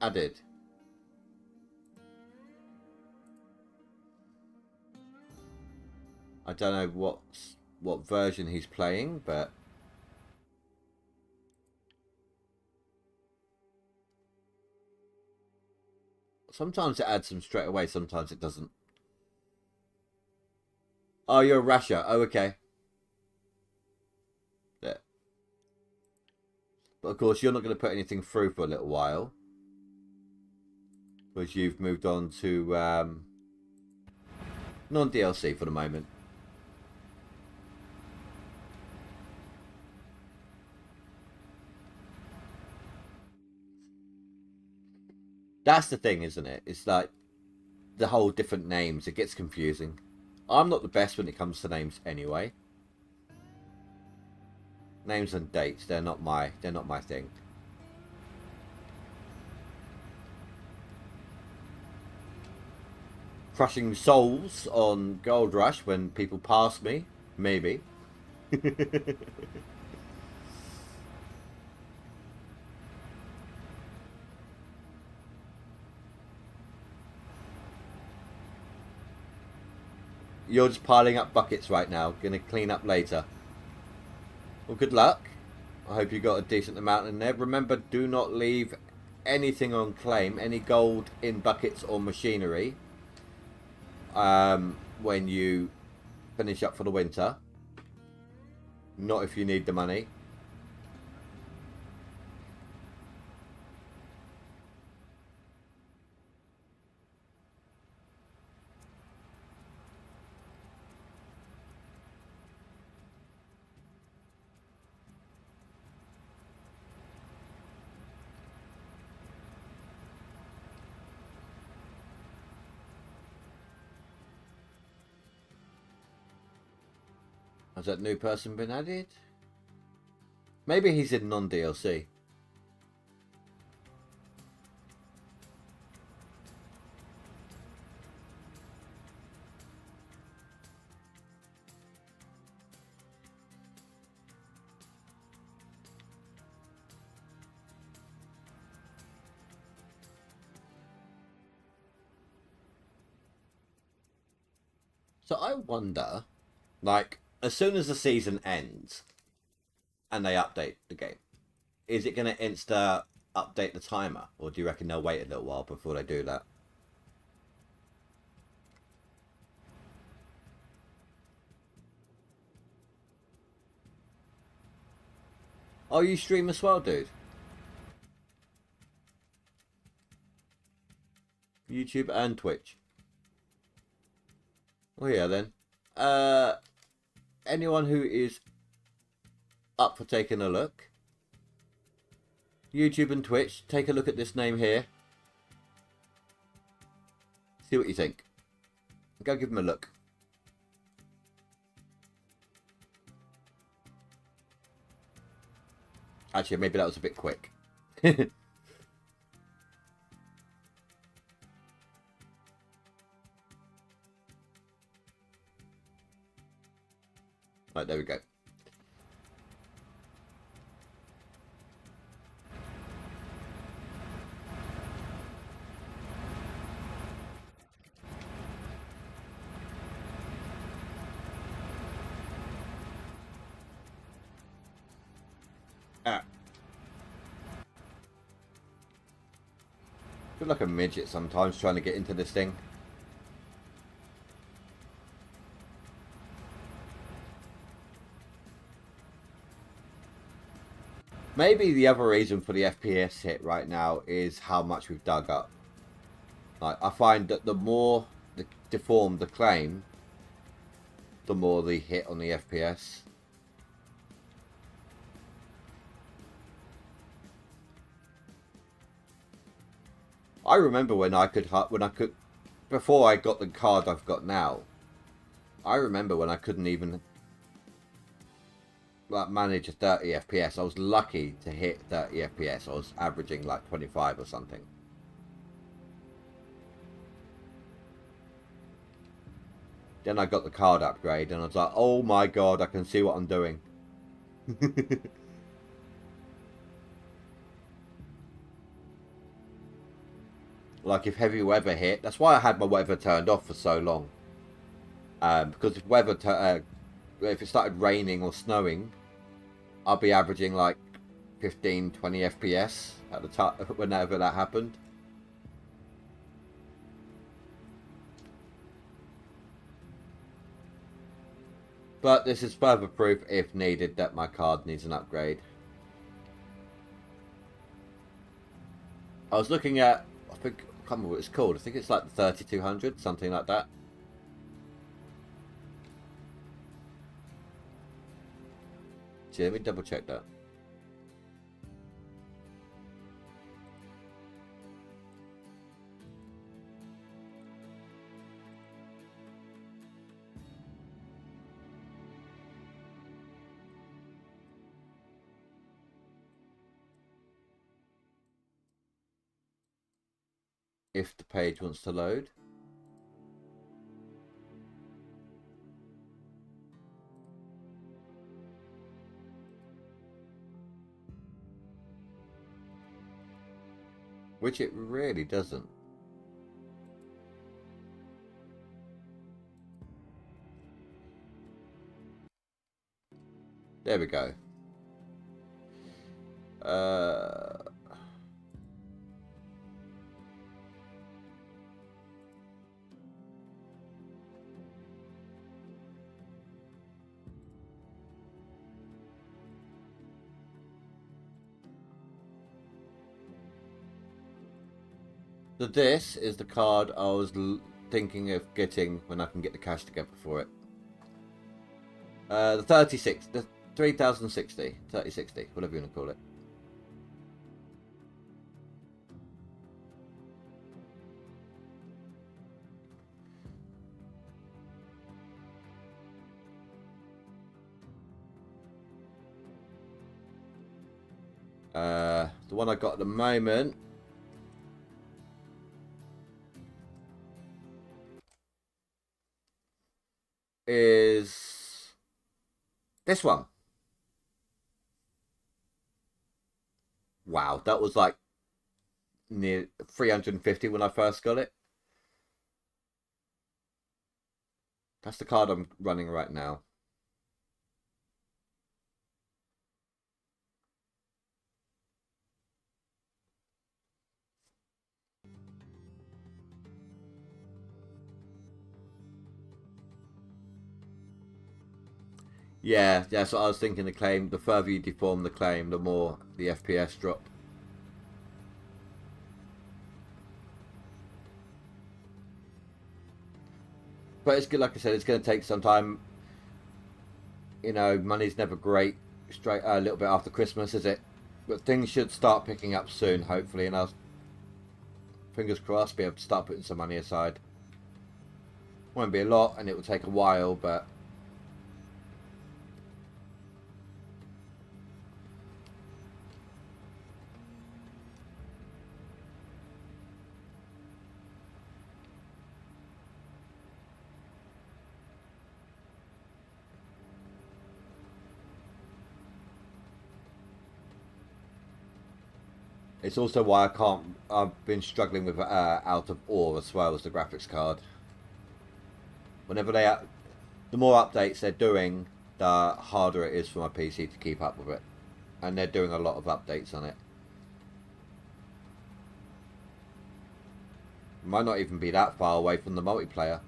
Added. I don't know what version he's playing, but sometimes it adds them straight away, sometimes it doesn't. Oh, you're a Russia. Oh, okay. Yeah. But of course, you're not going to put anything through for a little while, because you've moved on to non-DLC for the moment. That's the thing, isn't it? It's like the whole different names. It gets confusing. I'm not the best when it comes to names anyway. Names and dates, they're not my thing. Crushing souls on GoldRush when people pass me, maybe. You're just piling up buckets right now. Gonna clean up later. Well, good luck. I hope you got a decent amount in there. Remember, do not leave anything on claim, any gold in buckets or machinery, when you finish up for the winter. Not if you need the money. Has that new person been added? Maybe he's in non-DLC. So I wonder, like, as soon as the season ends and they update the game, is it going to insta update the timer, or do you reckon they'll wait a little while before they do that? Oh, you stream as well, dude? YouTube and Twitch. Oh yeah, then. Anyone who is up for taking a look, YouTube and Twitch, take a look at this name here. See what you think. Go give him a look. Actually, maybe that was a bit quick. Right, there we go. Ah. I feel like a midget sometimes trying to get into this thing. Maybe the other reason for the FPS hit right now is how much we've dug up. Like, I find that the more deformed the claim, the more the hit on the FPS. I remember when I could, before I got the card I've got now. I remember when I couldn't even like manage a 30 FPS. I was lucky to hit 30 FPS. I was averaging like 25 or something. Then I got the card upgrade and I was like, oh my god, I can see what I'm doing. Like if heavy weather hit, that's why I had my weather turned off for so long. Because if it started raining or snowing, I'll be averaging like 15, 20 FPS at the time whenever that happened. But this is further proof, if needed, that my card needs an upgrade. I was looking at, I can't remember what it's called. I think it's like the 3200, something like that. See, let me double check that. If the page wants to load. Which it really doesn't. There we go. So this is the card I was thinking of getting when I can get the cash together for it. The 36, the 3060, 3060, whatever you want to call it. The one I got at the moment is this one. Wow, that was like near 350 when I first got it. That's the card I'm running right now. Yeah, that's what I was thinking. The claim, the further you deform the claim, the more the FPS drop. But it's good, like I said, it's going to take some time. You know, money's never great straight a little bit after Christmas, is it? But things should start picking up soon, hopefully, and I'll, fingers crossed, be able to start putting some money aside. Won't be a lot, and it will take a while, but it's also why I can't. I've been struggling with Out of Ore as well as the graphics card. Whenever the more updates they're doing, the harder it is for my PC to keep up with it, and they're doing a lot of updates on it. Might not even be that far away from the multiplayer.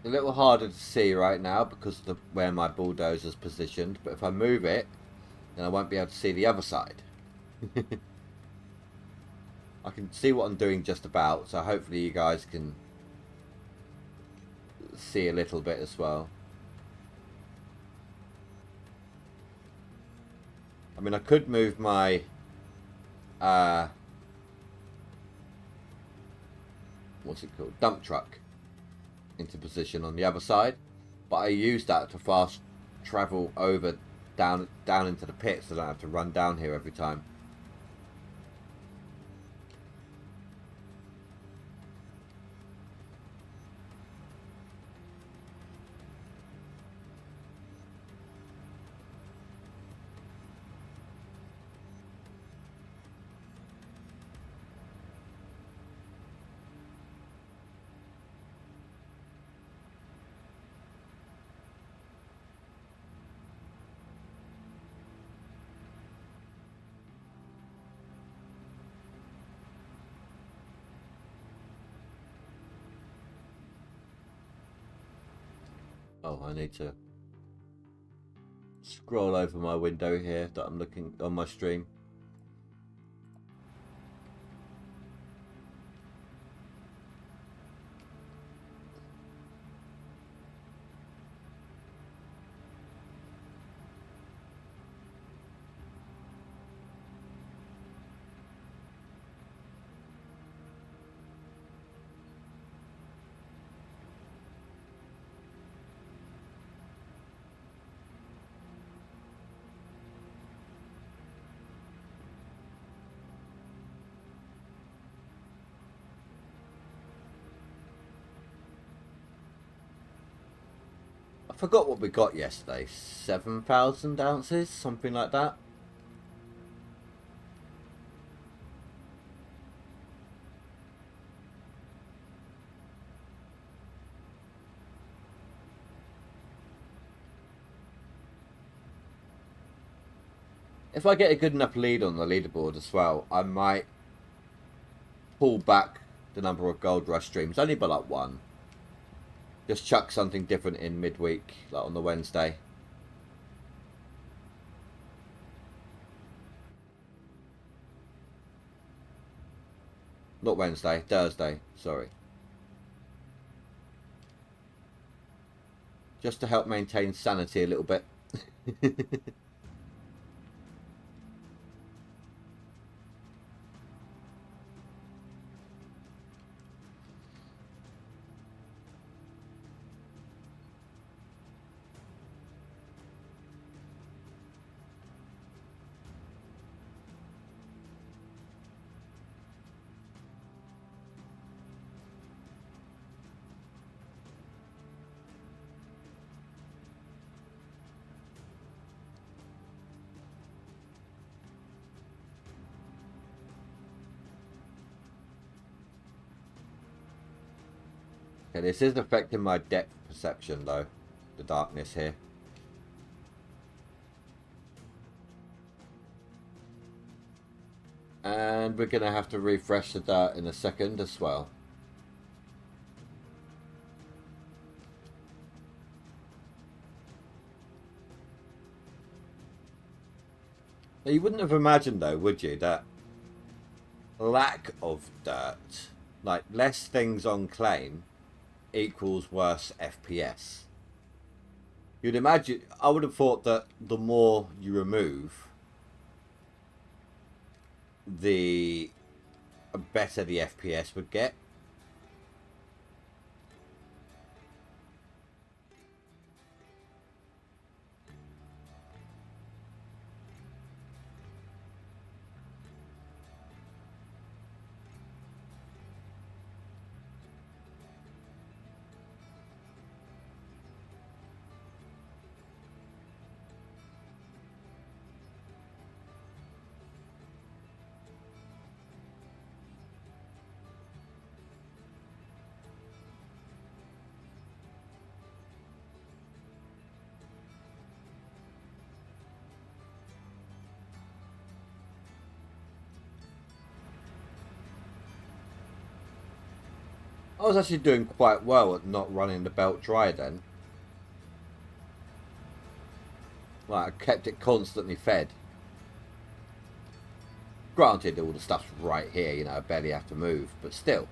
A little harder to see right now because of where my bulldozer's positioned, but if I move it, then I won't be able to see the other side. I can see what I'm doing just about, so hopefully you guys can see a little bit as well. I mean, I could move my what's it called, dump truck into position on the other side, but I use that to fast travel over down into the pit, so I don't have to run down here every time. Oh, I need to scroll over my window here that I'm looking on my stream. I forgot what we got yesterday. 7,000 ounces, something like that. If I get a good enough lead on the leaderboard as well, I might pull back the number of GoldRush streams, only by like one. Just chuck something different in midweek, like on the Wednesday. Not Wednesday, Thursday, sorry. Just to help maintain sanity a little bit. Okay, this is affecting my depth perception though, the darkness here. And we're going to have to refresh the dirt in a second as well. Now, you wouldn't have imagined though, would you, that lack of dirt, like less things on claim, equals worse FPS. You'd imagine, I would have thought that the more you remove, the better the FPS would get. I was actually doing quite well at not running the belt dry then. Like, I kept it constantly fed. Granted, all the stuff's right here, you know, I barely have to move, but still.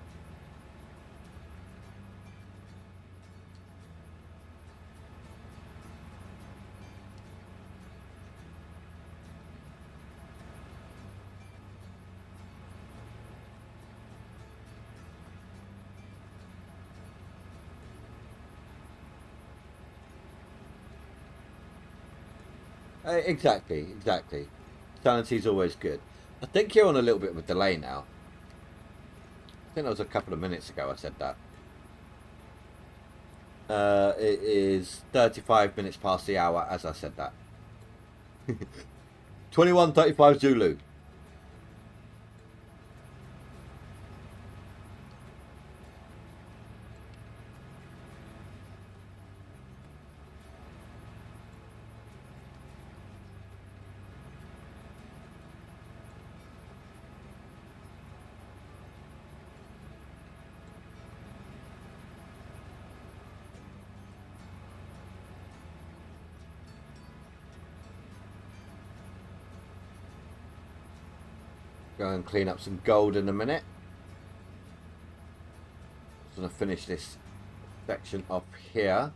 Exactly. Sanity's always good. I think you're on a little bit of a delay now. I think that was a couple of minutes ago I said that. It is 35 minutes past the hour as I said that. 21:35 Zulu. Go and clean up some gold in a minute. Just gonna finish this section up here.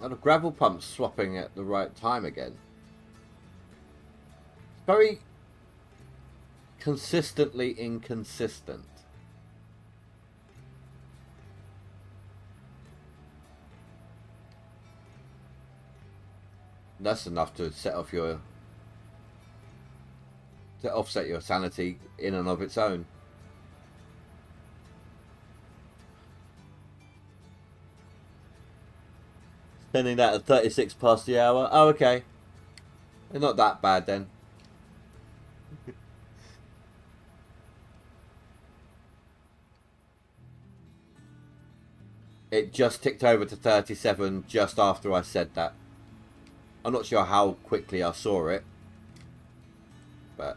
And the gravel pump's swapping at the right time again. Very consistently inconsistent. That's enough to offset your sanity in and of its own. Sending that at 36 past the hour. Oh, okay. They're not that bad then. It just ticked over to 37 just after I said that. I'm not sure how quickly I saw it. But...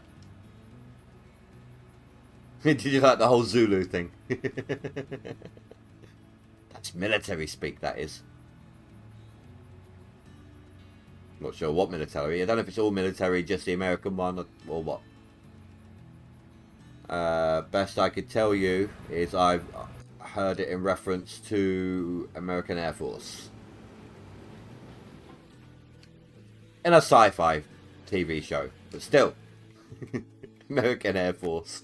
Did you like the whole Zulu thing? That's military speak, that is. Not sure what military. I don't know if it's all military, just the American one, or what. Best I could tell you is I've heard it in reference to American Air Force. In a sci-fi TV show, but still. American Air Force.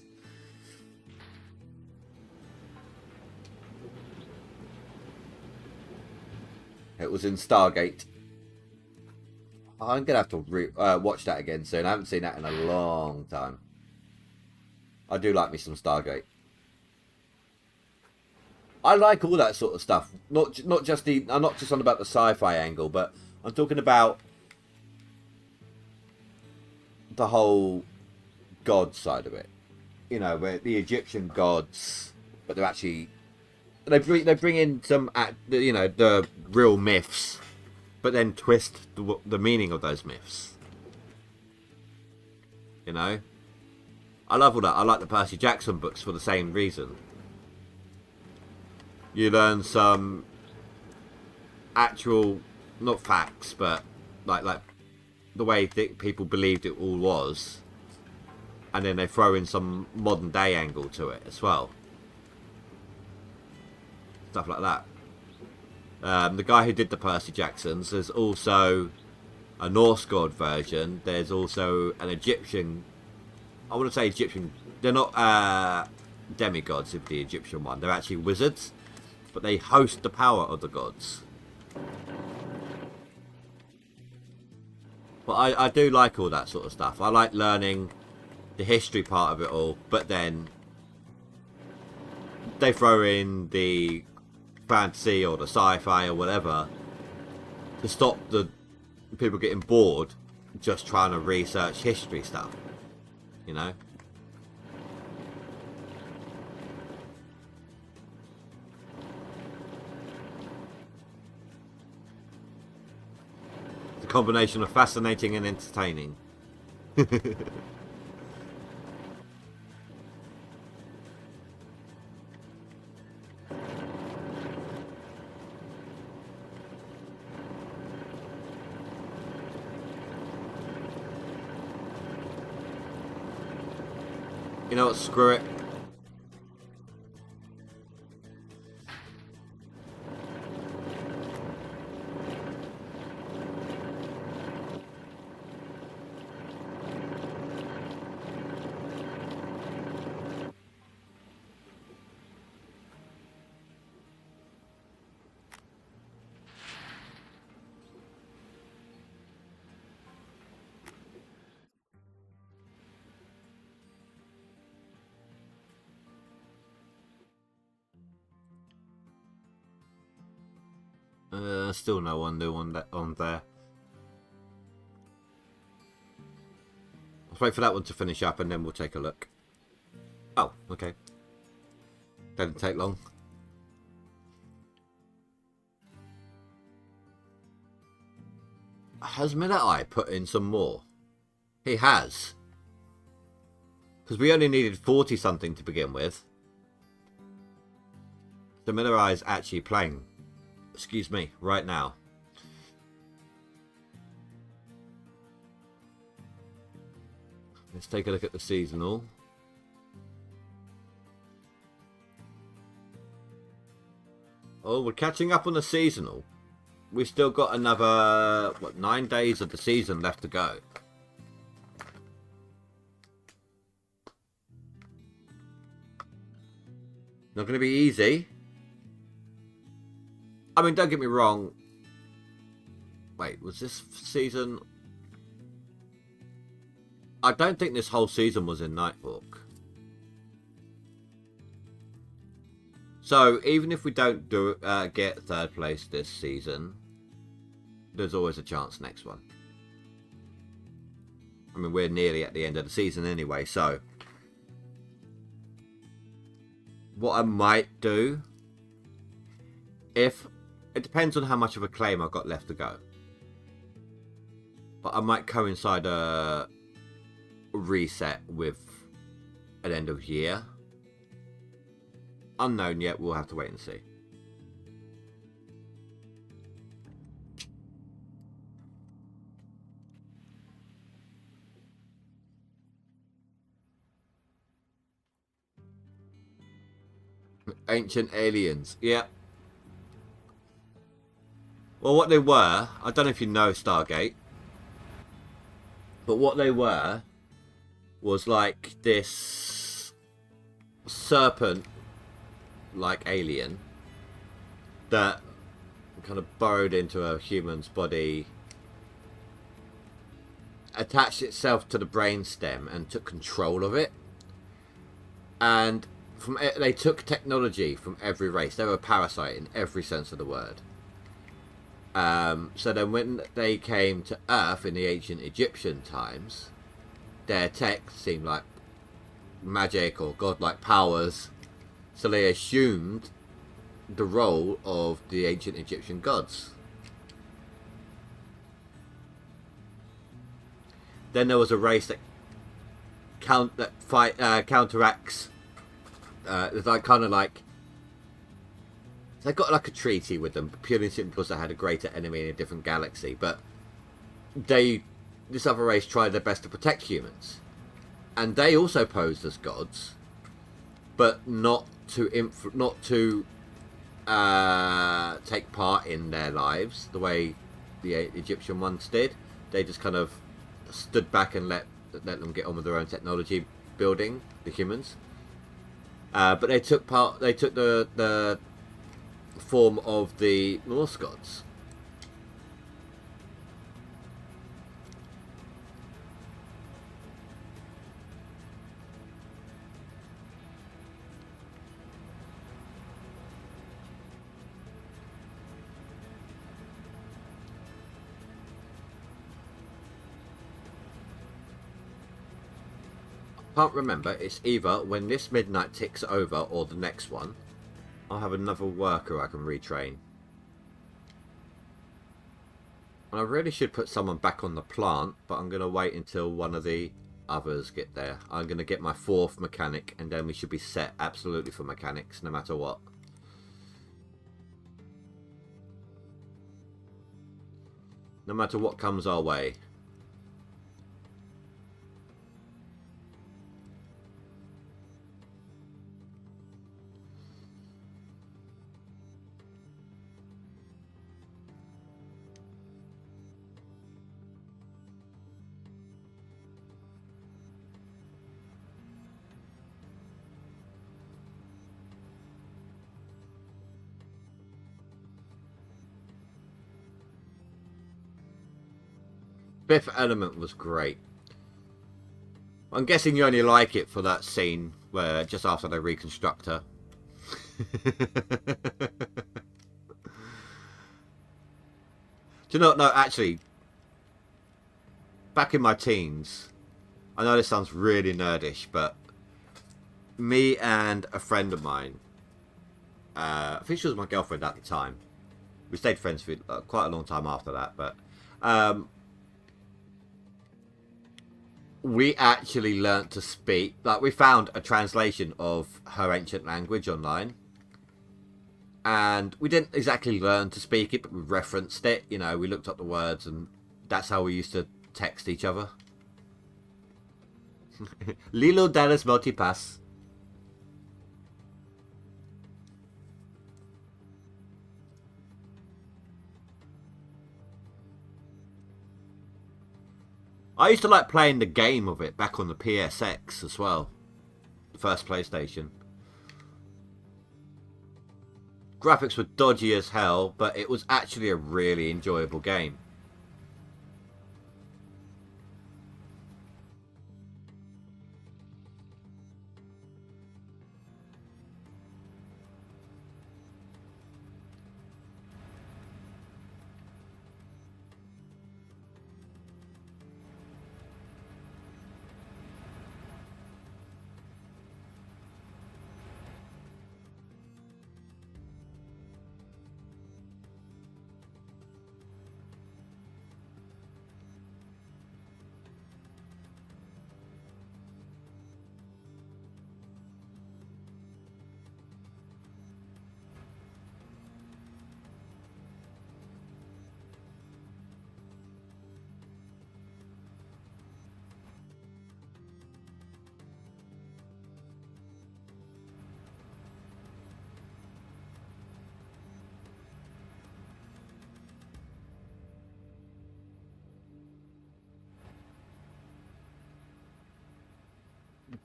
It was in Stargate. I'm going to have to watch that again soon. I haven't seen that in a long time. I do like me some Stargate. I like all that sort of stuff. I'm not just on about the sci-fi angle, but I'm talking about the whole god side of it. You know, where the Egyptian gods, but they're actually they bring in some the real myths, but then twist the meaning of those myths. You know, I love all that. I like the Percy Jackson books for the same reason. You learn some actual, not facts, but like the way people believed it all was, and then they throw in some modern day angle to it as well. Stuff like that. The guy who did the Percy Jacksons, there's also a Norse god version. There's also an Egyptian. I wouldn't say Egyptian. They're not demigods of the Egyptian one. They're actually wizards, but they host the power of the gods. But I do like all that sort of stuff. I like learning the history part of it all, but then they throw in the fantasy or the sci-fi or whatever to stop the people getting bored just trying to research history stuff, you know. Combination of fascinating and entertaining. You know what, screw it. Still no one new on there. Let's wait for that one to finish up and then we'll take a look. Oh, okay. Didn't take long. Has Eye put in some more? He has. Because we only needed 40 something to begin with. So Eye is actually playing. Excuse me, right now. Let's take a look at the seasonal. Oh, we're catching up on the seasonal. We've still got another, what, 9 days of the season left to go. Not going to be easy. I mean, don't get me wrong. Wait, was this season... I don't think this whole season was in Nighthawk. So, even if we don't get third place this season, there's always a chance next one. I mean, we're nearly at the end of the season anyway, so... What I might do... It depends on how much of a claim I've got left to go. But I might coincide a reset with an end of year. Unknown yet, we'll have to wait and see. Ancient aliens, yeah. Well, what they were, I don't know if you know Stargate, but what they were was like this serpent-like alien that kind of burrowed into a human's body, attached itself to the brainstem and took control of it. And they took technology from every race. They were a parasite in every sense of the word. So then when they came to Earth in the ancient Egyptian times, their tech seemed like magic or godlike powers, so they assumed the role of the ancient Egyptian gods. Then there was a race that counteracts. It's like kind of like they got like a treaty with them, purely and simply because they had a greater enemy in a different galaxy. But this other race tried their best to protect humans, and they also posed as gods, but not to take part in their lives the way the Egyptian ones did. They just kind of stood back and let them get on with their own technology building, the humans. But they took part. They took the form of the Norse gods. Can't remember. It's either when this midnight ticks over or the next one. I'll have another worker I can retrain. I really should put someone back on the plant, but I'm going to wait until one of the others get there. I'm going to get my 4th mechanic, and then we should be set absolutely for mechanics, no matter what. No matter what comes our way. Fifth Element was great. I'm guessing you only like it for that scene where just after they reconstruct her. Do you know? No, actually, back in my teens, I know this sounds really nerdish, but me and a friend of mine, I think she was my girlfriend at the time. We stayed friends for quite a long time after that, but we actually learnt to speak. Like, we found a translation of her ancient language online, and we didn't exactly learn to speak it, but we referenced it. You know, we looked up the words, and that's how we used to text each other. Lilo Dallas Multipass. I used to like playing the game of it back on the PSX as well. The first PlayStation. Graphics were dodgy as hell, but it was actually a really enjoyable game.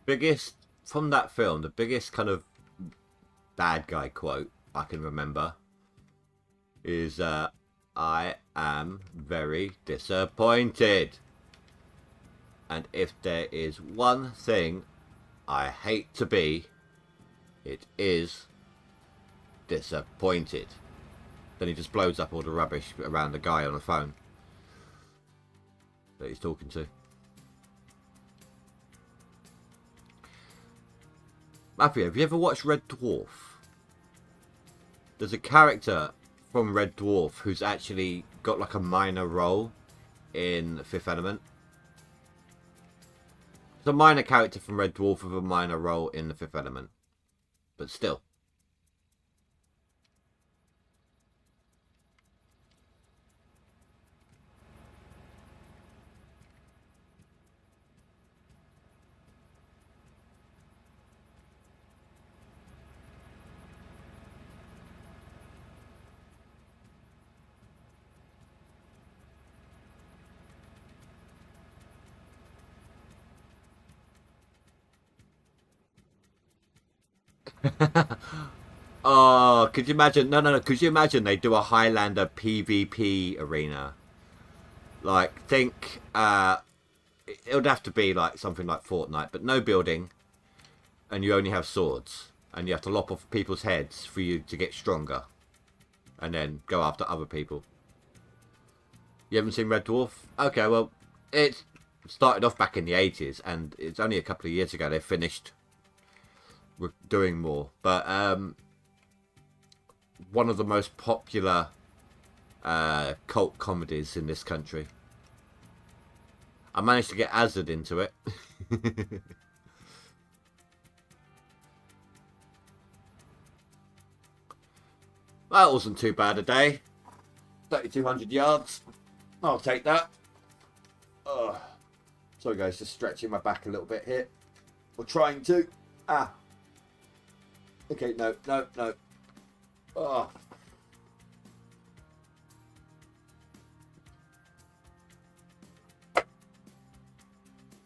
Biggest from that film, the biggest kind of bad guy quote I can remember is I am very disappointed, and if there is one thing I hate to be, it is disappointed. Then he just blows up all the rubbish around the guy on the phone that he's talking to. Matthew, have you ever watched Red Dwarf? There's a character from Red Dwarf who's actually got like a minor role in Fifth Element. It's a minor character from Red Dwarf with a minor role in the Fifth Element. But still. Oh, could you imagine? No. Could you imagine they do a Highlander PvP arena? Like, think, it would have to be like something like Fortnite, but no building, and you only have swords, and you have to lop off people's heads for you to get stronger, and then go after other people. You haven't seen Red Dwarf? Okay, well, it started off back in the 80s, and it's only a couple of years ago they finished doing more. But one of the most popular cult comedies in this country. I managed to get Azad into it. That wasn't too bad a day. 3,200 yards. I'll take that. Oh. Sorry guys, just stretching my back a little bit here. Or trying to. Ah. Okay, no. Oh.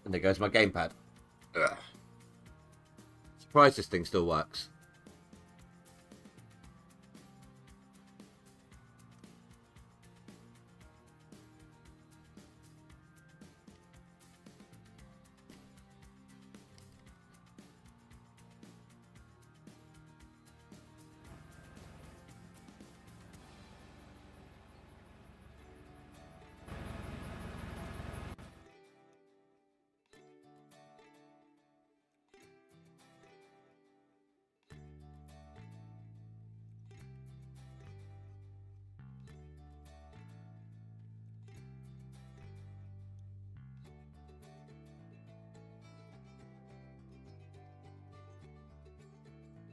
And there goes my gamepad. Ugh. Surprised this thing still works.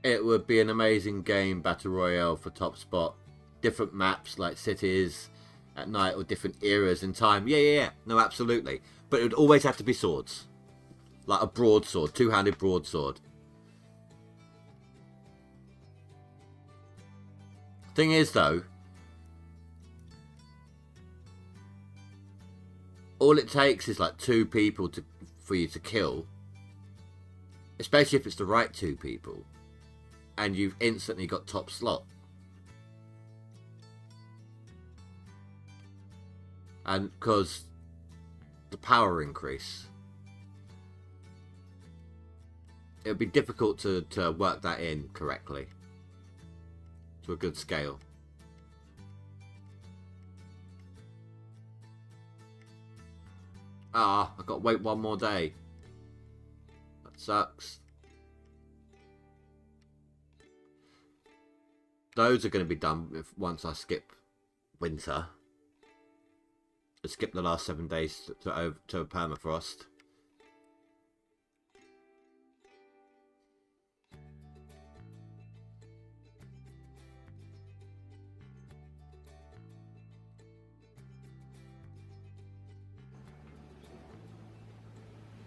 It would be an amazing game, Battle Royale, for top spot. Different maps, like cities at night, or different eras in time. Yeah. No, absolutely. But it would always have to be swords. Like a broadsword, two-handed broadsword. Thing is, though, all it takes is like 2 people for you to kill. Especially if it's the right 2 people. And you've instantly got top slot. And because the power increase, it would be difficult to work that in correctly to a good scale. Ah, I've got to wait 1 more day. That sucks. Those are going to be done once I skip winter. I skip the last 7 days to a permafrost.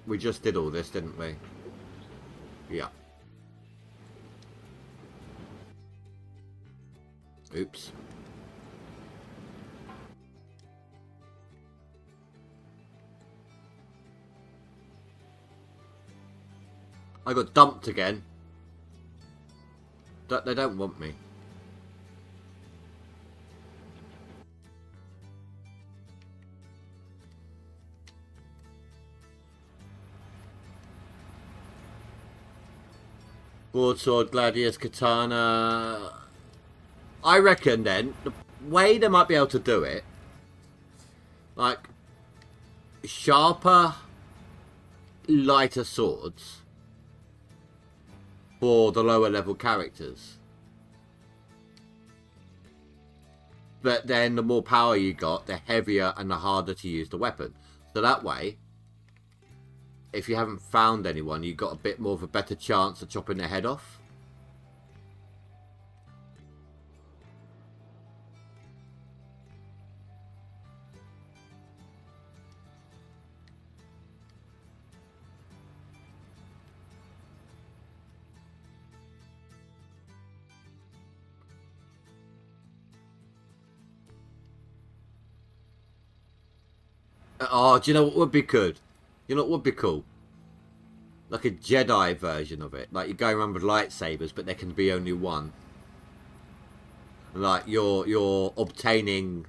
We just did all this, didn't we? Yeah. Oops. I got dumped again. They don't want me. Broadsword, Gladius, Katana. I reckon then, the way they might be able to do it, like, sharper, lighter swords for the lower level characters. But then the more power you got, the heavier and the harder to use the weapon. So that way, if you haven't found anyone, you've got a bit more of a better chance of chopping their head off. Oh, do you know what would be good? You know what would be cool? Like a Jedi version of it. Like you're going around with lightsabers, but there can be only one. Like you're obtaining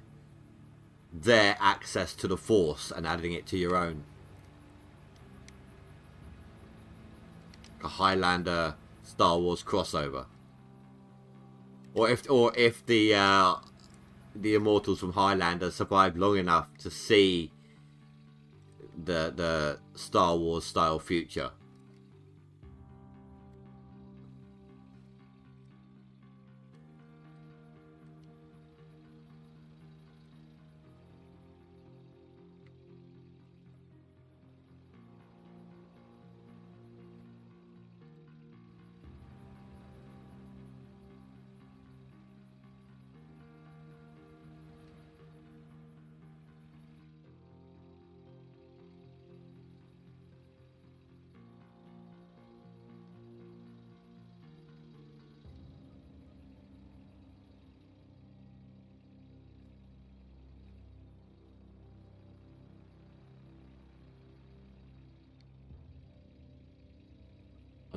their access to the Force and adding it to your own. A Highlander Star Wars crossover. Or if the immortals from Highlander survive long enough to see the Star Wars style future.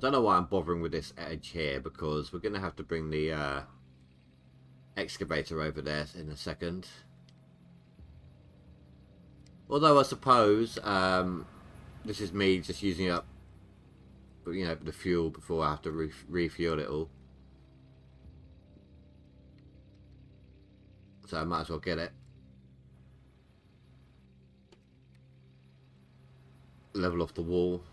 don't know why I'm bothering with this edge here, because we're going to have to bring the excavator over there in a second. Although I suppose this is me just using up, you know, the fuel before I have to refuel it all. So I might as well get it. Level off the wall.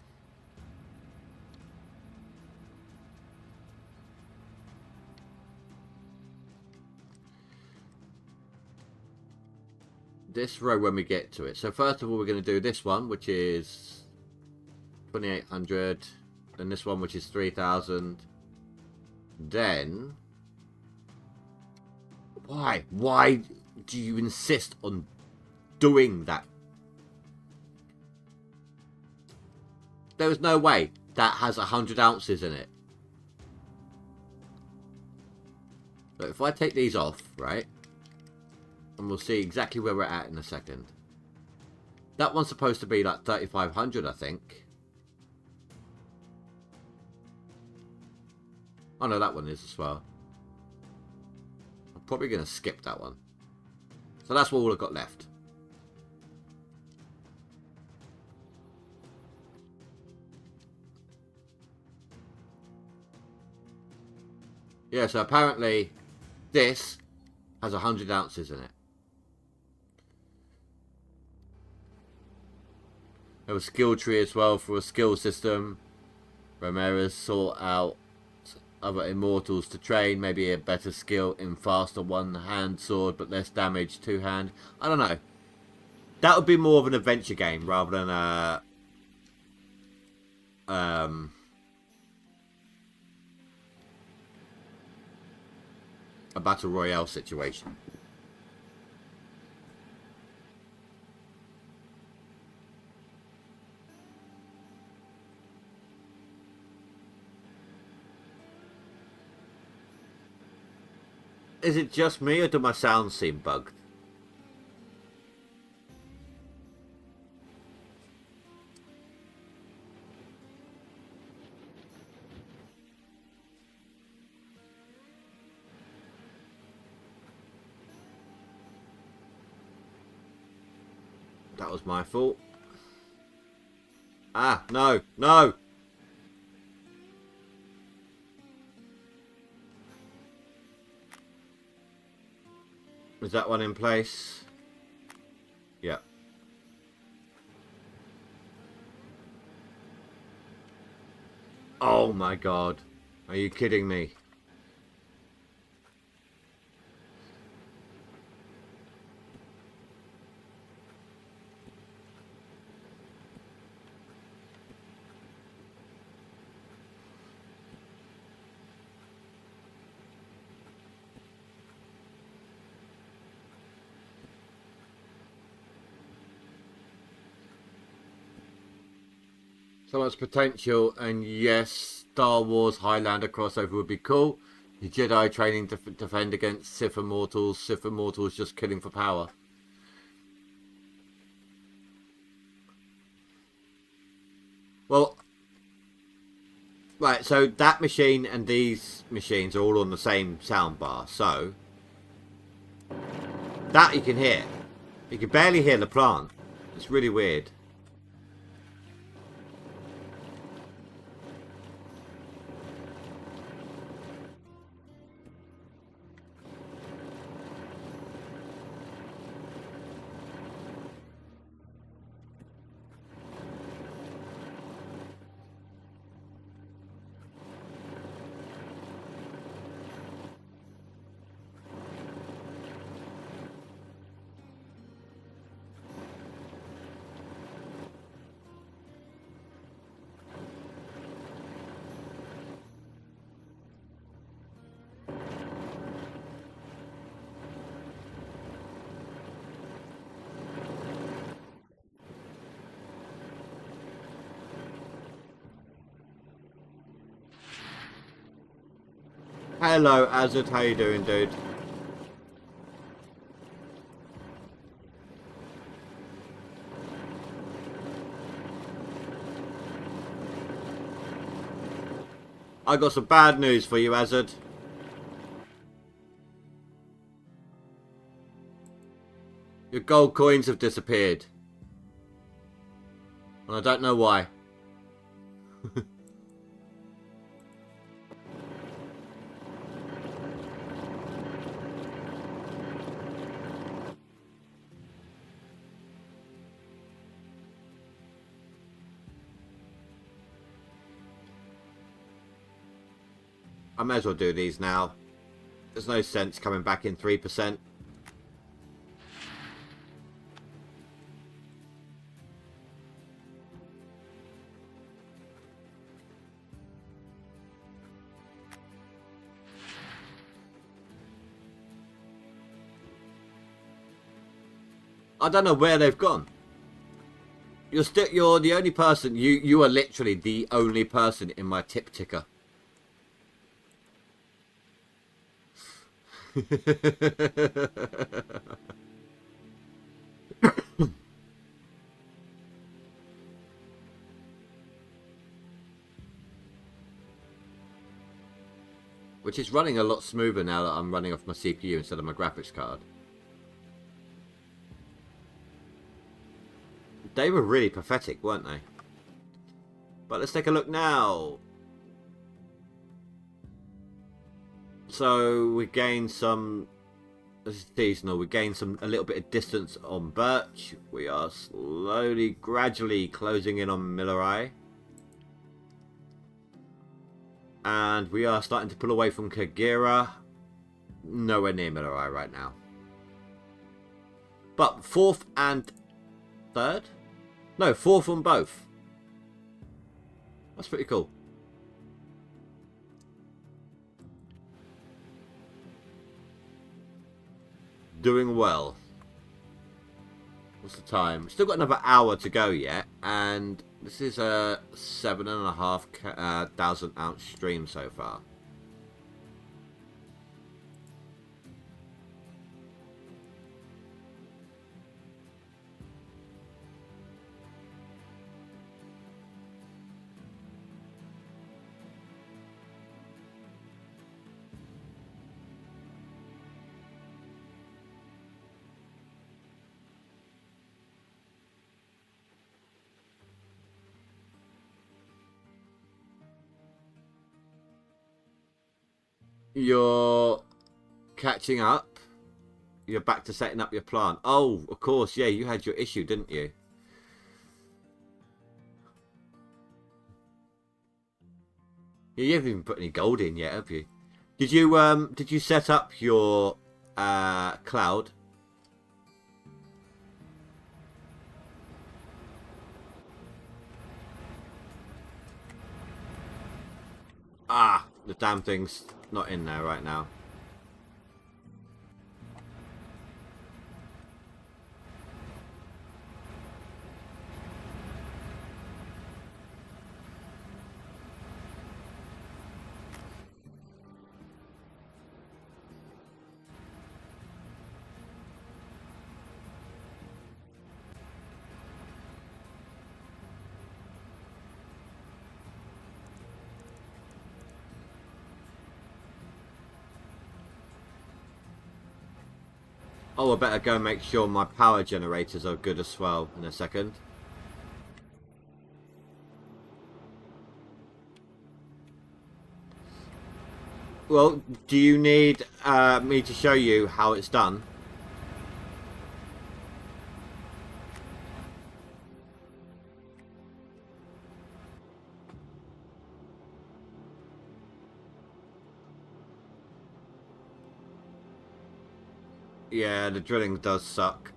This row when we get to it. So first of all, we're going to do this one, which is 2,800. Then this one, which is 3,000. Then why do you insist on doing that? There is no way that has 100 ounces in it. But if I take these off, right, and we'll see exactly where we're at in a second. That one's supposed to be like 3,500, I think. Oh no, that one is as well. I'm probably going to skip that one. So that's all I've got left. Yeah, so apparently this has 100 ounces in it. There was a skill tree as well for a skill system. Ramirez sought out other immortals to train, maybe a better skill in faster one-hand sword but less damage two-hand. I don't know. That would be more of an adventure game rather than a battle royale situation. Is it just me, or do my sounds seem bugged? That was my fault. Ah, no, no! Is that one in place? Yeah. Oh my god. Are you kidding me? So much potential, and yes, Star Wars Highlander crossover would be cool. The Jedi training to defend against Sith Immortals just killing for power. Well, right, so that machine and these machines are all on the same soundbar, so that you can hear. You can barely hear the plant. It's really weird. Hello, Azad. How you doing, dude? I got some bad news for you, Hazard. Your gold coins have disappeared. And I don't know why. I may as well do these now. There's no sense coming back in 3%. I don't know where they've gone. You're the only person. You are literally the only person in my tip ticker. Which is running a lot smoother now that I'm running off my CPU instead of my graphics card. They were really pathetic, weren't they? But let's take a look now. So we gained some. This is seasonal. We gained a little bit of distance on Birch. We are slowly, gradually closing in on Millerai. And we are starting to pull away from Kagera. Nowhere near Millerai right now. But 4th and 3rd? No, 4th on both. That's pretty cool. Doing well. What's the time? Still got another hour to go yet, and this is a 7,500 ounce stream so far. You're catching up. You're back to setting up your plant. Oh, of course, yeah, you had your issue, didn't you? You haven't even put any gold in yet, have you? Did you set up your cloud? Ah, the damn thing's not in there right now. Oh, I better go make sure my power generators are good as well in a second. Well, do you need me to show you how it's done? Yeah, the drilling does suck.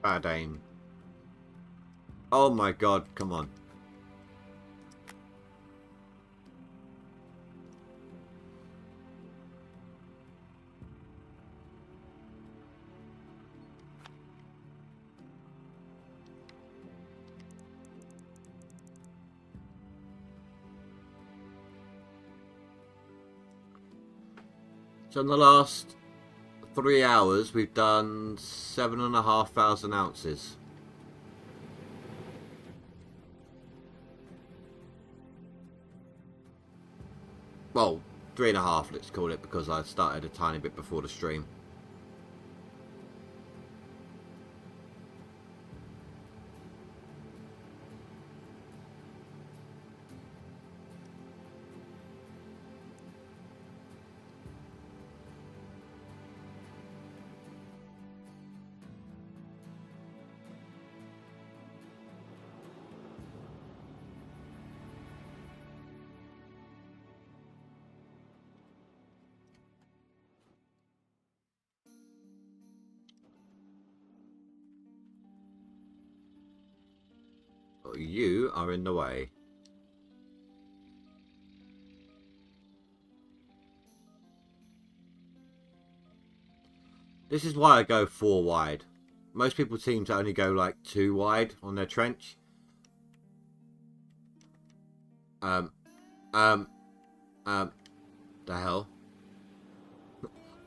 Bad aim. Oh my god, come on. So in the last 3 hours, we've done 7,500 ounces. Well, 3.5, let's call it, because I started a tiny bit before the stream. You are in the way. This is why I go 4 wide. Most people seem to only go like 2 wide on their trench. The hell?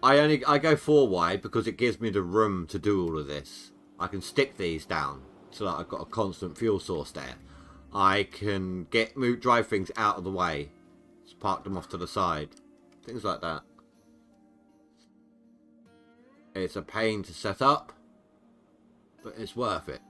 I go 4 wide because it gives me the room to do all of this. I can stick these down so that I've got a constant fuel source there. I can drive things out of the way. Just park them off to the side. Things like that. It's a pain to set up, but it's worth it.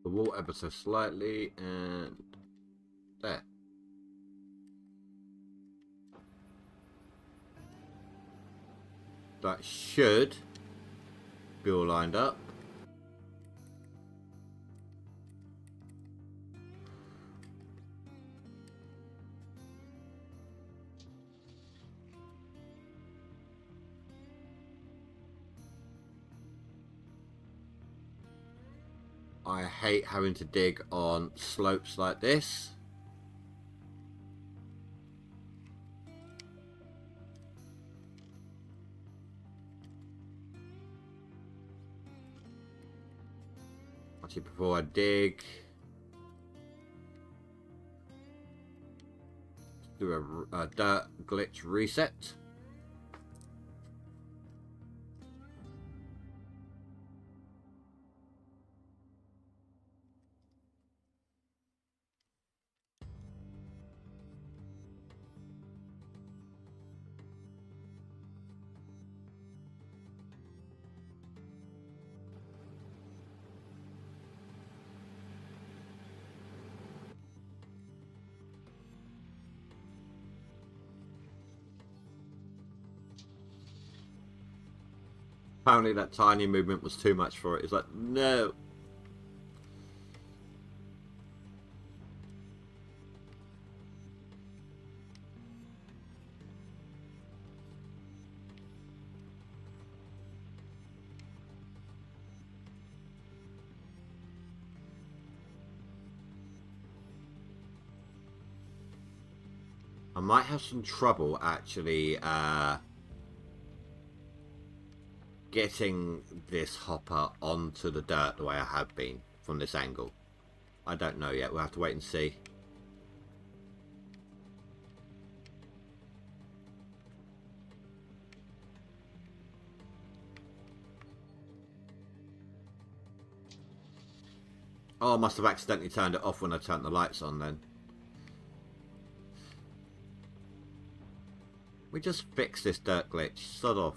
The wall ever so slightly, and there. That should be all lined up. I hate having to dig on slopes like this. Actually, before I dig, do a dirt glitch reset. Apparently that tiny movement was too much for it. It's like, no. I might have some trouble actually getting this hopper onto the dirt the way I have been from this angle. I don't know yet. We'll have to wait and see. Oh, I must have accidentally turned it off when I turned the lights on then. We just fixed this dirt glitch. Sod off.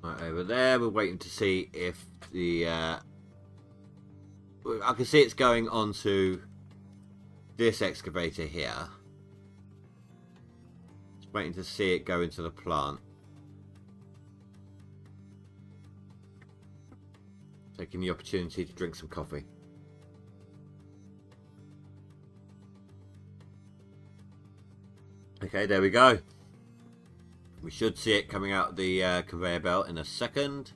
Right, over there, we're waiting to see if the... I can see it's going onto this excavator here. Just waiting to see it go into the plant. Taking the opportunity to drink some coffee. Okay, there we go. We should see it coming out of the conveyor belt in a second.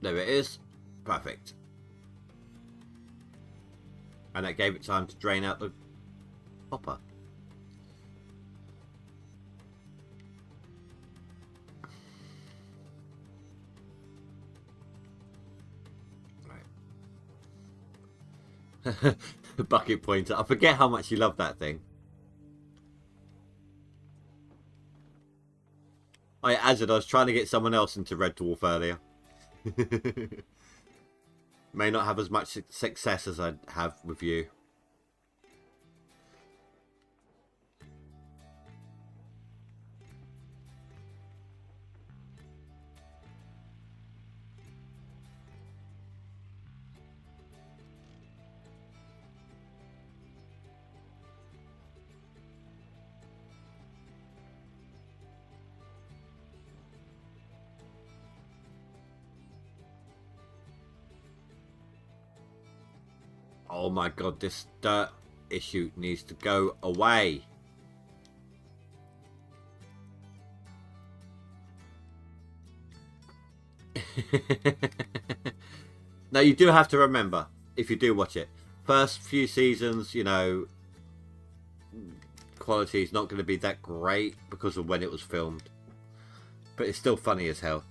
There it is. Perfect. And that gave it time to drain out the hopper. The bucket pointer. I forget how much you love that thing. I was trying to get someone else into Red Dwarf earlier. May not have as much success as I have with you. Oh my god, this dirt issue needs to go away. Now you do have to remember, if you do watch it, first few seasons, you know, quality is not going to be that great because of when it was filmed. But it's still funny as hell.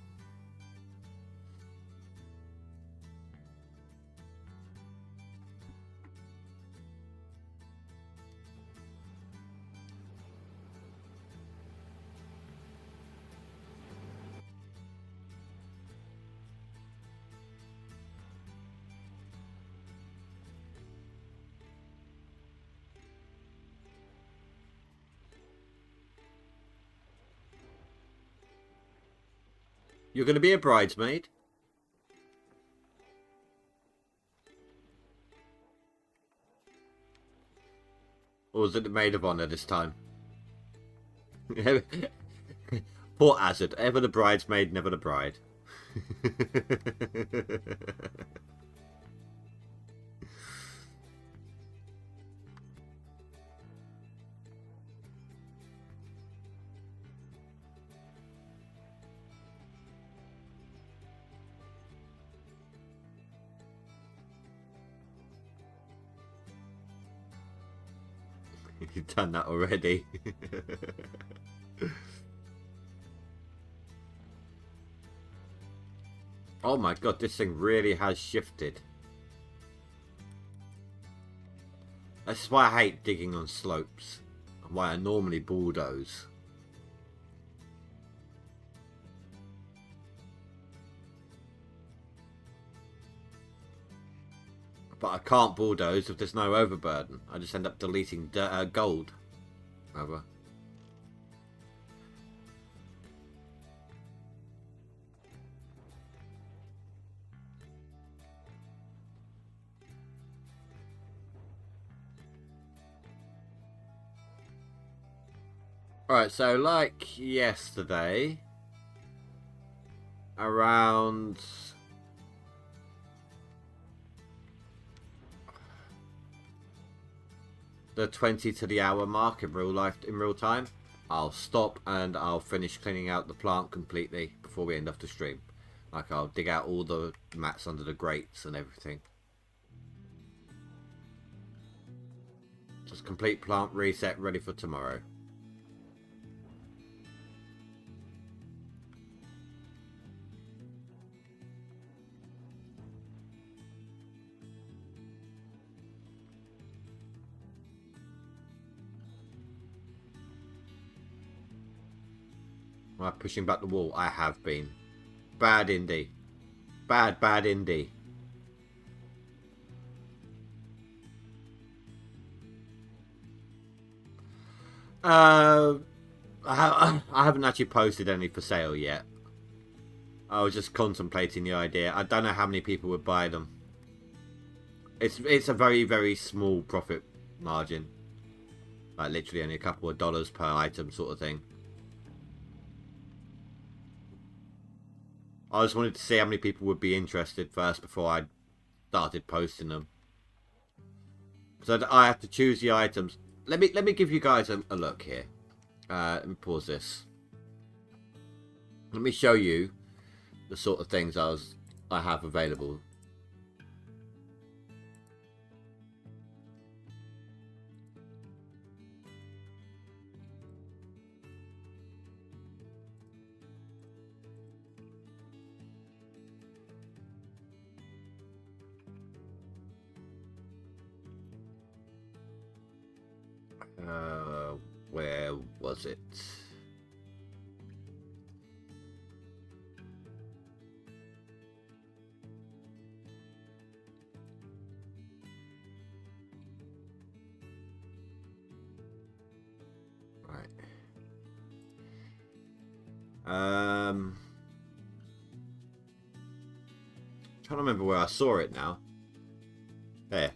You're going to be a bridesmaid? Or was it the maid of honor this time? Poor Azad. Ever the bridesmaid, never the bride. You've done that already. Oh my god, this thing really has shifted. That's why I hate digging on slopes. And why I normally bulldoze. But I can't bulldoze if there's no overburden. I just end up deleting gold. Rather. Alright, so like yesterday, around the 20 to the hour mark in real time, I'll stop and I'll finish cleaning out the plant completely before we end off the stream. Like I'll dig out all the mats under the grates and everything. Just complete plant reset, ready for tomorrow. Am I pushing back the wall? I have been. Bad indie. Bad indie. I haven't actually posted any for sale yet. I was just contemplating the idea. I don't know how many people would buy them. It's a very, very small profit margin. Like literally only a couple of dollars per item sort of thing. I just wanted to see how many people would be interested first before I started posting them. So I have to choose the items. Let me give you guys a look here. Let me pause this. Let me show you the sort of things I have available. Where was it? Right. Trying to remember where I saw it now. There.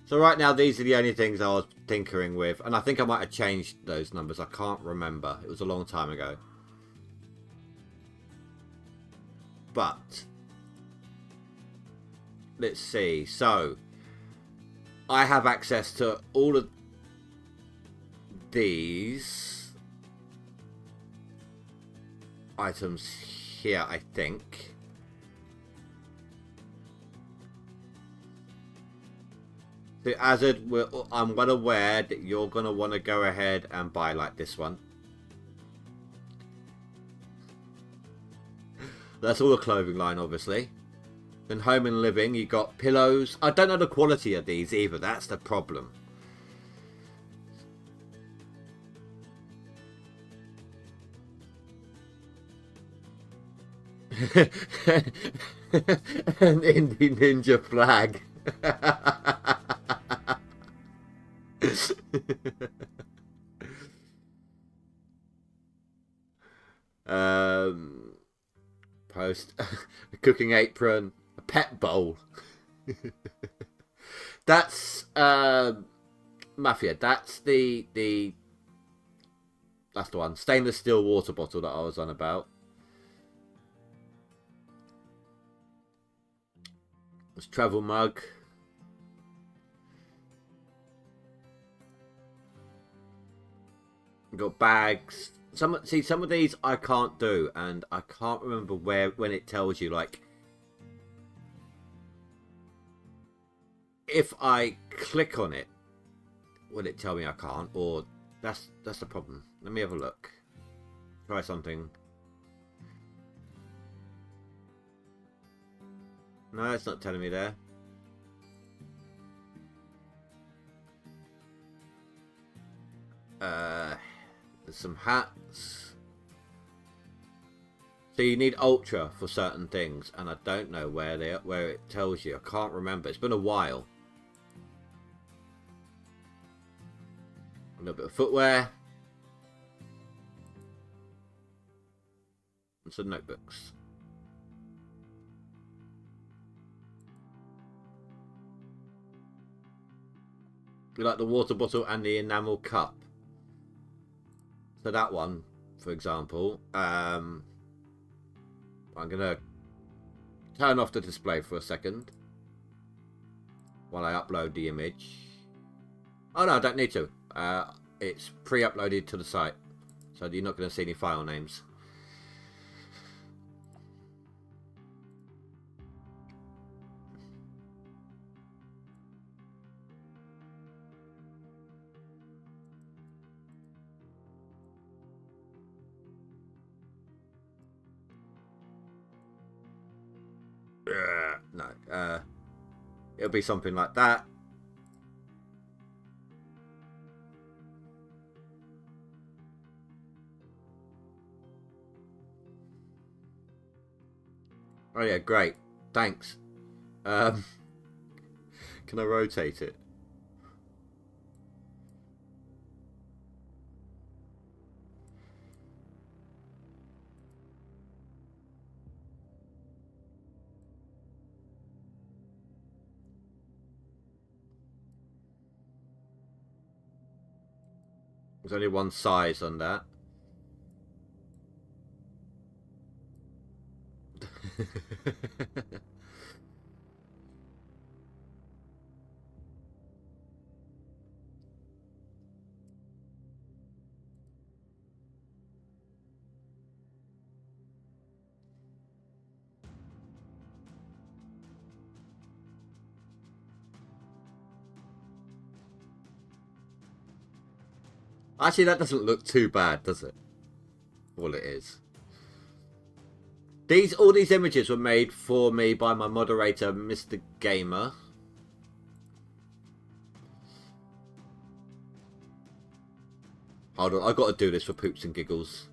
So right now, these are the only things I was tinkering with. And I think I might have changed those numbers. I can't remember. It was a long time ago. But let's see. So I have access to all of these items here, I think. So Azad, I'm well aware that you're going to want to go ahead and buy like this one. That's all the clothing line, obviously. Then home and living, you got pillows. I don't know the quality of these either. That's the problem. An Indie Ninja flag. Post a cooking apron, a pet bowl. That's Mafia. That's the one. Stainless steel water bottle that I was on about. It's travel mug. Got bags. Some of these I can't do, and I can't remember when it tells you, like, if I click on it, will it tell me I can't? Or that's the problem. Let me have a look. Try something. No, it's not telling me there. There's some hats. So you need Ultra for certain things, and I don't know where it tells you. I can't remember. It's been a while. A little bit of footwear. And some notebooks. like the water bottle and the enamel cup. So that one, for example, I'm gonna turn off the display for a second while I upload the image. Oh no, I don't need to. It's pre-uploaded to the site, so you're not going to see any file names. No, it'll be something like that. Oh yeah, great. Thanks. Can I rotate it? There's only one size on that. Actually, that doesn't look too bad, does it? All it is. All these images were made for me by my moderator, Mr. Gamer. Hold on, I've got to do this for poops and giggles.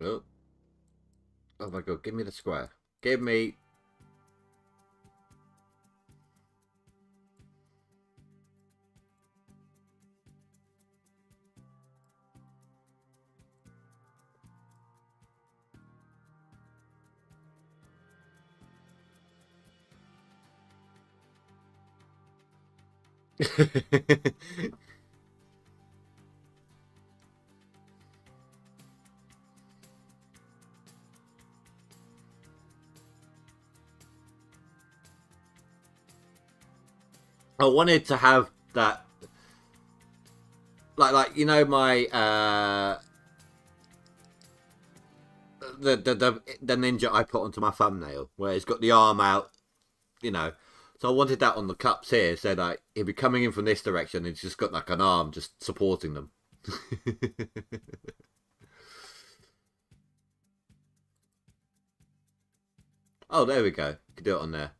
Oh. Oh my god, give me the square. Give me... I wanted to have that, like you know, my the ninja I put onto my thumbnail, where it's got the arm out, you know. So I wanted that on the cups here, so like he'd be coming in from this direction, and it's just got like an arm just supporting them. Oh, there we go. You can do it on there.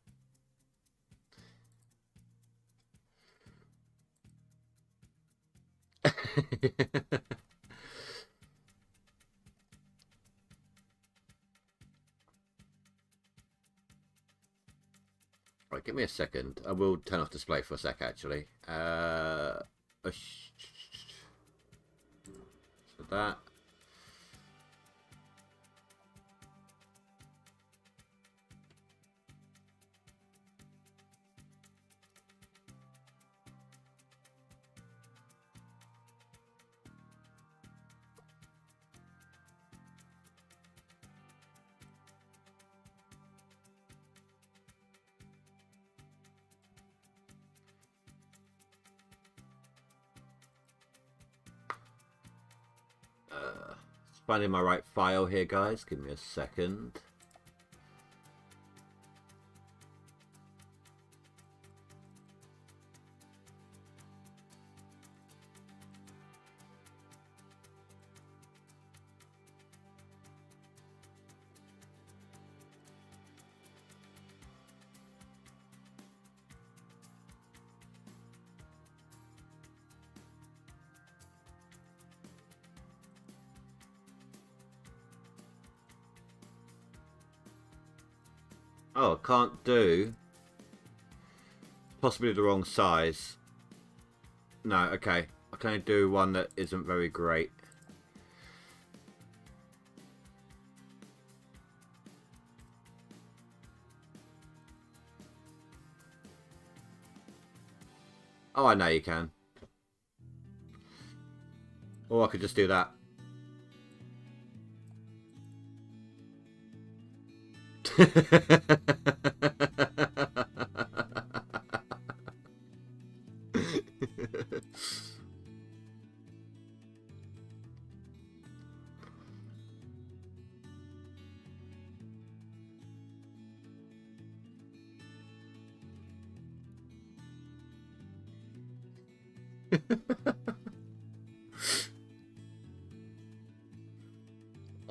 Right, give me a second. I will turn off display for a sec, actually. So that. Finding my right file here, guys. Give me a second. Oh, I can't do. Possibly the wrong size. No, okay. I can only do one that isn't very great. Oh, I know you can. Or I could just do that.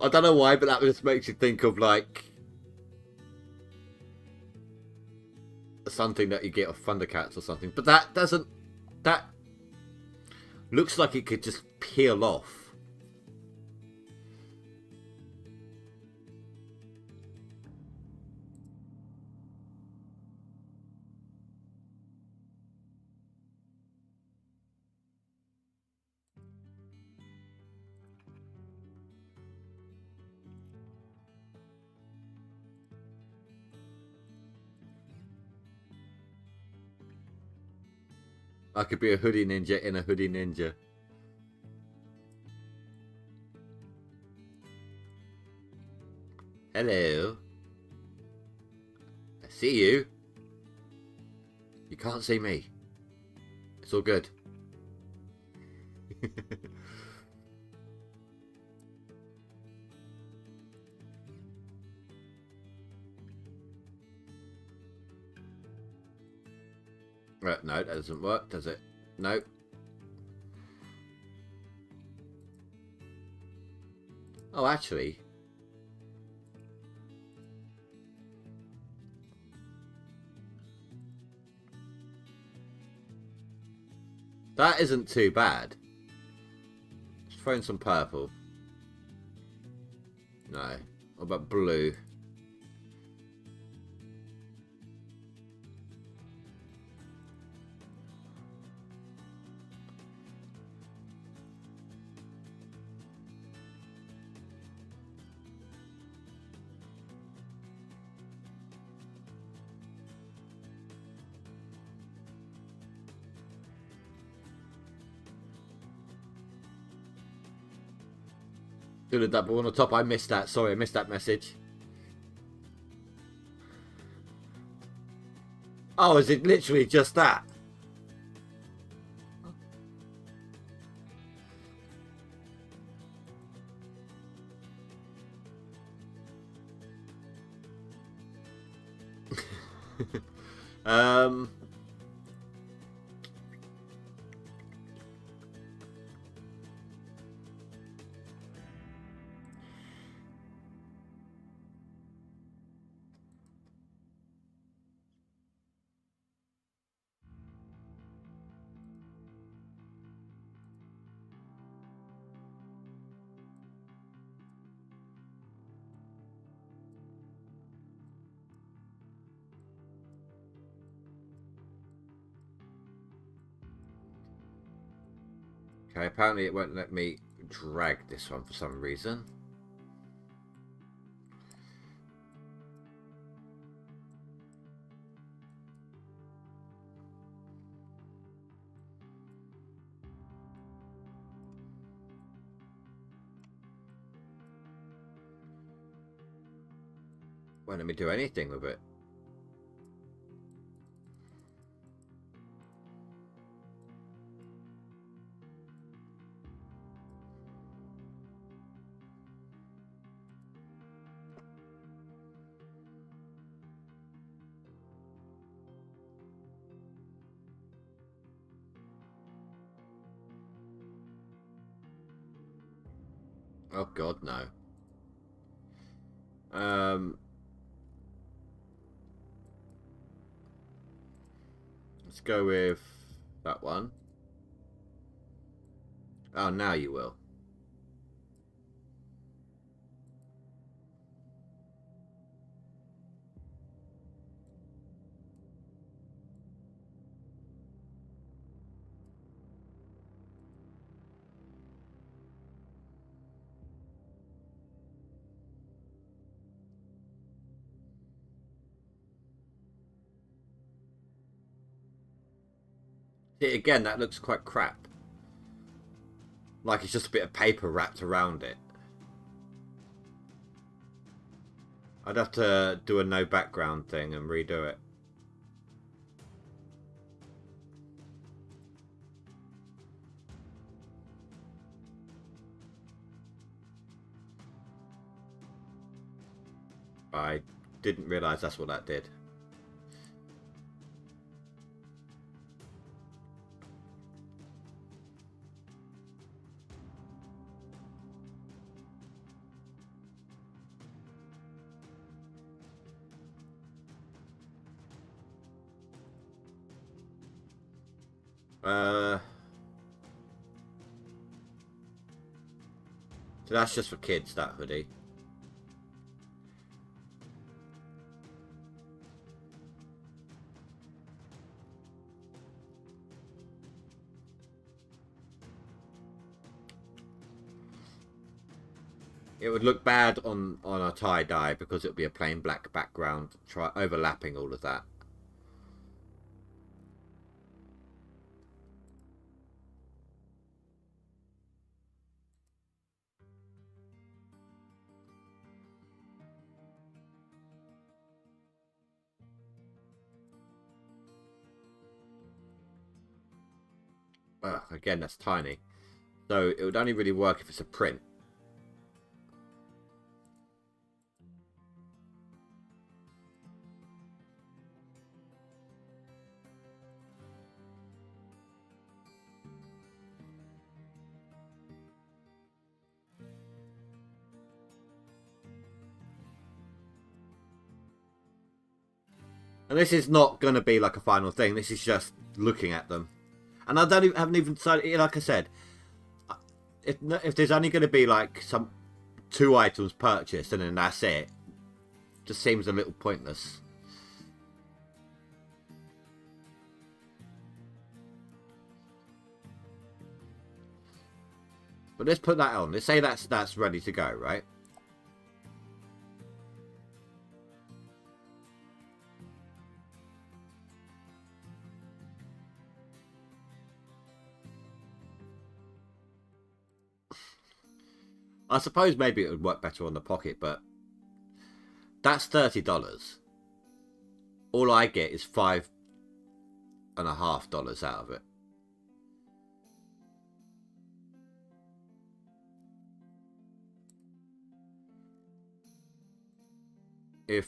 I don't know why, but that just makes you think of like something that you get off Thundercats or something. But that doesn't. That looks like it could just peel off. I could be a hoodie ninja in a hoodie ninja. Hello. I see you. You can't see me. It's all good. Right, no, that doesn't work, does it? No. Oh, actually. That isn't too bad. Just throw in some purple. No. What about blue? Doing a double on the top. I missed that. Sorry, I missed that message. Oh, is it literally just that? um... Okay, apparently it won't let me drag this one for some reason. Won't let me do anything with it. Oh god, no. Let's go with that one. Oh, now you will. Again, that looks quite crap. Like it's just a bit of paper wrapped around it. I'd have to do a no background thing and redo it. I didn't realise that's what that did. So that's just for kids, that hoodie. It would look bad on a tie-dye because it would be a plain black background, overlapping all of that. Again, that's tiny. So it would only really work if it's a print. And this is not going to be like a final thing. This is just looking at them. And I haven't even decided, like I said, if there's only going to be like some 2 items purchased and then that's it, just seems a little pointless. But let's put that on. Let's say that's ready to go, right? I suppose maybe it would work better on the pocket, but that's $30. All I get is $5.50 out of it. If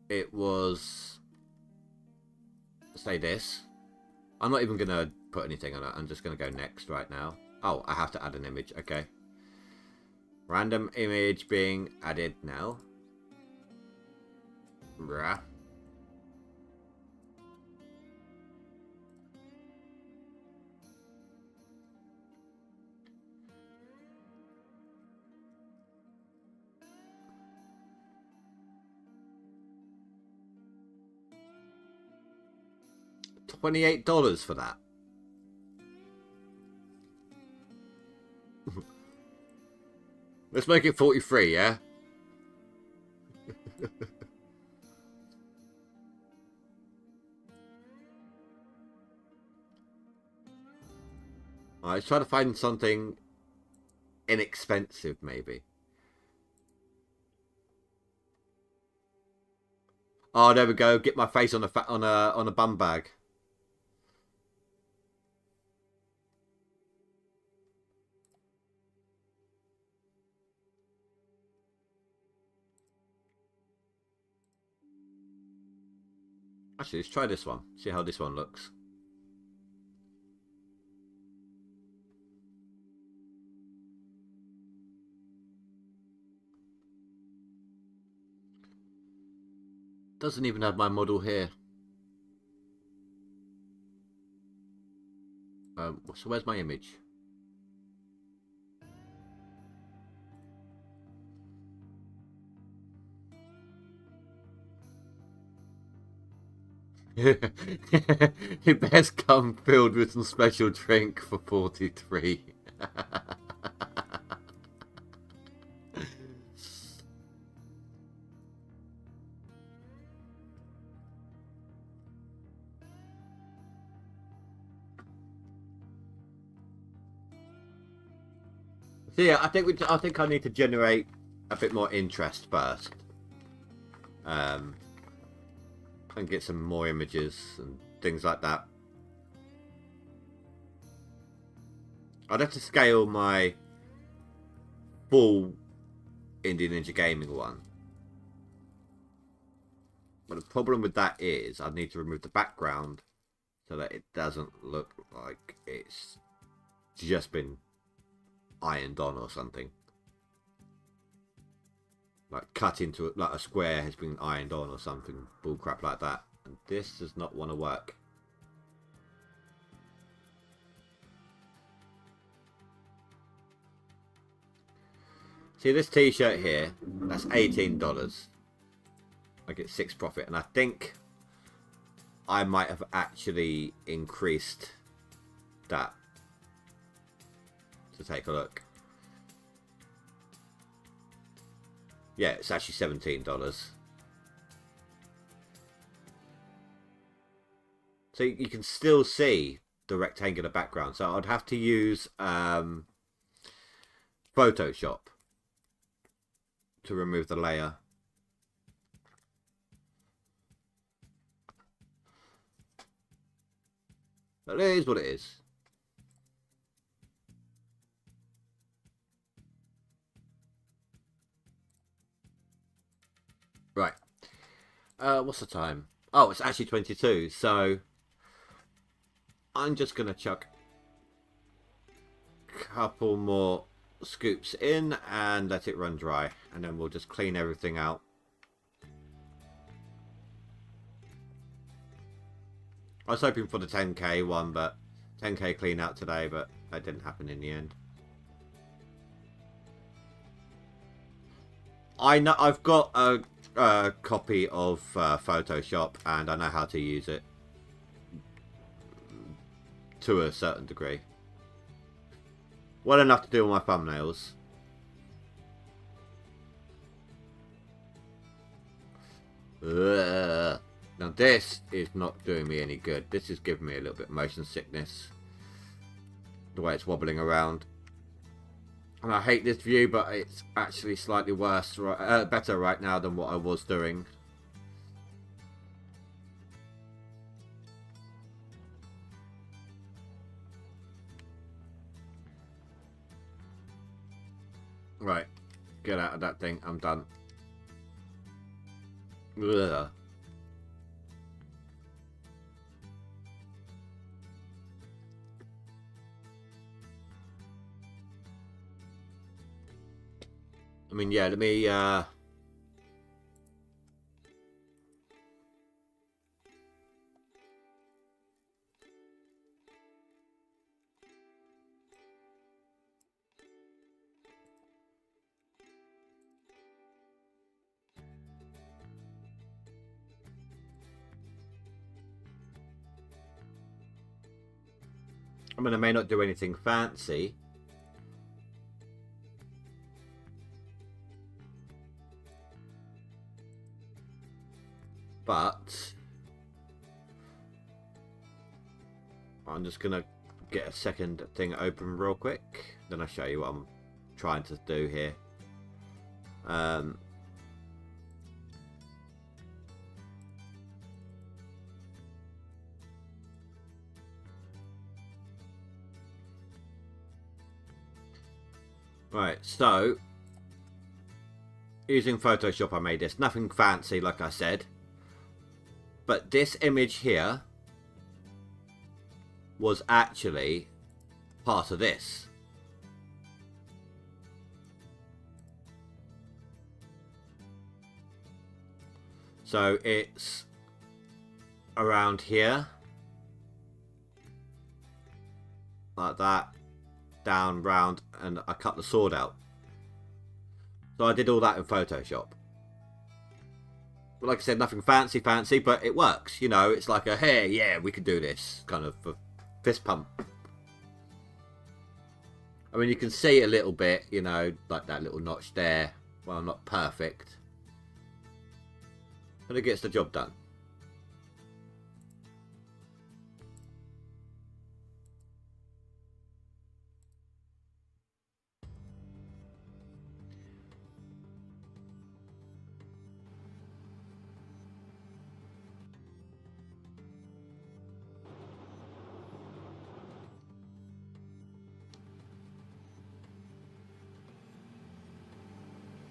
it was, say this, I'm not even going to put anything on it. I'm just going to go next right now. Oh, I have to add an image. Okay. Random image being added now. Rah. $28 for that. Let's make it 43, yeah? Alright, let's try to find something inexpensive, maybe. Oh, there we go. Get my face on a bum bag. Actually, let's try this one. See how this one looks. Doesn't even have my model here. So where's my image? It best come filled with some special drink for 43. So yeah, I think I need to generate a bit more interest first, and get some more images and things like that. I'd have to scale my full Indie Ninja Gaming one. But the problem with that is I need to remove the background so that it doesn't look like it's just been ironed on or something. Like cut into like a square has been ironed on or something, bullcrap like that. And this does not want to work. See this t-shirt here, that's $18. I get 6 profit, and I think I might have actually increased that. To take a look. Yeah, it's actually $17. So you can still see the rectangular background. So I'd have to use Photoshop to remove the layer. But it is what it is. Right. What's the time? Oh, it's actually 22. So I'm just going to chuck a couple more scoops in and let it run dry. And then we'll just clean everything out. I was hoping for the 10k one, but 10k clean out today, but that didn't happen in the end. I know I've got a copy of Photoshop, and I know how to use it to a certain degree. Well enough to do all my thumbnails. Ugh. Now this is not doing me any good. This is giving me a little bit of motion sickness. The way it's wobbling around. And I hate this view, but it's actually slightly worse, better right now than what I was doing. Right, get out of that thing. I'm done. Ugh. I mean, yeah, let me, I mean, I may not do anything fancy. But I'm just going to get a second thing open real quick. Then I'll show you what I'm trying to do here. Right, so using Photoshop I made this. Nothing fancy, like I said. But this image here was actually part of this. So it's around here. Like that. Down, round, and I cut the sword out. So I did all that in Photoshop. But like I said, nothing fancy, but it works. You know, it's like a, hey, yeah, we can do this kind of fist pump. I mean, you can see a little bit, you know, like that little notch there. Well, not perfect. But it gets the job done.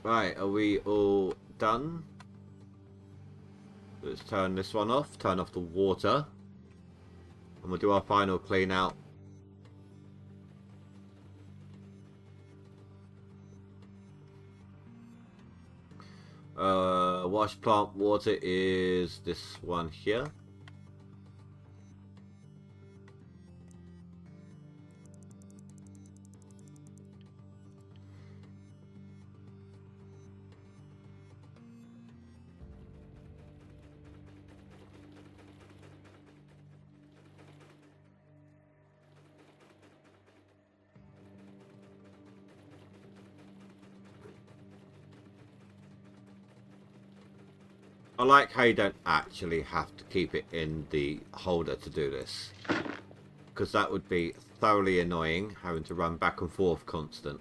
Right, are we all done? Let's turn this one off, turn off the water, and we'll do our final clean out. Wash plant water is this one here. I like how you don't actually have to keep it in the holder to do this, because that would be thoroughly annoying, having to run back and forth constant.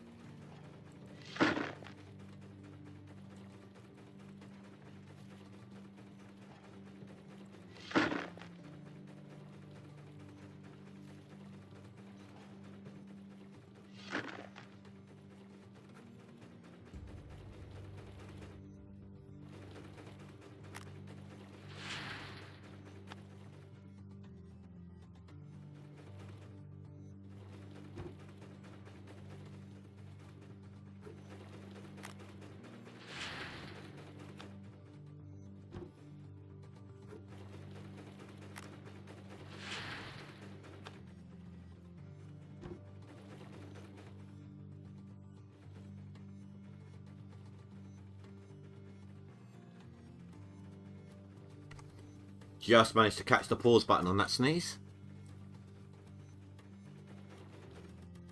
Just managed to catch the pause button on that sneeze.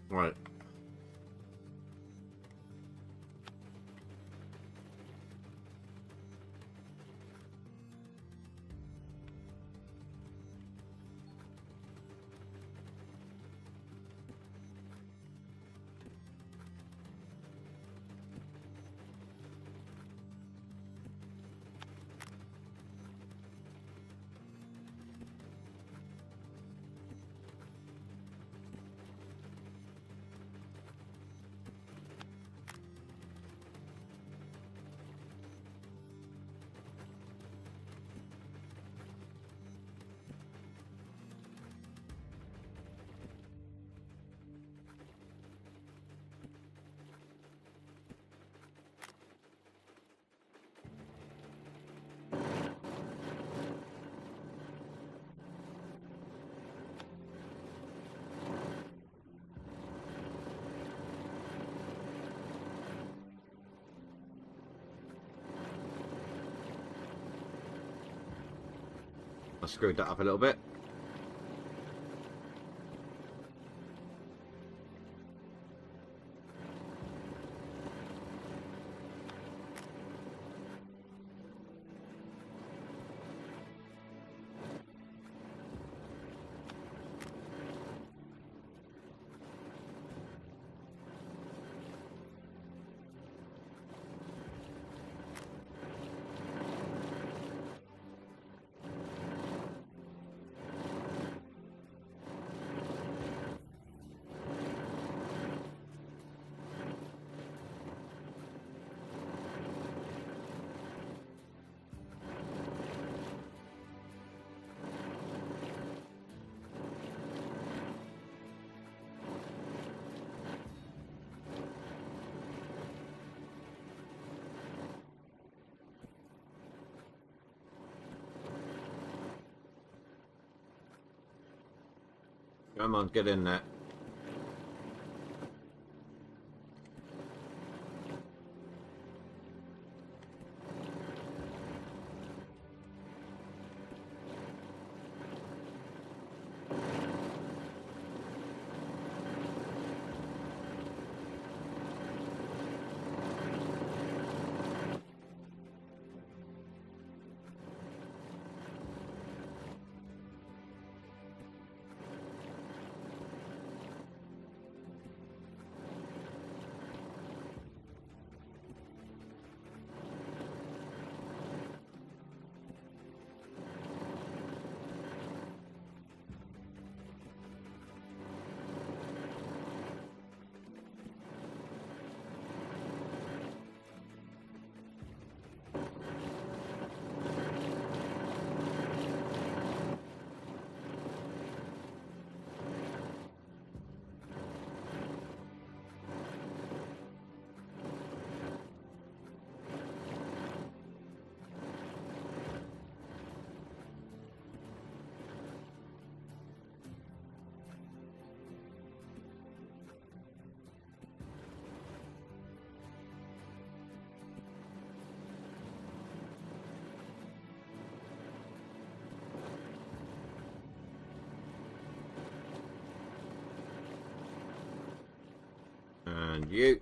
Right. I screwed that up a little bit. Come on, get in there. And you.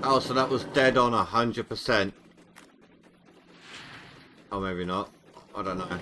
Oh, so that was dead on 100%. Oh, maybe not. I don't know.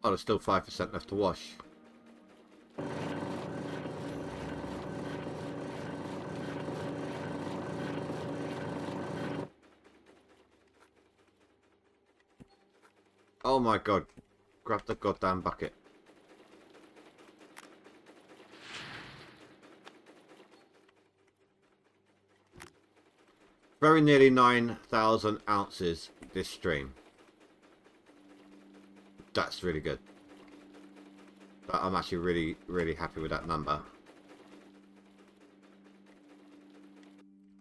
Oh, there's still 5% left to wash. Oh my god. Grab the goddamn bucket. Very nearly 9,000 ounces this stream. That's really good. I'm actually really happy with that number.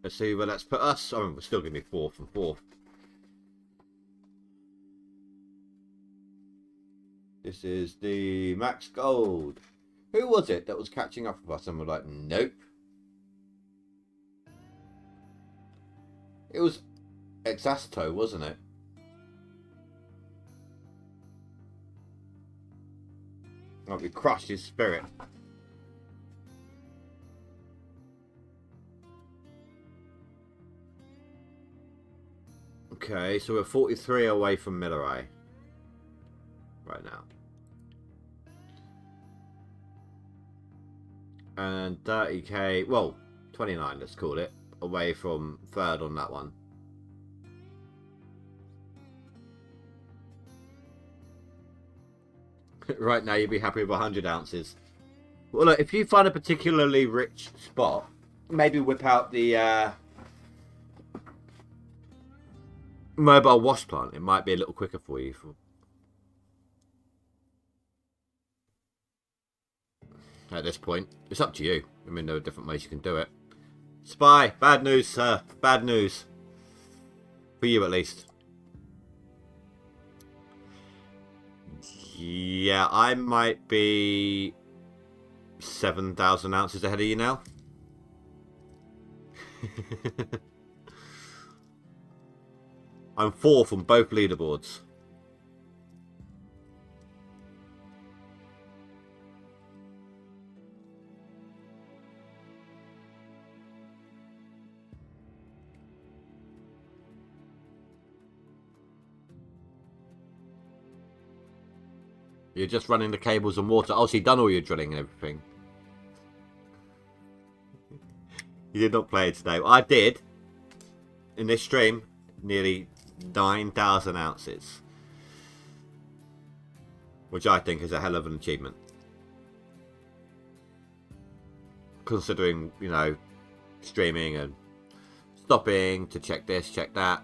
Let's see where that's put us. I mean, we're still going to be 4th and 4th. This is the Max Gold. Who was it that was catching up with us and we're like, nope. It was Exasto, wasn't it? Oh, we crushed his spirit. Okay, so we're 43 away from Milleray right now. And 30k, well, 29 let's call it, away from 3rd on that one. Right now you'd be happy with 100 ounces. Well, look, if you find a particularly rich spot, maybe whip out the mobile wash plant. It might be a little quicker for you. At this point, it's up to you. I mean, there are different ways you can do it. Spy, bad news, sir. Bad news. For you, at least. Yeah, I might be 7,000 ounces ahead of you now. I'm 4th on both leaderboards. You're just running the cables and water. Oh, so you've done all your drilling and everything. You did not play it today. Well, I did. In this stream, nearly 9,000 ounces. Which I think is a hell of an achievement. Considering, you know, streaming and stopping to check this, check that.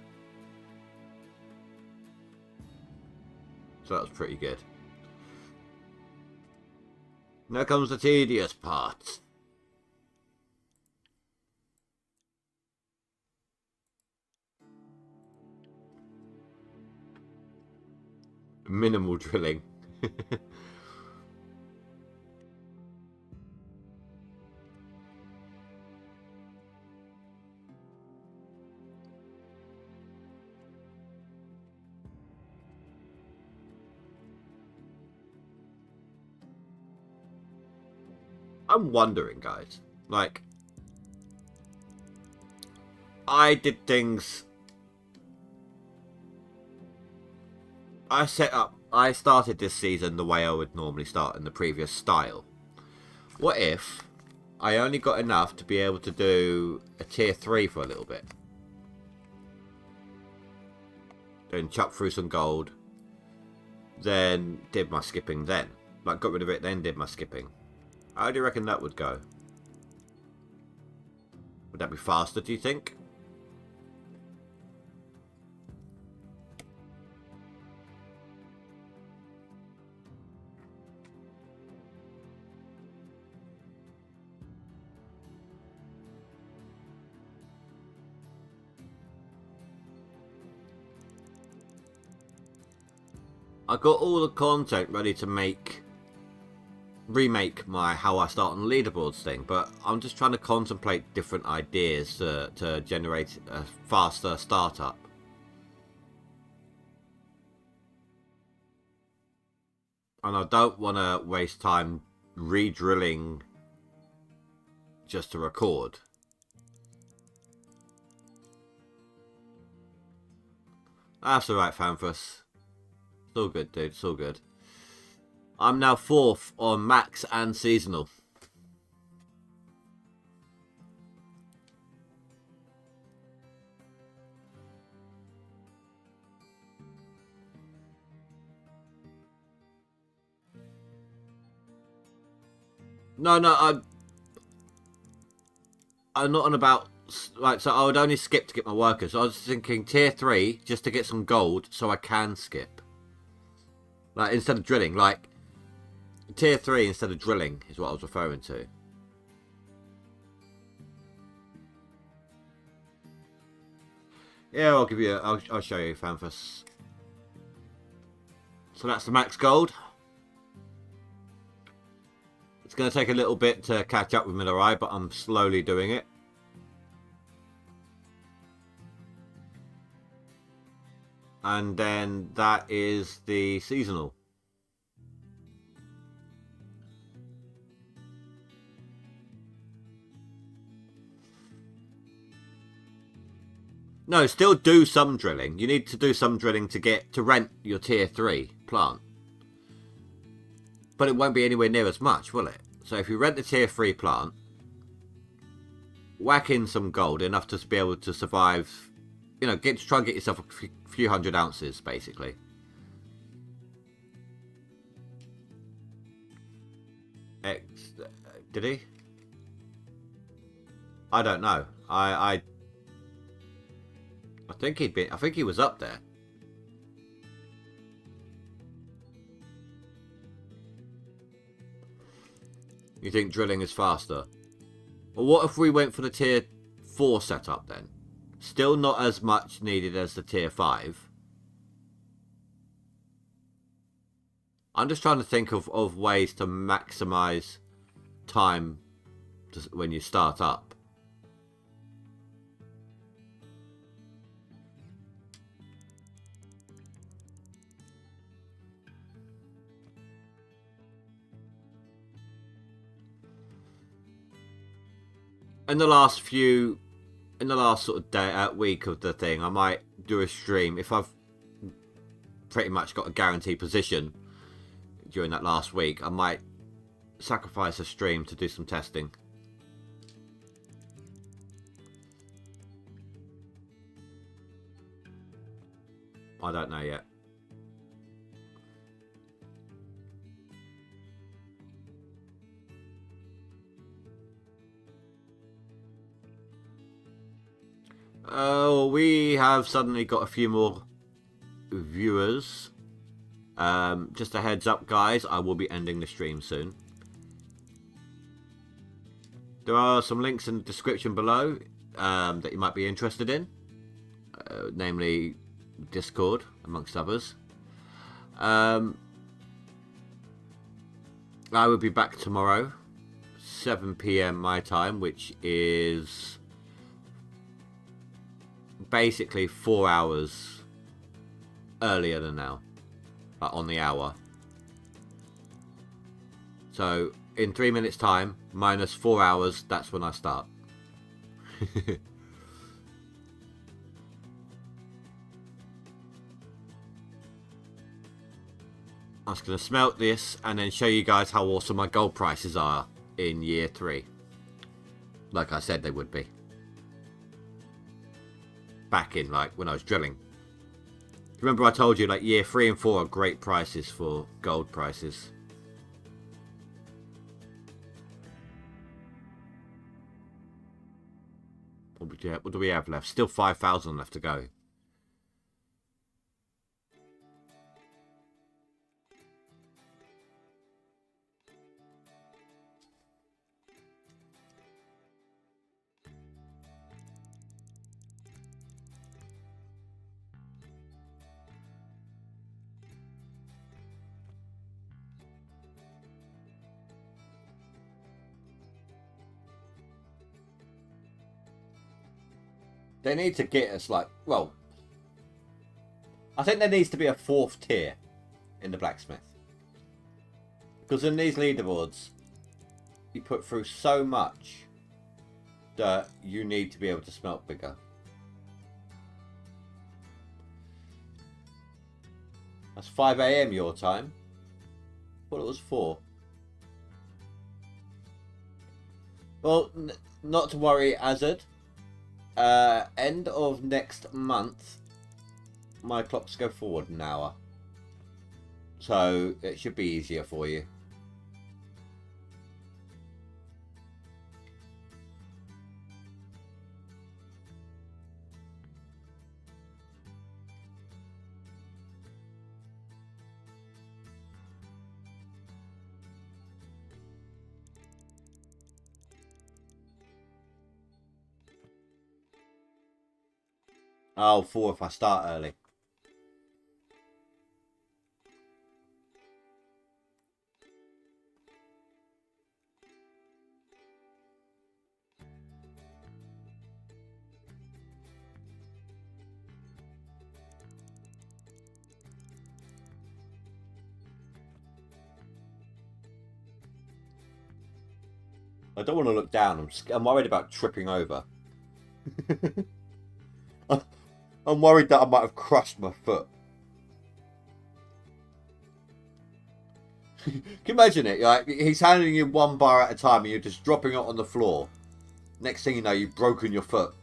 So that was pretty good. Now comes the tedious part. Minimal drilling. I'm wondering, guys, like, I did things, I started this season the way I would normally start in the previous style. What if I only got enough to be able to do a tier 3 for a little bit. Then chop through some gold. Then did my skipping then. Like, got rid of it, then did my skipping. How do you reckon that would go? Would that be faster, do you think? I got all the content ready to remake my how I start on leaderboards thing, but I'm just trying to contemplate different ideas to generate a faster startup. And I don't want to waste time re-drilling just to record. That's alright, Fanfus. It's all good, dude. It's all good. I'm now 4th on max and seasonal. No, I'm not on about... Right, so I would only skip to get my workers. So I was thinking tier 3 just to get some gold so I can skip. Like, instead of drilling, like, tier 3 instead of drilling is what I was referring to. Yeah, I'll give you, I'll show you, Fanfus. So that's the max gold. It's going to take a little bit to catch up with Minerai, but I'm slowly doing it. And then that is the seasonal. No, still do some drilling. You need to do some drilling to rent your tier 3 plant. But it won't be anywhere near as much, will it? So if you rent the tier 3 plant, whack in some gold, enough to be able to survive, you know, try and get yourself a few hundred ounces, basically. Did he? I don't know. I think he'd been. I think he was up there. You think drilling is faster? Well, what if we went for the tier 4 setup then? Still not as much needed as the tier 5. I'm just trying to think of ways to maximize time when you start up. In the last sort of week of the thing, I might do a stream if I've pretty much got a guaranteed position during that last week. I might sacrifice a stream to do some testing. I don't know yet. Oh, we have suddenly got a few more viewers. Just a heads up, guys, I will be ending the stream soon. There are some links in the description below that you might be interested in, namely Discord, amongst others. I will be back tomorrow, 7 PM my time, which is basically 4 hours earlier than now, like on the hour. So in 3 minutes time minus 4 hours, that's when I start. I'm just going to smelt this and then show you guys how awesome my gold prices are in year 3. Like I said they would be. Back in, like, when I was drilling. Remember I told you, like, year 3 and 4 are great prices for gold prices. What do we have left? Still 5,000 left to go. They need to get us, like, well, I think there needs to be a 4th tier in the blacksmith. Because in these leaderboards, you put through so much that you need to be able to smelt bigger. That's 5 AM your time. I thought it was 4. Well, not to worry, Azad. End of next month, my clocks go forward an hour. So it should be easier for you. Oh, 4 if I start early. I don't want to look down. I'm worried about tripping over. I'm worried that I might have crushed my foot. Can you imagine it? Like, he's handing you 1 bar at a time and you're just dropping it on the floor. Next thing you know, you've broken your foot.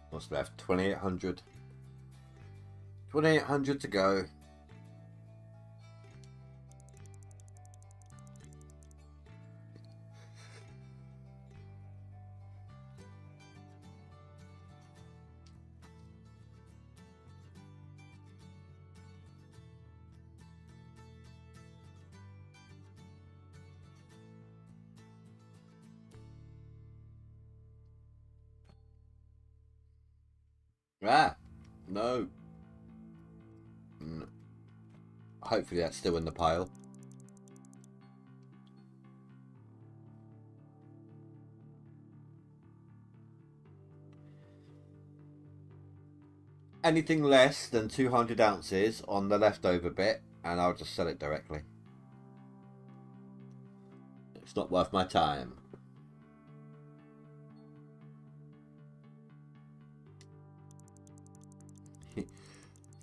What's left? 2,800. 2,800 to go. Ah, no. Hopefully that's still in the pile. Anything less than 200 ounces on the leftover bit, and I'll just sell it directly. It's not worth my time.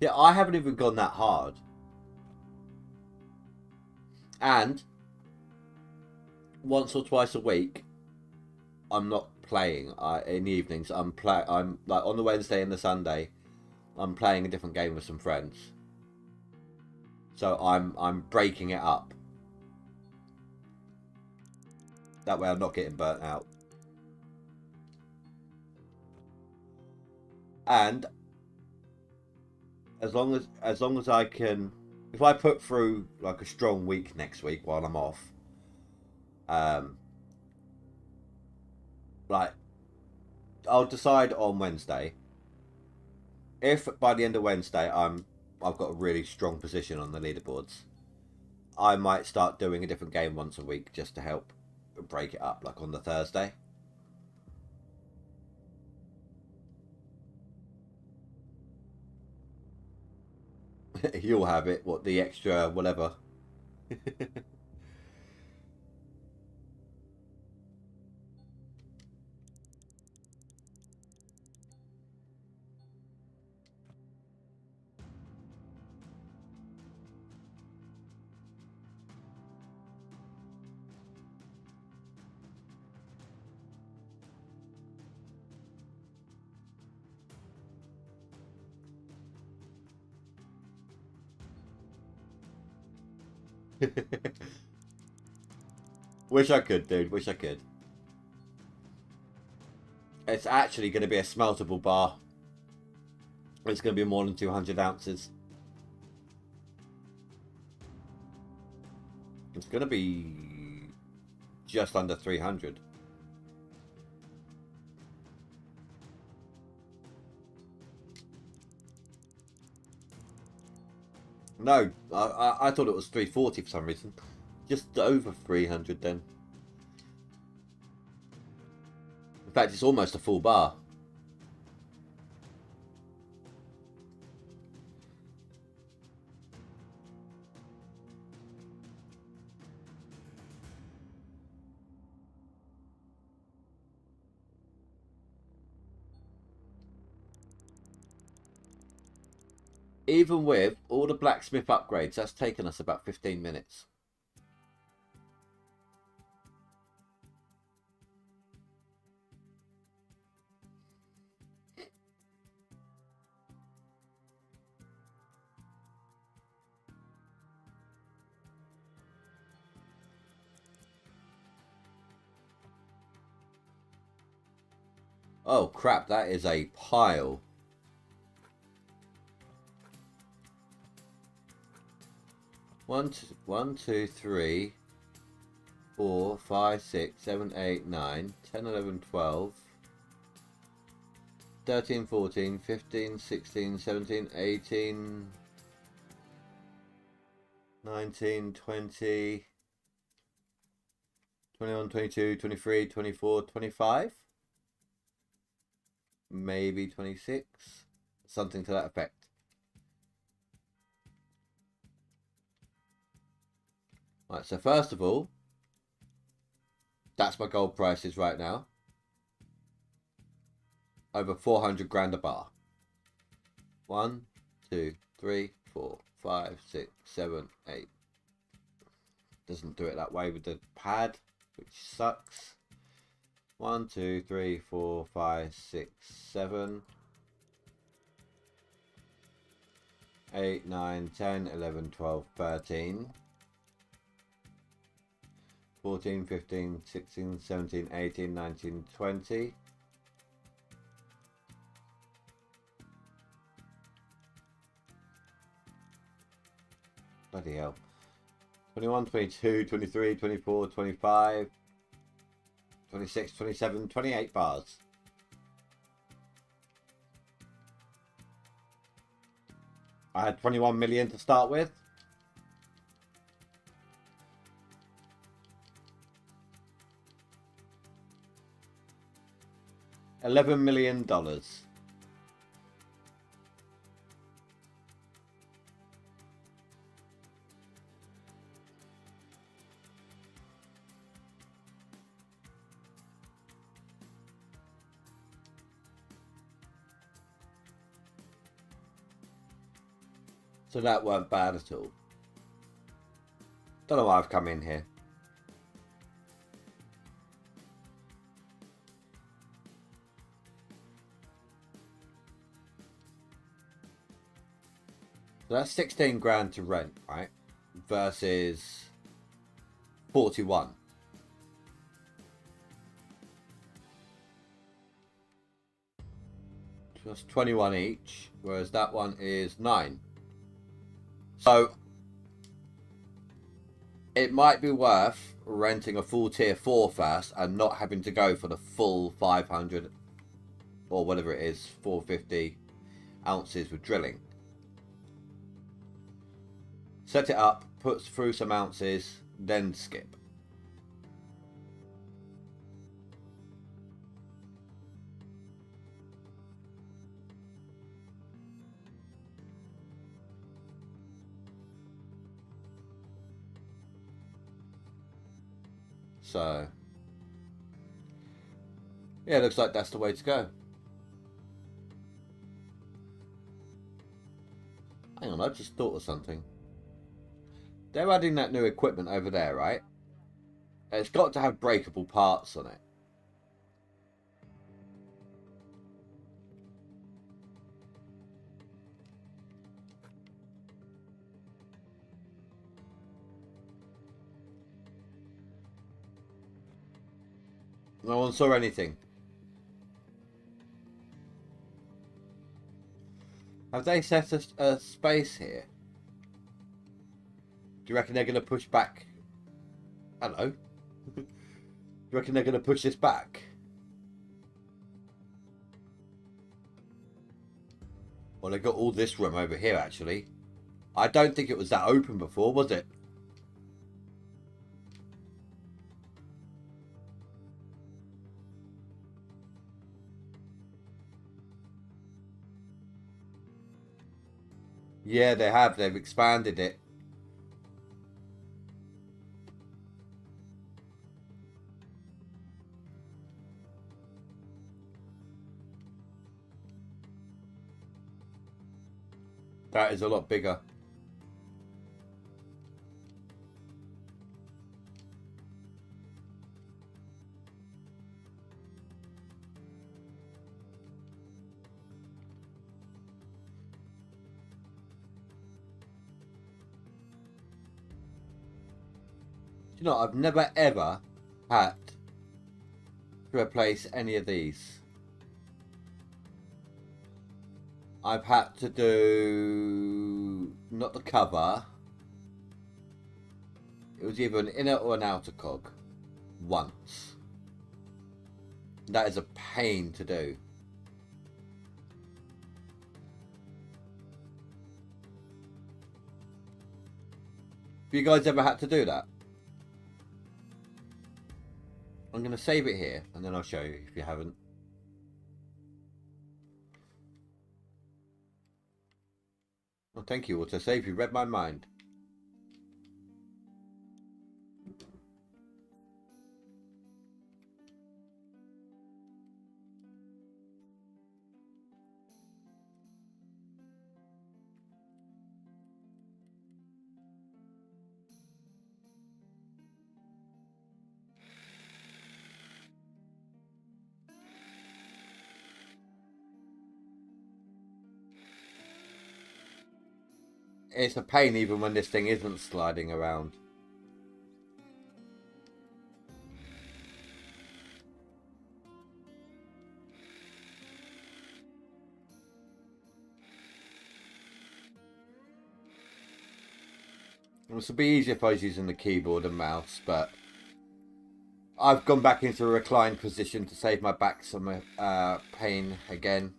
Yeah, I haven't even gone that hard. And once or twice a week, I'm not playing. In the evenings, I'm like on the Wednesday and the Sunday, I'm playing a different game with some friends. So I'm breaking it up. That way I'm not getting burnt out. And as long as I can, if I put through like a strong week next week while I'm off, like I'll decide on Wednesday. If by the end of Wednesday I'm I've got a really strong position on the leaderboards. I might start doing a different game once a week just to help break it up, like on the Thursday. You'll have it. What, the extra whatever? Wish I could, dude. Wish I could. It's actually going to be a smeltable bar. It's going to be more than 200 ounces. It's going to be just under 300. No, I thought it was 340 for some reason. Just over 300 then. In fact, it's almost a full bar. Even with all the blacksmith upgrades, that's taken us about 15 minutes. Oh crap, that is a pile. One, two, 3, 4, 5, 6, 7, 8, 9, 10, 11, 12, 13, 14, 15, 16, 17, 18, 19, 20, 21, 22, 23, 24, 25, maybe 26, something to that effect. Right, so first of all, that's my gold prices right now. Over 400 grand a bar. 1, 2, 3, 4, 5, 6, 7, 8. Doesn't do it that way with the pad, which sucks. 1, 2, 3, 4, 5, 6, 7, 8, 9, 10, 11, 12, 13. 14, 15, 16, 17, 18, 19, 20. Bloody hell. 21, 22, 23, 24, 25, 26, 27, 28 bars. I had 21 million to start with. $11 million. So that weren't bad at all. Don't know why I've come in here. So that's 16 grand to rent, right? Versus 41. Just 21 each, whereas that one is 9. So it might be worth renting a full tier 4 first and not having to go for the full 500 or whatever it is, 450 ounces with drilling. set it up, put through some ounces, then skip. So, yeah, it looks like that's the way to go. Hang on, I just thought of something. They're adding that new equipment over there, right? It's got to have breakable parts on it. No one saw anything. Have they set a space here? Do you reckon they're going to push back? Hello? Do you reckon they're going to push this back? Well, they got all this room over here, actually. I don't think it was that open before, was it? Yeah, they have. They've expanded it. That is a lot bigger. You know, I've never ever had to replace any of these. I've had to do not the cover. It was either an inner or an outer cog once. That is a pain to do. Have you guys ever had to do that? I'm going to save it here and then I'll show you if you haven't. Well, thank you, autosave. You read my mind. It's a pain even when this thing isn't sliding around. It would be easier if I was using the keyboard and mouse, but I've gone back into a reclined position to save my back some pain again.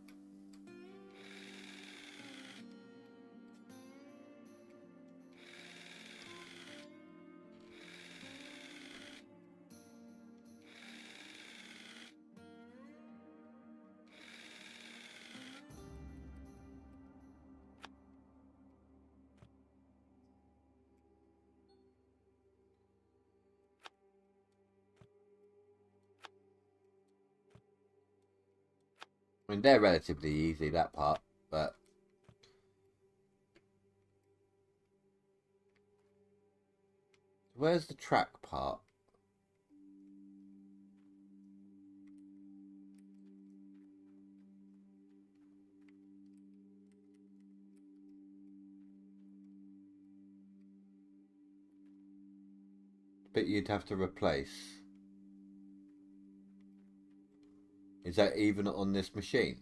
I mean, they're relatively easy, that part, but... Where's the track part? But you'd have to replace. Is that even on this machine?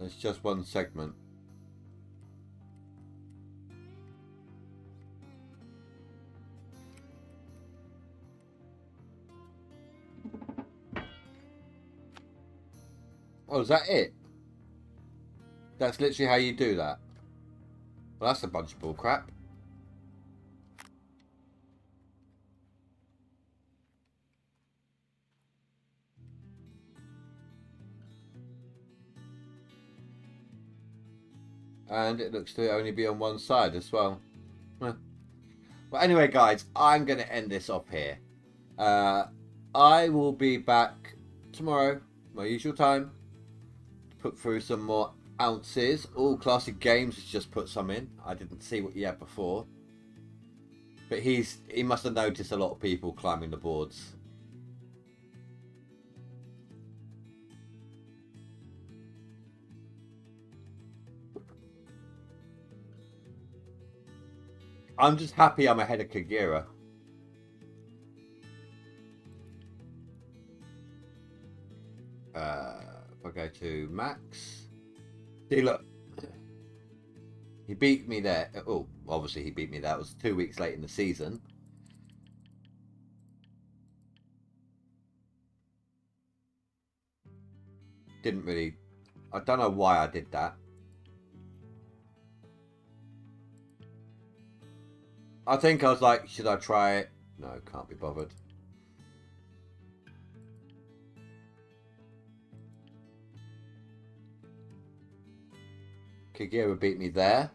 It's just one segment. Oh, is that it? That's literally how you do that? Well, that's a bunch of bull crap. And it looks to only be on one side as well. Well, anyway, guys, I'm going to end this off here. I will be back tomorrow, my usual time, to put through some more ounces. All Classic Games has just put some in. I didn't see what he had before. But he must have noticed a lot of people climbing the boards. I'm just happy I'm ahead of Kagura. If I go to Max. See, look. He beat me there. Oh, obviously he beat me there. It was 2 weeks late in the season. Didn't really... I don't know why I did that. I think I was like, should I try it? No, can't be bothered. Kagura beat me there.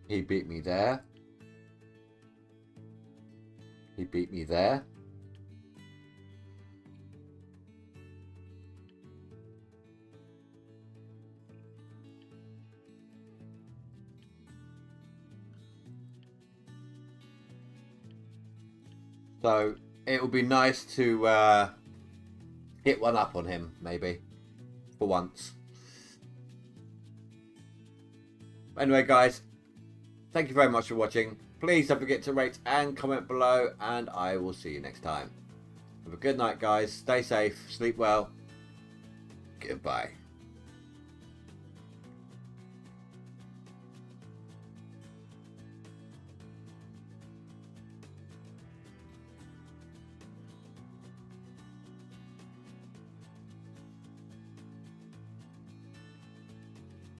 He beat me there. He beat me there. So it would be nice to hit one up on him, maybe, for once. Anyway, guys, thank you very much for watching. Please don't forget to rate and comment below, and I will see you next time. Have a good night, guys. Stay safe, sleep well. Goodbye.